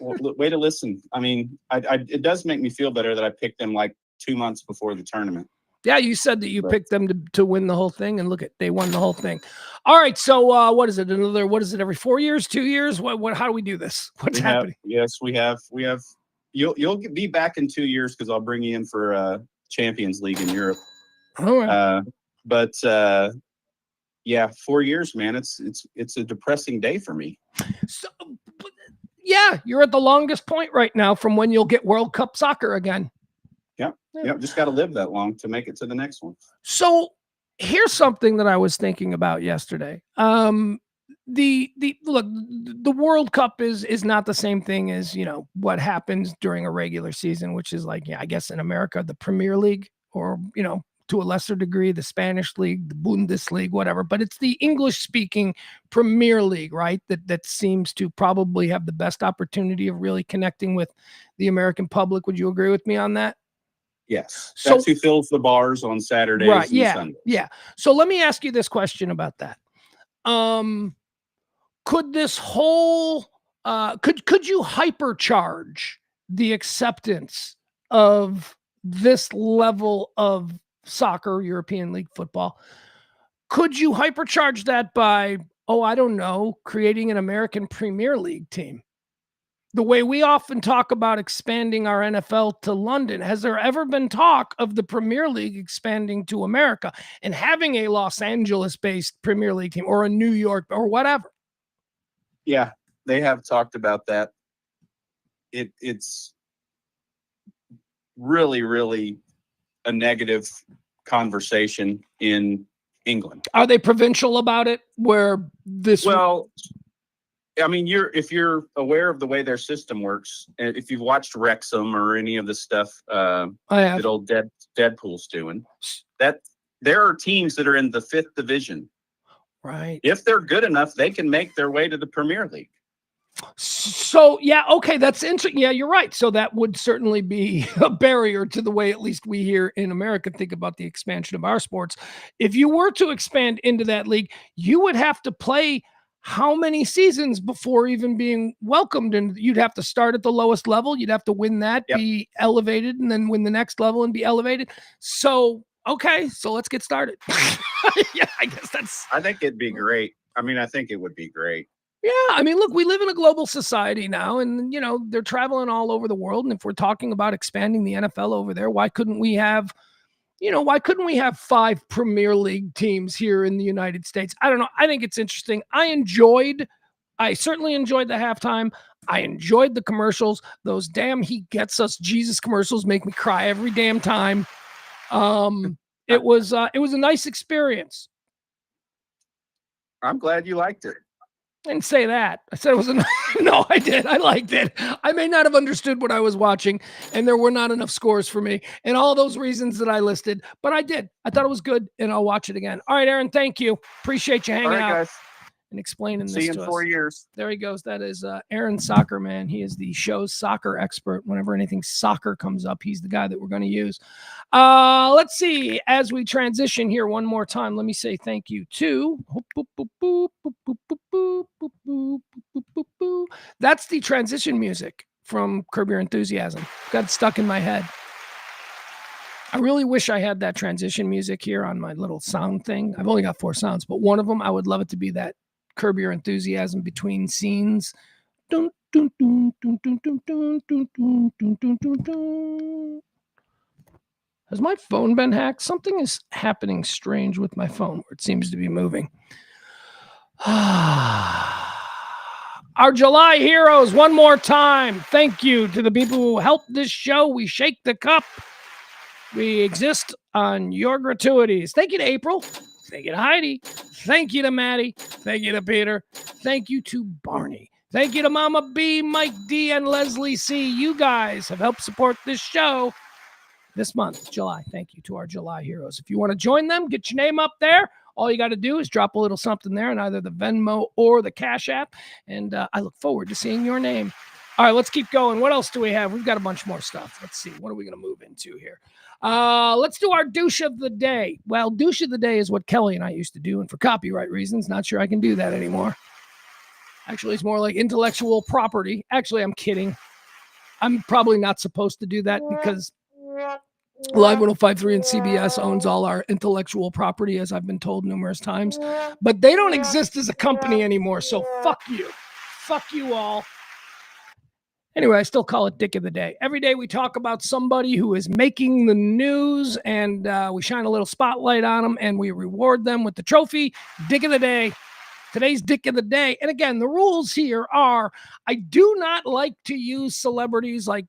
Well, way to listen. I mean, it does make me feel better that I picked them like 2 months before the tournament. Yeah, you said that you picked them to win the whole thing, and look they won the whole thing. All right, so what is it? Every 4 years, 2 years? What? How do we do this? What's happening? Yes, we have. You'll be back in 2 years because I'll bring you in for Champions League in Europe. All right. But yeah, 4 years, man. It's a depressing day for me. So, yeah, you're at the longest point right now from when you'll get World Cup soccer again. Yep, just got to live that long to make it to the next one. So here's something that I was thinking about yesterday. The World Cup is not the same thing as, what happens during a regular season, which is like, I guess in America, the Premier League, or, to a lesser degree, the Spanish league, the Bundesliga, whatever, but it's the English speaking Premier League, right? That seems to probably have the best opportunity of really connecting with the American public. Would you agree with me on that? Yes. That's who fills the bars on Saturdays and Sundays. Yeah. So let me ask you this question about that. Could this whole could you hypercharge the acceptance of this level of soccer, European League football? Could you hypercharge that by, I don't know, creating an American Premier League team? The way we often talk about expanding our NFL to London, has there ever been talk of the Premier League expanding to America and having a Los Angeles-based Premier League team, or a New York, or whatever? Yeah, they have talked about that. It's really, really a negative conversation in England. Are they provincial about it? Well, I mean, if you're aware of the way their system works, and if you've watched Wrexham or any of the stuff that old Deadpool's doing, that there are teams that are in the 5th division. Right. If they're good enough, they can make their way to the Premier League. So, yeah, okay, that's interesting. Yeah, you're right. So that would certainly be a barrier to the way at least we here in America think about the expansion of our sports. If you were to expand into that league, you would have to play how many seasons before even being welcomed? And you'd have to start at the lowest level. You'd have to win that, be elevated, and then win the next level and be elevated. So, okay, so let's get started. Yeah, I guess I think it'd be great. I mean, I think it would be great. Yeah, I mean, look, we live in a global society now, and, they're traveling all over the world. And if we're talking about expanding the NFL over there, why couldn't we have 5 Premier League teams here in the United States? I don't know. I think it's interesting. I certainly enjoyed the halftime. I enjoyed the commercials. Those damn He Gets Us Jesus commercials make me cry every damn time. It was a nice experience. I'm glad you liked it. I didn't say that. I said it was no, I did. I liked it. I may not have understood what I was watching, and there were not enough scores for me, and all those reasons that I listed, but I did. I thought it was good, and I'll watch it again. All right, Aaron, thank you. Appreciate you hanging out. Guys. And explaining this to us. See you in 4 years. There he goes. That is Aaron Soccer Man. He is the show's soccer expert. Whenever anything soccer comes up, he's the guy that we're going to use. Let's see. As we transition here one more time, let me say thank you to... That's the transition music from Curb Your Enthusiasm. Got stuck in my head. I really wish I had that transition music here on my little sound thing. I've only got 4 sounds, but one of them, I would love it to be that Curb Your Enthusiasm between scenes. Dun, dun, dun, dun, dun, dun, dun, dun, dun, dun, dun, dun. Has my phone been hacked? Something is happening strange with my phone where it seems to be moving. Our July heroes, one more time. Thank you to the people who helped this show. We shake the cup. We exist on your gratuities. Thank you to April. Thank you to Heidi. Thank you to Maddie. Thank you to Peter. Thank you to Barney. Thank you to Mama B, Mike D, and Leslie C. You guys have helped support this show this month, July. Thank you to our July heroes. If you want to join them, get your name up there. All you got to do is drop a little something there in either the Venmo or the Cash App. And I look forward to seeing your name. All right, let's keep going. What else do we have? We've got a bunch more stuff. Let's see. What are we going to move into here? Let's do our douche of the day. Well, douche of the day is what Kelly and I used to do. And for copyright reasons, not sure I can do that anymore. Actually, it's more like intellectual property. Actually, I'm kidding. I'm probably not supposed to do that because Live 105.3 and CBS owns all our intellectual property, as I've been told numerous times. But they don't exist as a company anymore. So fuck you. Fuck you all. Anyway, I still call it Dick of the Day. Every day we talk about somebody who is making the news, and we shine a little spotlight on them, and we reward them with the trophy, Dick of the Day. Today's Dick of the Day. And again, the rules here are I do not like to use celebrities like,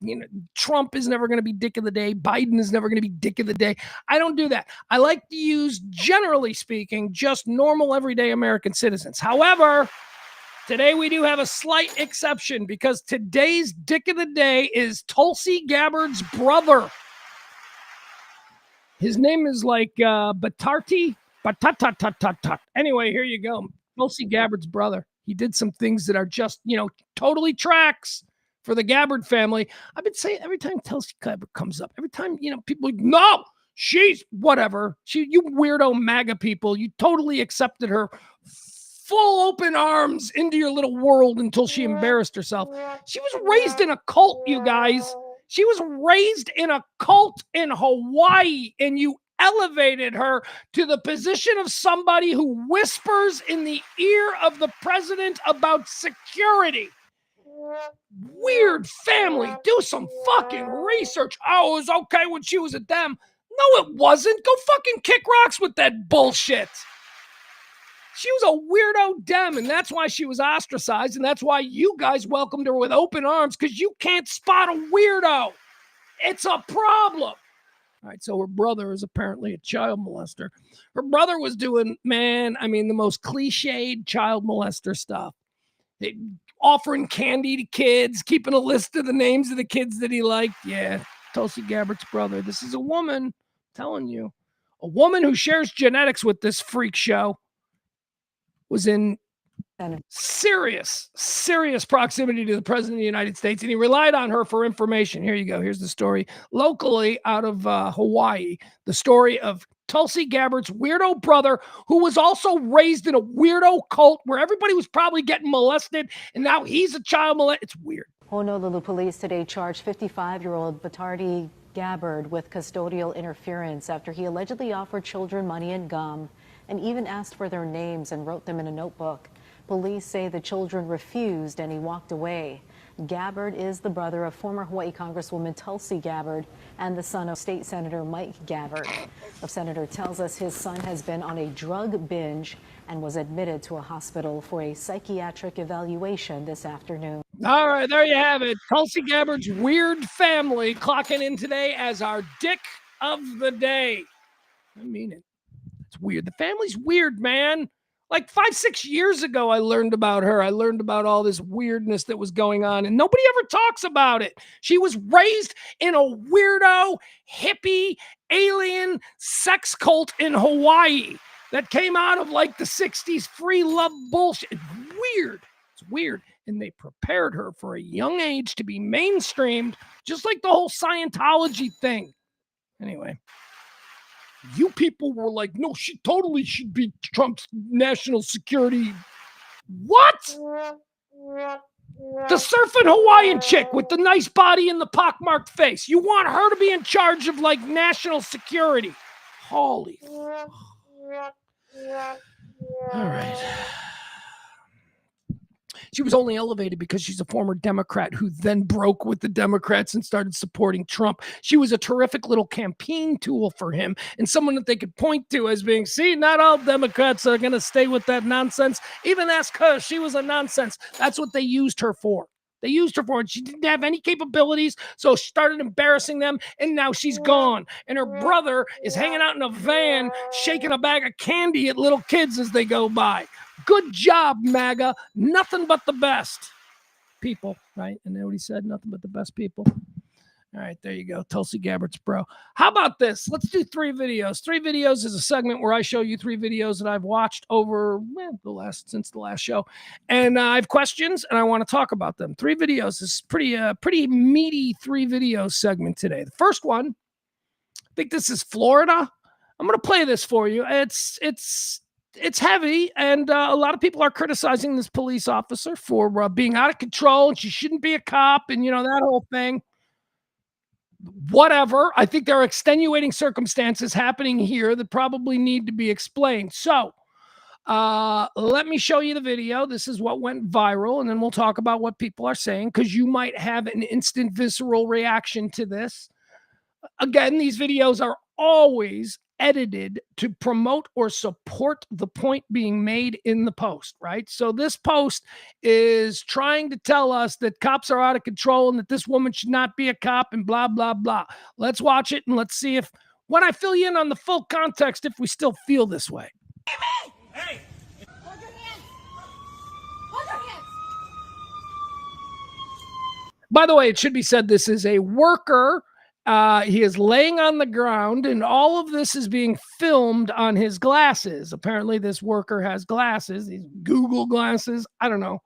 Trump is never going to be Dick of the Day. Biden is never going to be Dick of the Day. I don't do that. I like to use, generally speaking, just normal, everyday American citizens. However, today we do have a slight exception because today's Dick of the Day is Tulsi Gabbard's brother. His name is like Batarti. Anyway, here you go. Tulsi Gabbard's brother. He did some things that are just, totally tracks for the Gabbard family. I've been saying every time Tulsi Gabbard comes up, every time, people like, no, she's whatever. You weirdo MAGA people, you totally accepted her full open arms into your little world until she embarrassed herself. She was raised in a cult, you guys. She was raised in a cult in Hawaii, and you elevated her to the position of somebody who whispers in the ear of the president about security. Weird family. Do some fucking research. Oh, it was okay when she was at them. No, it wasn't. Go fucking kick rocks with that bullshit. She was a weirdo dem, and that's why she was ostracized, and that's why you guys welcomed her with open arms, because you can't spot a weirdo. It's a problem. All right, so her brother is apparently a child molester. Her brother was doing, the most cliched child molester stuff. Offering candy to kids, keeping a list of the names of the kids that he liked. Yeah, Tulsi Gabbard's brother. This is a woman, I'm telling you. A woman who shares genetics with this freak show was in serious proximity to the president of the United States, and he relied on her for information. Here you go. Here's the story. Locally out of Hawaii, the story of Tulsi Gabbard's weirdo brother, who was also raised in a weirdo cult where everybody was probably getting molested, and now he's a child molester. It's weird. Honolulu police today charged 55-year-old Batardi Gabbard with custodial interference after he allegedly offered children money and gum and even asked for their names and wrote them in a notebook. Police say the children refused and he walked away. Gabbard is the brother of former Hawaii Congresswoman Tulsi Gabbard and the son of State Senator Mike Gabbard. The senator tells us his son has been on a drug binge and was admitted to a hospital for a psychiatric evaluation this afternoon. All right, there you have it. Tulsi Gabbard's weird family clocking in today as our Dick of the Day. I mean it. It's weird. The family's weird, man. Like 5-6 years ago, I learned about her. I learned about all this weirdness that was going on, and nobody ever talks about it. She was raised in a weirdo, hippie, alien sex cult in Hawaii that came out of like the 60s free love bullshit. It's weird. It's weird. And they prepared her for a young age to be mainstreamed, just like the whole Scientology thing. Anyway. You people were like, no, she totally should be Trump's national security. What? The surfing Hawaiian chick with the nice body and the pockmarked face. You want her to be in charge of like national security. Holy. All right. She was only elevated because she's a former Democrat who then broke with the Democrats and started supporting Trump. She was a terrific little campaign tool for him and someone that they could point to as being, see, not all Democrats are going to stay with that nonsense. Even ask her. She was a nonsense. That's what they used her for. They used her for it. She didn't have any capabilities, so she started embarrassing them, and now she's gone. And her brother is hanging out in a van, shaking a bag of candy at little kids as they go by. Good job, MAGA. Nothing but the best people, right? And then what he said, nothing but the best people. All right, there you go. Tulsi Gabbard's bro. How about this? Let's do 3 videos. 3 videos is a segment where I show you 3 videos that I've watched over since the last show. And I have questions and I want to talk about them. 3 videos. This is pretty meaty 3 video segment today. The first one, I think this is Florida. I'm going to play this for you. It's heavy, and a lot of people are criticizing this police officer for being out of control, and she shouldn't be a cop, and that whole thing. Whatever. I think there are extenuating circumstances happening here that probably need to be explained. So Let me show you the video. This is what went viral, and then we'll talk about what people are saying, because you might have an instant visceral reaction to this. Again, these videos are always edited to promote or support the point being made in the post, right? So this post is trying to tell us that cops are out of control and that this woman should not be a cop and blah, blah, blah. Let's watch it and let's see if, when I fill you in on the full context, if we still feel this way. Hey! Hold your hands! Hold your hands! By the way, it should be said this is a worker. He is laying on the ground, and all of this is being filmed on his glasses. Apparently, this worker has glasses, these Google glasses. I don't know.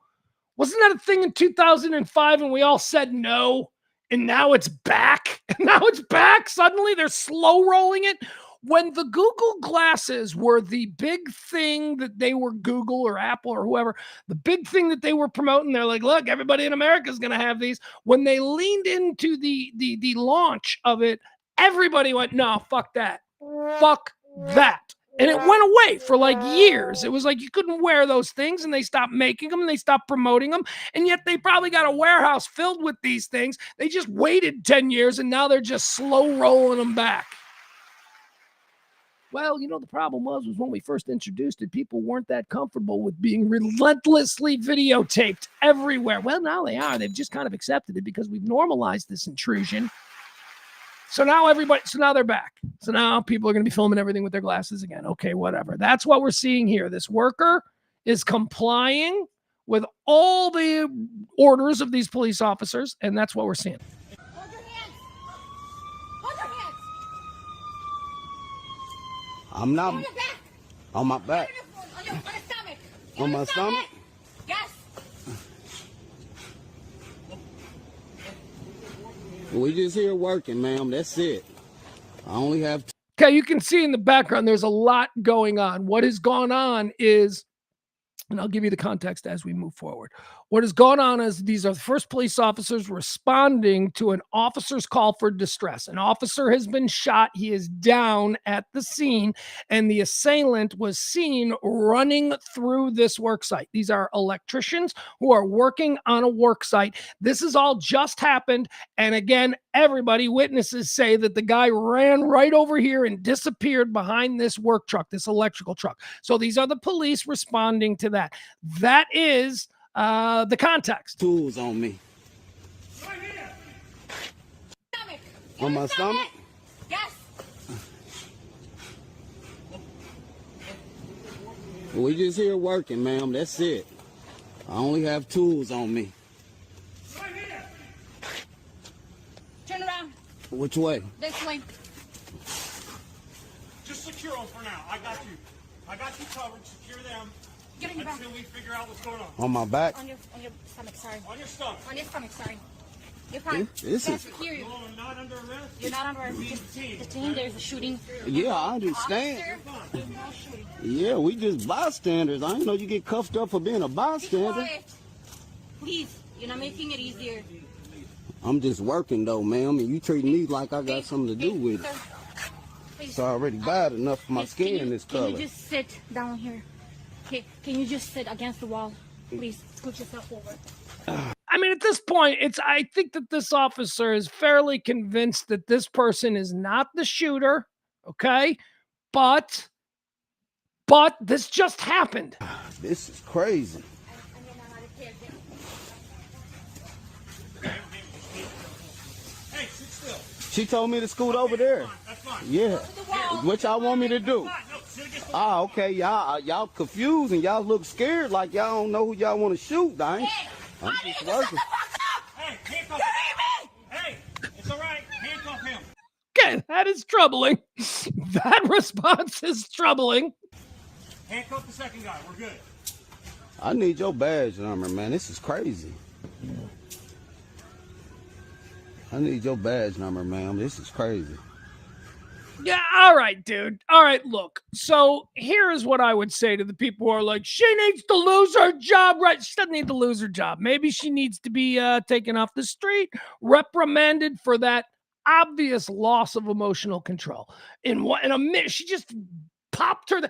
Wasn't that a thing in 2005 and we all said no? And now it's back. And now it's back. Suddenly they're slow rolling it. When the Google glasses were the big thing that they were, Google or Apple or whoever, the big thing that they were promoting, they're like, look, everybody in America is going to have these. When they leaned into the launch of it, everybody went, no, fuck that. Fuck that. And it went away for like years. It was like you couldn't wear those things, and they stopped making them and they stopped promoting them. And yet they probably got a warehouse filled with these things. They just waited 10 years and now they're just slow rolling them back. Well, you know, the problem was when we first introduced it, people weren't that comfortable with being relentlessly videotaped everywhere. Well, now they are. They've just kind of accepted it because we've normalized this intrusion. So now they're back. So now people are going to be filming everything with their glasses again. Okay, whatever. That's what we're seeing here. This worker is complying with all the orders of these police officers, and that's what we're seeing. Hold your hands! Hold your hands! I'm not On your back! on my back. On your stomach! On my stomach? Yes! We just here working, ma'am. That's it. I only have Okay, you can see in the background there's a lot going on. What has gone on is, and I'll give you the context as we move forward. What has gone on is these are the first police officers responding to an officer's call for distress. An officer has been shot. He is down at the scene, and the assailant was seen running through this work site. These are electricians who are working on a work site. This has all just happened. And again, everybody, witnesses say that the guy ran right over here and disappeared behind this work truck, this electrical truck. So these are the police responding to that. That is the context. tools on me. Right here! Stomach! On my stomach? Yes! We just here working, ma'am. That's it. I only have tools on me. Right here! Turn around. Which way? This way. Just secure them for now. I got you. I got you covered. Secure them Get on your back. until we figure out what's going on. On my back? On your stomach, sorry. On your stomach. On your stomach, sorry. You're fine. This Yes, is- here. No, I'm not under arrest. You're not under arrest. Just detain. There's a shooting. Yeah, I understand. Officer, there's no shooting. Yeah, we just bystanders. I didn't know you get cuffed up for being a Be bystander. quiet. Please, you're not making it easier. I'm just working though, ma'am, and you treating me like I got something to do with it. Sir, please. It's already bad enough for my Please, skin is Can color. you just sit down here? Okay, can you just sit against the wall? Please, scoot yourself over. I mean, at this point, I think that this officer is fairly convinced that this person is not the shooter. Okay. But this just happened. This is crazy. Hey, sit still. She told me to scoot over there. That's fine. Yeah. What y'all want me to do? Fine. No, sit against the Ah, okay. Y'all confused and y'all look scared like y'all don't know who y'all want to shoot. I'm just working. Hey, handcuff Hey, it's all right. Handcuff him. Okay, that is troubling. That response is troubling. Handcuff the second guy. We're good. I need your badge number, man. This is crazy. I need your badge number, ma'am. This is crazy. Yeah, all right, dude. All right, look. So here is what I would say to the people who are like, she needs to lose her job, right? She doesn't need to lose her job. Maybe she needs to be taken off the street, reprimanded for that obvious loss of emotional control. In a minute, she just popped her.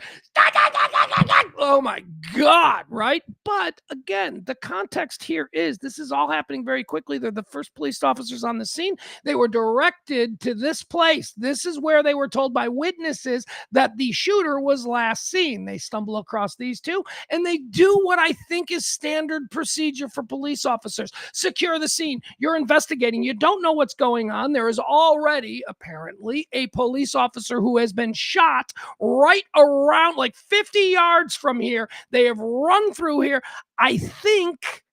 Oh my God, right? But again, the context here is this is all happening very quickly. They're the first police officers on the scene. They were directed to this place. This is where they were told by witnesses that the shooter was last seen. They stumble across these two and they do what I think is standard procedure for police officers. Secure the scene. You're investigating. You don't know what's going on. There is already, apparently, a police officer who has been shot right around like 50 yards from here. They have run through here. I think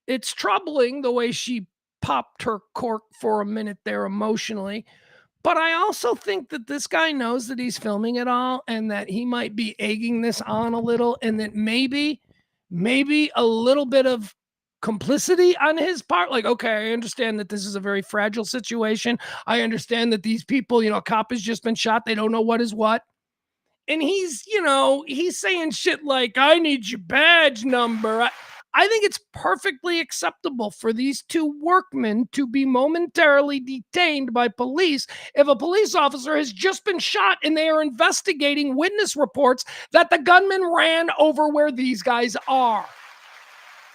it's troubling the way she popped her cork for a minute there emotionally. But I also think that this guy knows that he's filming it all and that he might be egging this on a little, and that maybe a little bit of complicity on his part. Like, okay, I understand that this is a very fragile situation. I understand that these people, a cop has just been shot. They don't know what is what. And he's saying shit like, I need your badge number. I think it's perfectly acceptable for these two workmen to be momentarily detained by police if a police officer has just been shot and they are investigating witness reports that the gunman ran over where these guys are.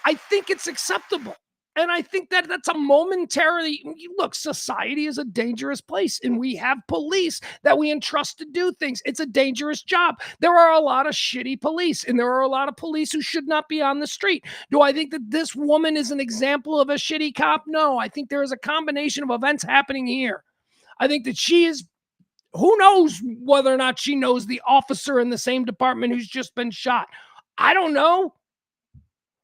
I think it's acceptable. And I think that that's a momentarily, look, society is a dangerous place and we have police that we entrust to do things. It's a dangerous job. There are a lot of shitty police and there are a lot of police who should not be on the street. Do I think that this woman is an example of a shitty cop? No, I think there is a combination of events happening here. I think that she is, who knows whether or not she knows the officer in the same department who's just been shot. I don't know.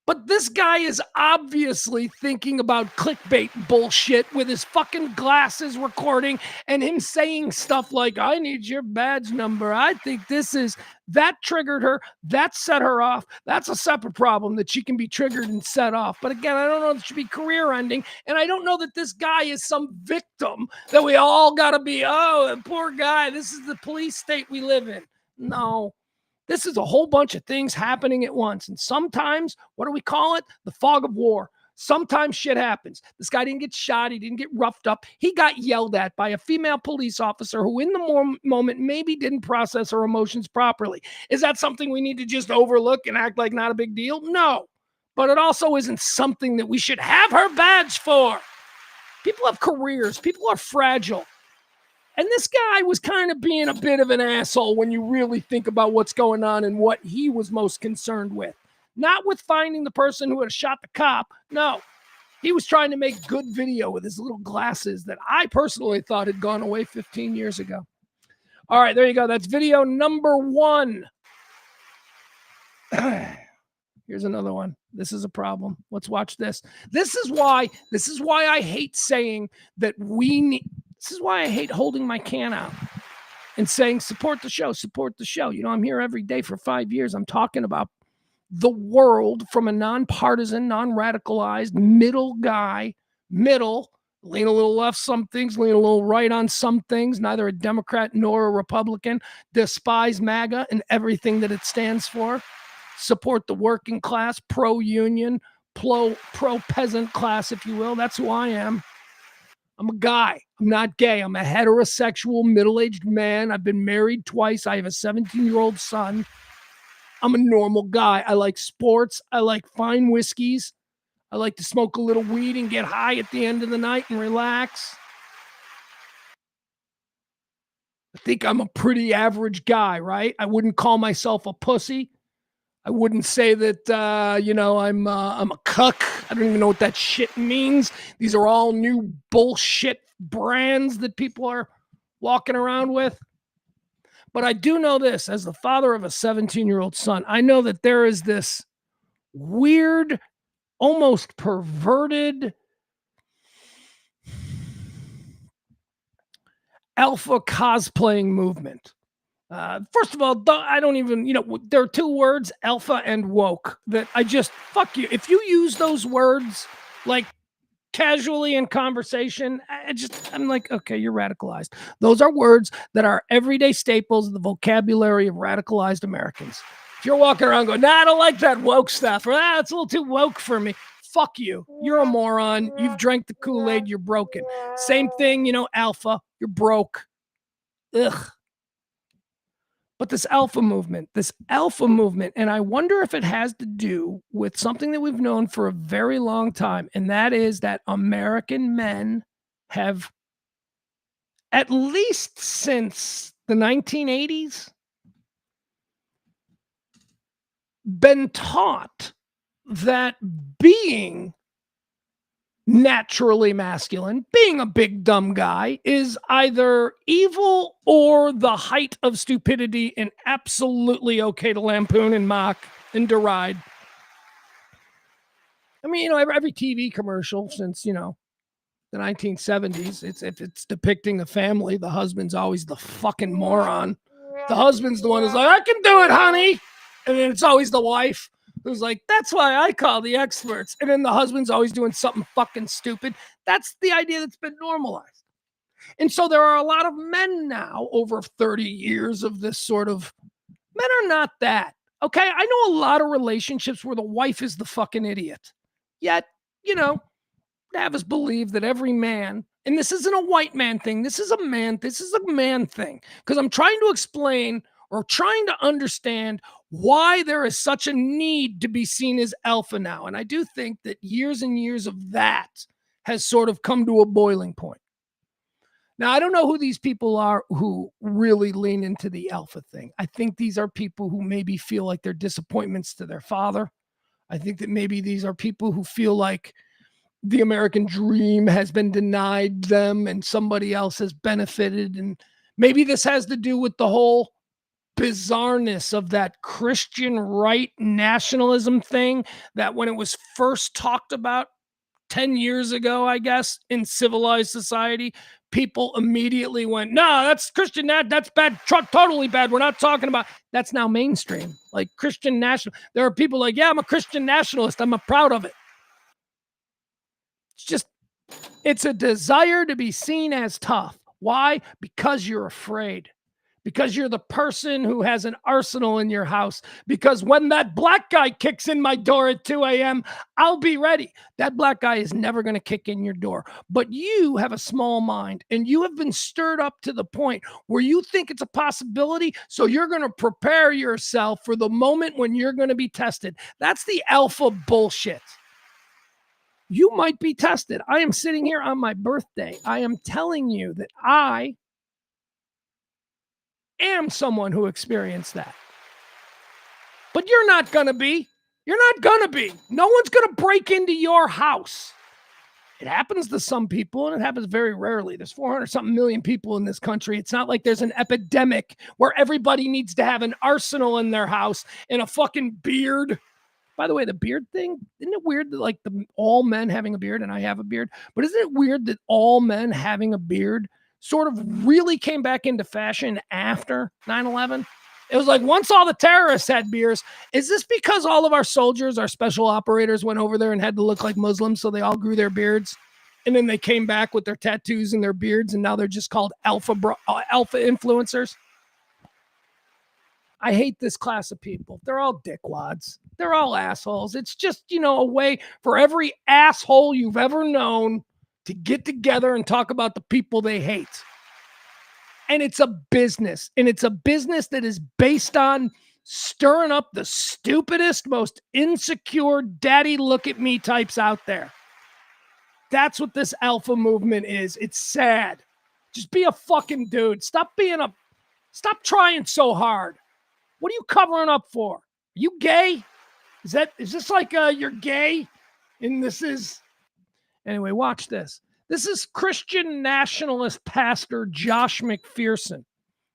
But this guy is obviously thinking about clickbait bullshit with his fucking glasses recording and him saying stuff like, I need your badge number. I think that triggered her. That set her off. That's a separate problem that she can be triggered and set off. But again, I don't know if it should be career ending. And I don't know that this guy is some victim that we all got to be, oh, poor guy. This is the police state we live in. No. This is a whole bunch of things happening at once. And sometimes, what do we call it? The fog of war. Sometimes shit happens. This guy didn't get shot. He didn't get roughed up. He got yelled at by a female police officer who in the moment maybe didn't process her emotions properly. Is that something we need to just overlook and act like not a big deal? No. But it also isn't something that we should have her badge for. People have careers. People are fragile. And this guy was kind of being a bit of an asshole when you really think about what's going on and what he was most concerned with. Not with finding the person who had shot the cop. No, he was trying to make good video with his little glasses that I personally thought had gone away 15 years ago. All right, there you go. That's video number 1. Here's another one. This is a problem. Let's watch this. This is why I hate saying that we need... This is why I hate holding my can out and saying, support the show, support the show. I'm here every day for 5 years. I'm talking about the world from a nonpartisan, non-radicalized, middle guy, lean a little left some things, lean a little right on some things, neither a Democrat nor a Republican, despise MAGA and everything that it stands for, support the working class, pro-union, pro-peasant class, if you will. That's who I am. I'm a guy. I'm not gay. I'm a heterosexual, middle-aged man. I've been married twice. I have a 17-year-old son. I'm a normal guy. I like sports. I like fine whiskeys. I like to smoke a little weed and get high at the end of the night and relax. I think I'm a pretty average guy, right? I wouldn't call myself a pussy. I wouldn't say that, I'm a cuck. I don't even know what that shit means. These are all new bullshit brands that people are walking around with. But I do know this, as the father of a 17-year-old son, I know that there is this weird, almost perverted alpha cosplaying movement. First of all, I don't even, there are 2 words, alpha and woke, that I just, fuck you. If you use those words like casually in conversation, I'm like, okay, you're radicalized. Those are words that are everyday staples of the vocabulary of radicalized Americans. If you're walking around going, I don't like that woke stuff, or it's a little too woke for me. Fuck you. You're a moron. You've drank the Kool-Aid. You're broken. Same thing, alpha. You're broke. Ugh. But this alpha movement, and I wonder if it has to do with something that we've known for a very long time, and that is that American men have, at least since the 1980s, been taught that being naturally masculine, being a big dumb guy, is either evil or the height of stupidity and absolutely okay to lampoon and mock and deride. I mean, every TV commercial since, the 1970s, if it's depicting a family, the husband's always the fucking moron. The husband's the one who's like, I can do it, honey. And then it's always the wife who's like, that's why I call the experts. And then the husband's always doing something fucking stupid. That's the idea that's been normalized. And so there are a lot of men now, over 30 years of this sort of, men are not that. Okay, I know a lot of relationships where the wife is the fucking idiot. Yet, have us believe that every man, and this isn't a white man thing, this is a man thing. Because I'm trying to explain or trying to understand why there is such a need to be seen as alpha now. And I do think that years and years of that has sort of come to a boiling point. Now, I don't know who these people are who really lean into the alpha thing. I think these are people who maybe feel like they're disappointments to their father. I think that maybe these are people who feel like the American dream has been denied them and somebody else has benefited. And maybe this has to do with the whole bizarreness of that Christian right nationalism thing that when it was first talked about 10 years ago, I guess, in civilized society, people immediately went, no, that's Christian, that's bad, totally bad. We're not talking about, that's now mainstream, like Christian national. There are people like, yeah, I'm a Christian nationalist. I'm proud of it. It's a desire to be seen as tough. Why? Because you're afraid. Because you're the person who has an arsenal in your house. Because when that black guy kicks in my door at 2 a.m., I'll be ready. That black guy is never going to kick in your door. But you have a small mind and you have been stirred up to the point where you think it's a possibility. So you're going to prepare yourself for the moment when you're going to be tested. That's the alpha bullshit. You might be tested. I am sitting here on my birthday. I am telling you that I am someone who experienced that. But you're not going to be. You're not going to be. No one's going to break into your house. It happens to some people, and it happens very rarely. There's 400-something million people in this country. It's not like there's an epidemic where everybody needs to have an arsenal in their house and a fucking beard. By the way, the beard thing, isn't it weird that like all men having a beard, and I have a beard, but isn't it weird that all men having a beard sort of really came back into fashion after 9/11? It was like once all the terrorists had beards. Is this because all of our soldiers, our special operators went over there and had to look like Muslims, so they all grew their beards? And then they came back with their tattoos and their beards, and now they're just called alpha influencers? I hate this class of people. They're all dickwads. They're all assholes. It's just, a way for every asshole you've ever known to get together and talk about the people they hate. And it's a business. And it's a business that is based on stirring up the stupidest, most insecure, daddy look at me types out there. That's what this alpha movement is. It's sad. Just be a fucking dude. Stop trying so hard. What are you covering up for? Are you gay? Is this like you're gay? And this is, anyway, watch this. This is Christian nationalist pastor Josh McPherson.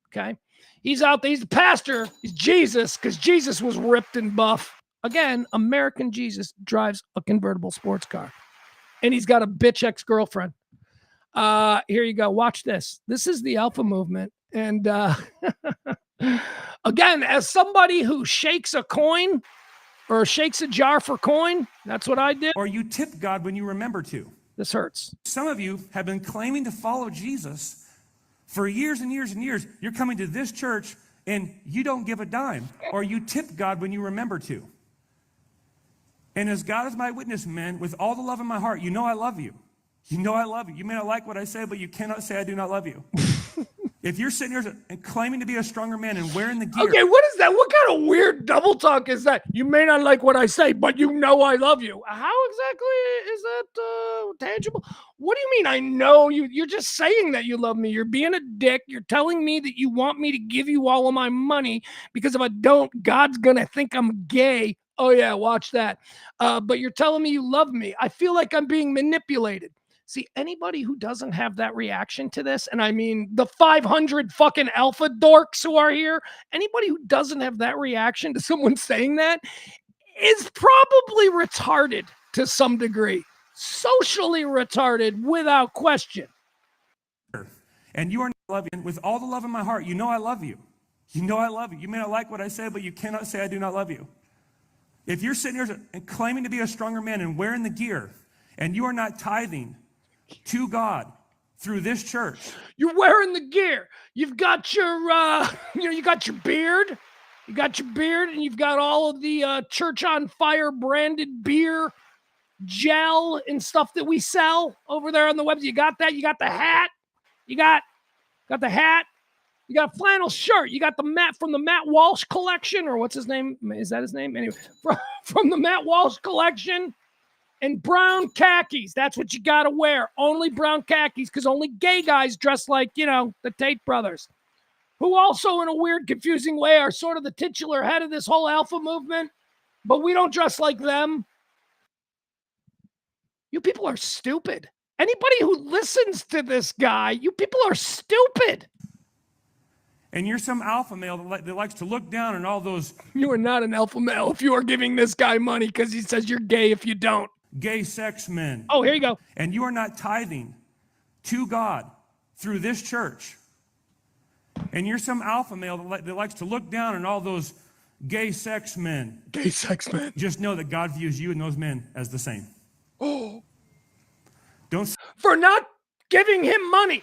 Okay. He's out there. He's the pastor. He's Jesus, because Jesus was ripped and buff. Again, American Jesus drives a convertible sports car. And he's got a bitch ex-girlfriend. Here you go. Watch this. This is the alpha movement. And again, as somebody who shakes a coin or shakes a jar for coin, that's what I did. Or you tip God when you remember to. This hurts. Some of you have been claiming to follow Jesus for years and years and years. You're coming to this church and you don't give a dime. Or you tip God when you remember to. And as God is my witness, men, with all the love in my heart, you know I love you. You know I love you. You may not like what I say, but you cannot say I do not love you. If you're sitting here and claiming to be a stronger man and wearing the gear. Okay, what is that? What kind of weird double talk is that? You may not like what I say, but you know I love you. How exactly is that tangible? What do you mean I know you? You're just saying that you love me. You're being a dick. You're telling me that you want me to give you all of my money because if I don't, God's going to think I'm gay. Oh, yeah, watch that. But you're telling me you love me. I feel like I'm being manipulated. See, anybody who doesn't have that reaction to this, and I mean the 500 fucking alpha dorks who are here, anybody who doesn't have that reaction to someone saying that is probably retarded to some degree. Socially retarded without question. And you are not loving with all the love in my heart. You know I love you. You know I love you. You may not like what I say, but you cannot say I do not love you. If you're sitting here and claiming to be a stronger man and wearing the gear, and you are not tithing to God through this church. You're wearing the gear. You've got your, you got your beard. You got your beard, and you've got all of the Church on Fire branded beer, gel, and stuff that we sell over there on the website. You got that. You got the hat. You got the hat. You got a flannel shirt. You got the Matt from the Matt Walsh collection, or what's his name? Is that his name? Anyway, from the Matt Walsh collection. And brown khakis. That's what you got to wear. Only brown khakis, because only gay guys dress like, the Tate brothers, who also, in a weird, confusing way, are sort of the titular head of this whole alpha movement. But we don't dress like them. You people are stupid. Anybody who listens to this guy, you people are stupid. And you're some alpha male that likes to look down on all those. You are not an alpha male if you are giving this guy money because he says you're gay if you don't. Gay sex men. Oh, here you go. And you are not tithing to God through this church. And you're some alpha male that likes to look down on all those gay sex men. Gay sex men. Just know that God views you and those men as the same. Oh. Don't. For not giving him money.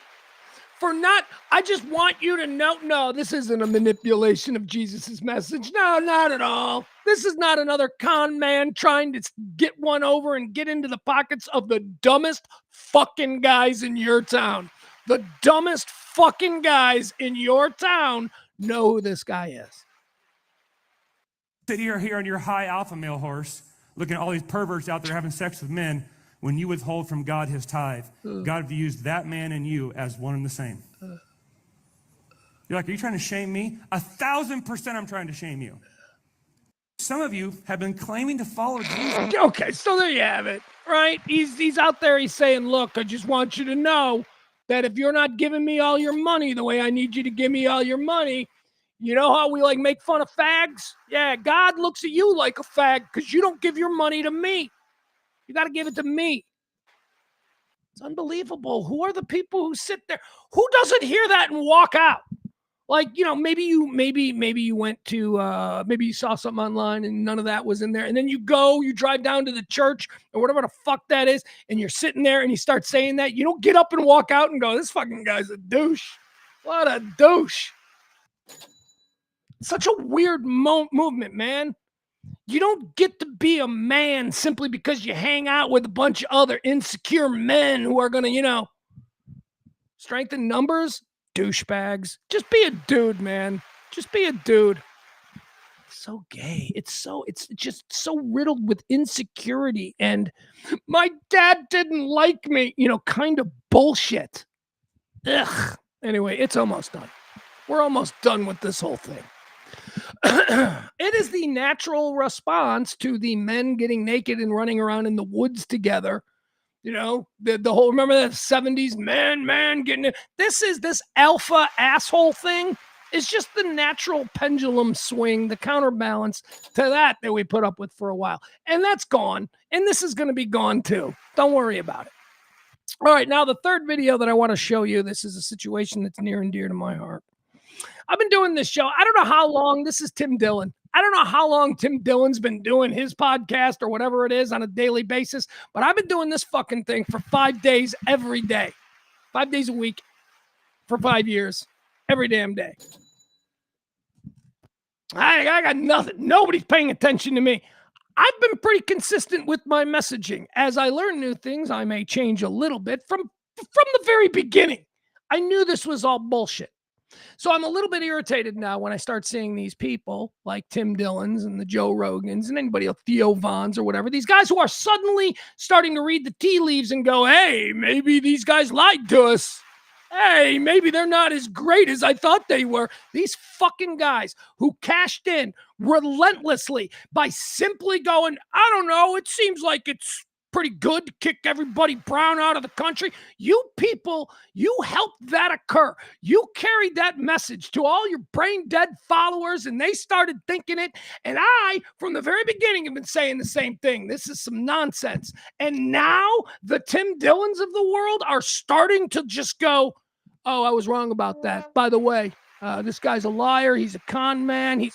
I just want you to know, no, this isn't a manipulation of Jesus's message. No, not at all. This is not another con man trying to get one over and get into the pockets of the dumbest fucking guys in your town. The dumbest fucking guys in your town know who this guy is. Sit here on your high alpha male horse, looking at all these perverts out there having sex with men. When you withhold from God his tithe, God views that man and you as one and the same. You're like, are you trying to shame me? 1,000% I'm trying to shame you. Some of you have been claiming to follow Jesus. Okay, so there you have it, right? He's out there, he's saying, look, I just want you to know that if you're not giving me all your money the way I need you to give me all your money, you know how we make fun of fags? Yeah, God looks at you like a fag because you don't give your money to me. You got to give it to me. It's unbelievable. Who are the people who sit there? Who doesn't hear that and walk out? Like, maybe you went to, maybe you saw something online and none of that was in there. And then you drive down to the church or whatever the fuck that is. And you're sitting there and you start saying that. You don't get up and walk out and go, this fucking guy's a douche. What a douche. Such a weird movement, man. You don't get to be a man simply because you hang out with a bunch of other insecure men who are going to, strengthen numbers. Douchebags. Just be a dude, man. Just be a dude. So gay. It's just so riddled with insecurity and my dad didn't like me, kind of bullshit. Ugh. Anyway, it's almost done. We're almost done with this whole thing. It is the natural response to the men getting naked and running around in the woods together. The whole, remember that 70s man getting it. This alpha asshole thing is just the natural pendulum swing, the counterbalance to that we put up with for a while. And that's gone. And this is going to be gone too. Don't worry about it. All right. Now the third video that I want to show you, this is a situation that's near and dear to my heart. I've been doing this show. I don't know how long. This is Tim Dillon. I don't know how long Tim Dillon's been doing his podcast or whatever it is on a daily basis, but I've been doing this fucking thing for 5 days every day. 5 days a week for 5 years. Every damn day. I got nothing. Nobody's paying attention to me. I've been pretty consistent with my messaging. As I learn new things, I may change a little bit. From the very beginning, I knew this was all bullshit. So I'm a little bit irritated now when I start seeing these people like Tim Dillon's and the Joe Rogans and anybody else, Theo Vons or whatever, these guys who are suddenly starting to read the tea leaves and go, hey, maybe these guys lied to us. Hey, maybe they're not as great as I thought they were. These fucking guys who cashed in relentlessly by simply going, I don't know, it seems like it's pretty good to kick everybody brown out of the country. You people, you helped that occur. You carried that message to all your brain dead followers and they started thinking it. And I, from the very beginning, have been saying the same thing. This is some nonsense. And now the Tim Dillons of the world are starting to just go, oh, I was wrong about that. By the way, this guy's a liar. He's a con man.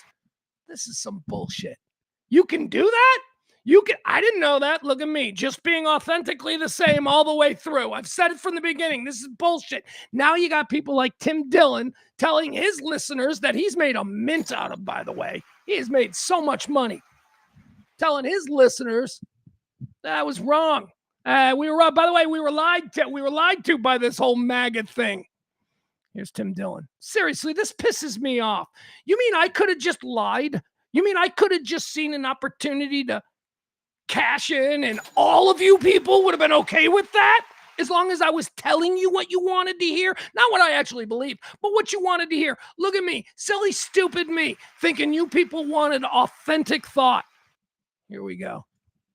This is some bullshit. You can do that? I didn't know that. Look at me, just being authentically the same all the way through. I've said it from the beginning. This is bullshit. Now you got people like Tim Dillon telling his listeners that he's made a mint out of, by the way. He has made so much money. Telling his listeners that I was wrong. By the way, we were lied to. We were lied to by this whole MAGA thing. Here's Tim Dillon. Seriously, this pisses me off. You mean I could have just lied? You mean I could have just seen an opportunity to cash in and all of you people would have been okay with that? As long as I was telling you what you wanted to hear, not what I actually believed, but what you wanted to hear. Look at me, silly, stupid me, thinking you people wanted authentic thought. Here we go.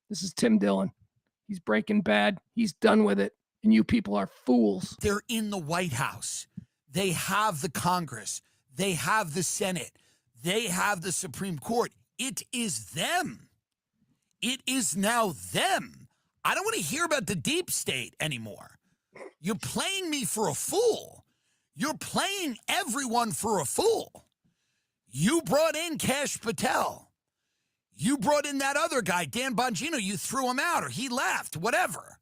This is Tim Dillon. He's Breaking Bad. He's done with it. And you people are fools. They're in the White House. They have the Congress. They have the Senate. They have the Supreme Court. It is them. It is now them. I don't want to hear about the deep state anymore. You're playing me for a fool. You're playing everyone for a fool. You brought in Kash Patel. You brought in that other guy, Dan Bongino. You threw him out or he left, whatever.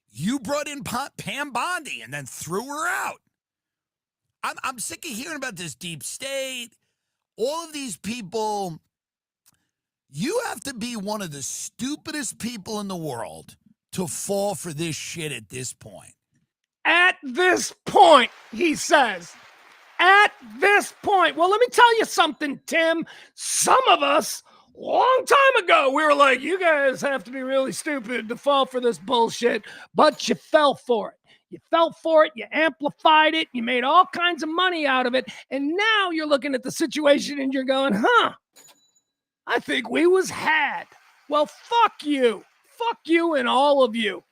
You brought in Pam Bondi and then threw her out. I'm sick of hearing about this deep state. All of these people. You have to be one of the stupidest people in the world to fall for this shit at this point. At this point, he says. At this point. Well, let me tell you something, Tim. Some of us, long time ago, we were like, you guys have to be really stupid to fall for this bullshit, but you fell for it. You fell for it, you amplified it, you made all kinds of money out of it, and now you're looking at the situation and you're going, I think we was had. Well, fuck you. Fuck you and all of you.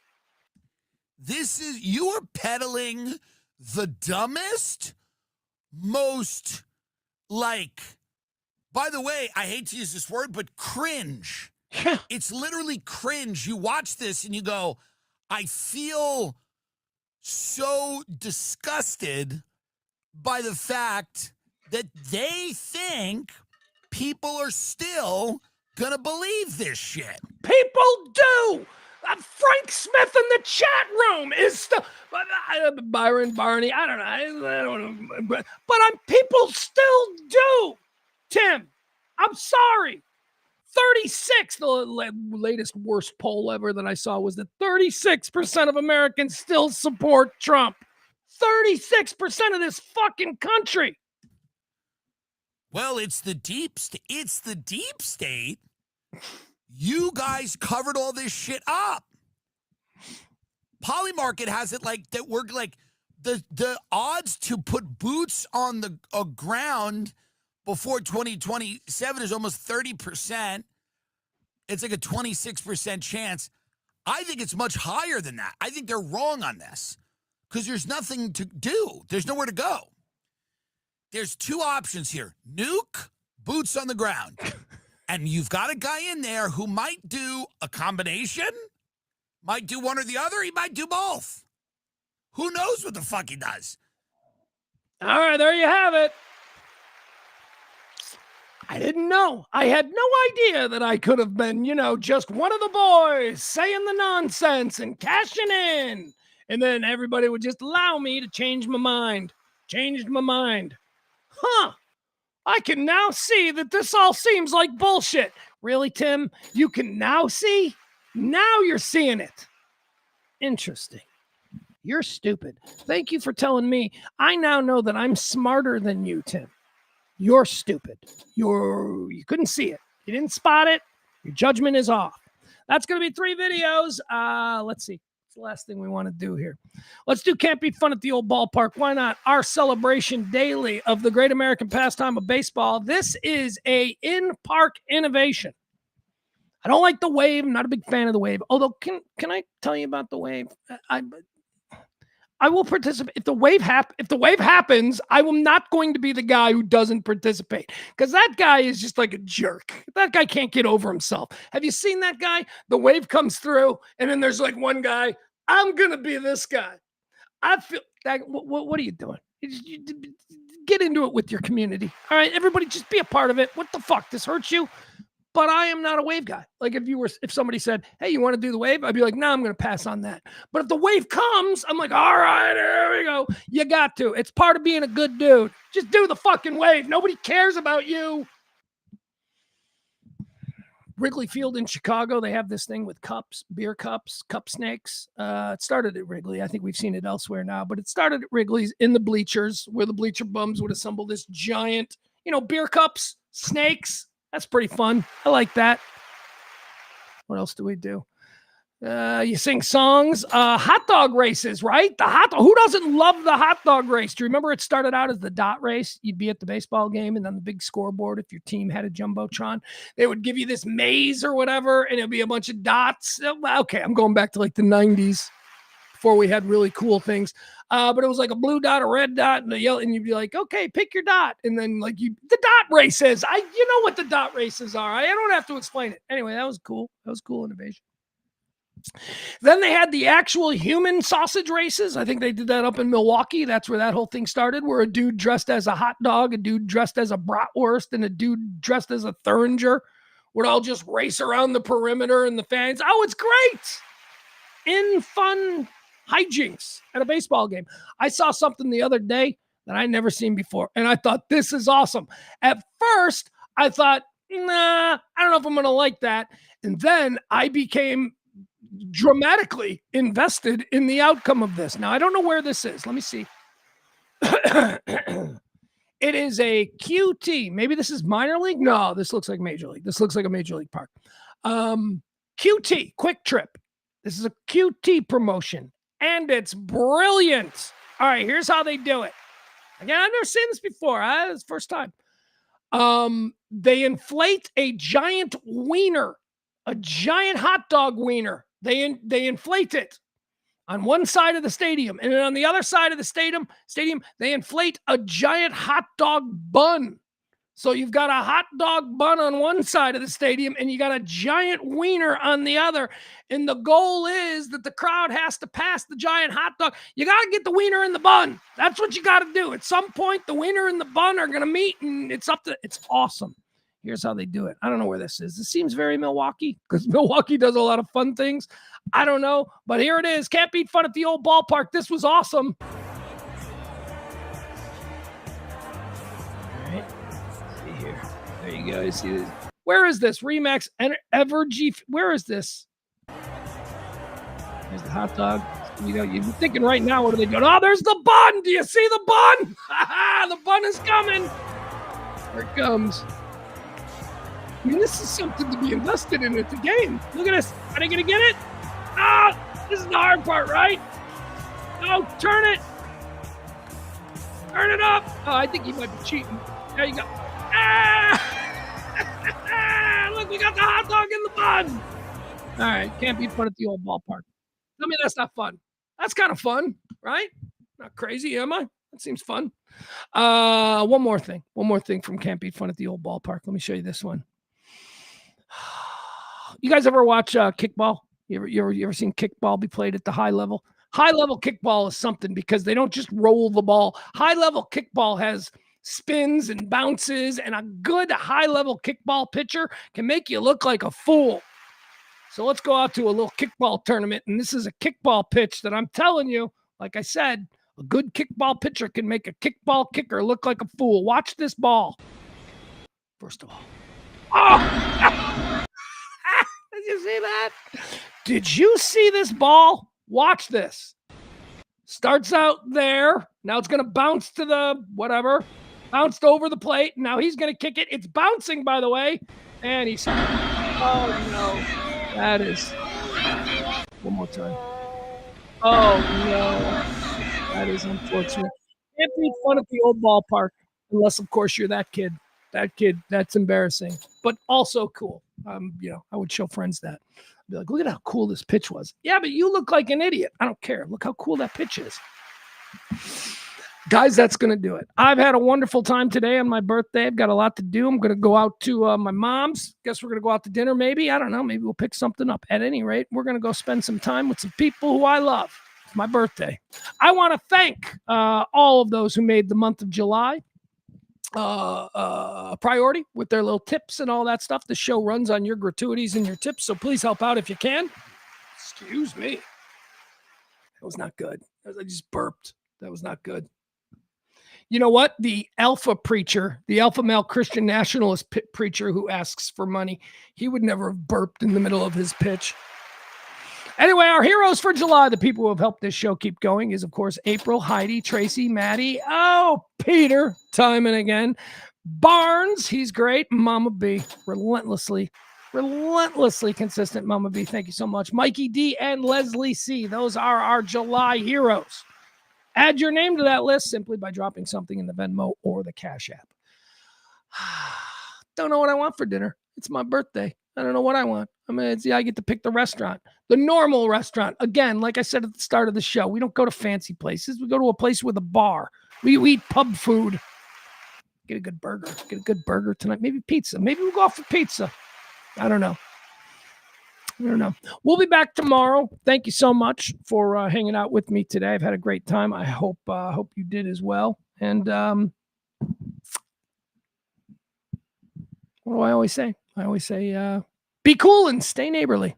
You are peddling the dumbest, most, by the way, I hate to use this word, but cringe. Yeah. It's literally cringe. You watch this and you go, I feel so disgusted by the fact that they think people are still gonna believe this shit. People do. Frank Smith in the chat room is still Byron Barney. I don't know, but people still do. Tim, I'm sorry. 36. The latest worst poll ever that I saw was that 36% of Americans still support Trump. 36% of this fucking country. Well, it's the deep state. It's the deep state. You guys covered all this shit up. Polymarket has it like that. We're like the odds to put boots on the ground before 2027 is almost 30%. It's like a 26% chance. I think it's much higher than that. I think they're wrong on this because there's nothing to do. There's nowhere to go. There's two options here. Nuke, boots on the ground. And you've got a guy in there who might do a combination, might do one or the other. He might do both. Who knows what the fuck he does? All right, there you have it. I didn't know. I had no idea that I could have been, just one of the boys saying the nonsense and cashing in. And then everybody would just allow me to change my mind. Changed my mind. I can now see that this all seems like bullshit. Really, Tim? You can now see? Now you're seeing it. Interesting. You're stupid. Thank you for telling me. I now know that I'm smarter than you, Tim. You're stupid. You couldn't see it. You didn't spot it. Your judgment is off. That's going to be 3 videos. Let's see. What's the last thing we want to do here? Let's do Can't Beat Fun at the Old Ballpark. Why not? Our celebration daily of the great American pastime of baseball. This is a in-park innovation. I don't like the wave. I'm not a big fan of the wave. Although, can I tell you about the wave? I will participate. If the wave happens, I am not going to be the guy who doesn't participate, because that guy is just like a jerk. That guy can't get over himself. Have you seen that guy? The wave comes through, and then there's like one guy. I'm gonna be this guy. I feel that. What are you doing? Get into it with your community. All right, everybody, just be a part of it. What the fuck? This hurts you? But I am not a wave guy. Like if somebody said, hey, you want to do the wave? I'd be like, no, I'm going to pass on that. But if the wave comes, I'm like, all right, here we go. You got to. It's part of being a good dude. Just do the fucking wave. Nobody cares about you. Wrigley Field in Chicago, they have this thing with cups, beer cups, cup snakes. It started at Wrigley. I think we've seen it elsewhere now, but it started at Wrigley's in the bleachers, where the bleacher bums would assemble this giant, beer cups, snakes. That's pretty fun. I like that. What else do we do? You sing songs. Hot dog races, right? Who doesn't love the hot dog race? Do you remember it started out as the dot race? You'd be at the baseball game, and on the big scoreboard, if your team had a jumbotron, they would give you this maze or whatever, and it'd be a bunch of dots. Okay, I'm going back to like the 90s. Before we had really cool things. But it was like a blue dot, a red dot, and a yellow, and you'd be like, okay, pick your dot. And then the dot races. You know what the dot races are. I don't have to explain it. Anyway, that was cool. That was cool innovation. Then they had the actual human sausage races. I think they did that up in Milwaukee. That's where that whole thing started, where a dude dressed as a hot dog, a dude dressed as a bratwurst, and a dude dressed as a Thuringer would all just race around the perimeter and the fans. Oh, it's great. In fun hijinks at a baseball game. I saw something the other day that I'd never seen before, and I thought, this is awesome. At first, I thought, nah, I don't know if I'm going to like that. And then I became dramatically invested in the outcome of this. Now, I don't know where this is. Let me see. It is a QT. Maybe this is minor league? No, this looks like major league. This looks like a major league park. QT, Quick Trip. This is a QT promotion, and it's brilliant. All right, here's how they do it. Again, I've never seen this before. It's the first time. They inflate a giant wiener, a giant hot dog wiener. They inflate it on one side of the stadium, and then on the other side of the stadium, they inflate a giant hot dog bun. So you've got a hot dog bun on one side of the stadium, and you got a giant wiener on the other. And the goal is that the crowd has to pass the giant hot dog. You got to get the wiener in the bun. That's what you got to do. At some point, the wiener and the bun are going to meet, and it's awesome. Here's how they do it. I don't know where this is. This seems very Milwaukee, because Milwaukee does a lot of fun things. I don't know, but here it is. Can't beat fun at the old ballpark. This was awesome. All right. Here. There you go. You see this? Where is this? Remax Evergy. Where is this? There's the hot dog. You're thinking right now, what are they doing? Oh, there's the bun. Do you see the bun? The bun is coming. Here it comes. I mean, this is something to be invested in at the game. Look at this. Are they going to get it? Ah, this is the hard part, right? No, turn it. Turn it up. Oh, I think he might be cheating. There you go. Look, we got the hot dog in the bun. All right, can't be fun at the old ballpark. Tell me that's not fun. That's kind of fun, right? Not crazy, am I? That seems fun. One more thing from Can't Beat Fun at the Old Ballpark. Let me show you this one. You guys ever watch kickball? You ever seen kickball be played at the high level? High level kickball is something, because they don't just roll the ball. High level kickball has spins and bounces, and a good high level kickball pitcher can make you look like a fool. So let's go out to a little kickball tournament, and this is a kickball pitch that I'm telling you, like I said, a good kickball pitcher can make a kickball kicker look like a fool. Watch this ball. First of all. Oh! Did you see that? Did you see this ball? Watch this. Starts out there. Now it's going to bounce to the whatever. Bounced over the plate. Now he's going to kick it. It's bouncing, by the way. And he's... Oh, no. That is... One more time. Oh, no. That is unfortunate. Can't be fun at the old ballpark. Unless, of course, you're that kid. That kid, that's embarrassing. But also cool. I would show friends that. I'd be like, look at how cool this pitch was. Yeah, but you look like an idiot. I don't care. Look how cool that pitch is. Guys, that's going to do it. I've had a wonderful time today on my birthday. I've got a lot to do. I'm going to go out to my mom's. Guess we're going to go out to dinner maybe. I don't know. Maybe we'll pick something up. At any rate, we're going to go spend some time with some people who I love. It's my birthday. I want to thank all of those who made the month of July a priority with their little tips and all that stuff. The show runs on your gratuities and your tips, so please help out if you can. Excuse me. That was not good. I just burped. That was not good. You know what? The alpha preacher, the alpha male Christian nationalist preacher who asks for money, he would never have burped in the middle of his pitch. Anyway, our heroes for July, the people who have helped this show keep going, is, of course, April, Heidi, Tracy, Maddie, Peter, time and again. Barnes, he's great. Mama B, relentlessly consistent. Mama B, thank you so much. Mikey D and Leslie C, those are our July heroes. Add your name to that list simply by dropping something in the Venmo or the Cash App. Don't know what I want for dinner. It's my birthday. I don't know what I want. I get to pick the restaurant, the normal restaurant. Again, like I said at the start of the show, we don't go to fancy places. We go to a place with a bar. We eat pub food. Get a good burger. Get a good burger tonight. Maybe pizza. Maybe we'll go out for pizza. I don't know. We'll be back tomorrow. Thank you so much for hanging out with me today. I've had a great time. I hope you did as well. And what do I always say? I always say, be cool and stay neighborly.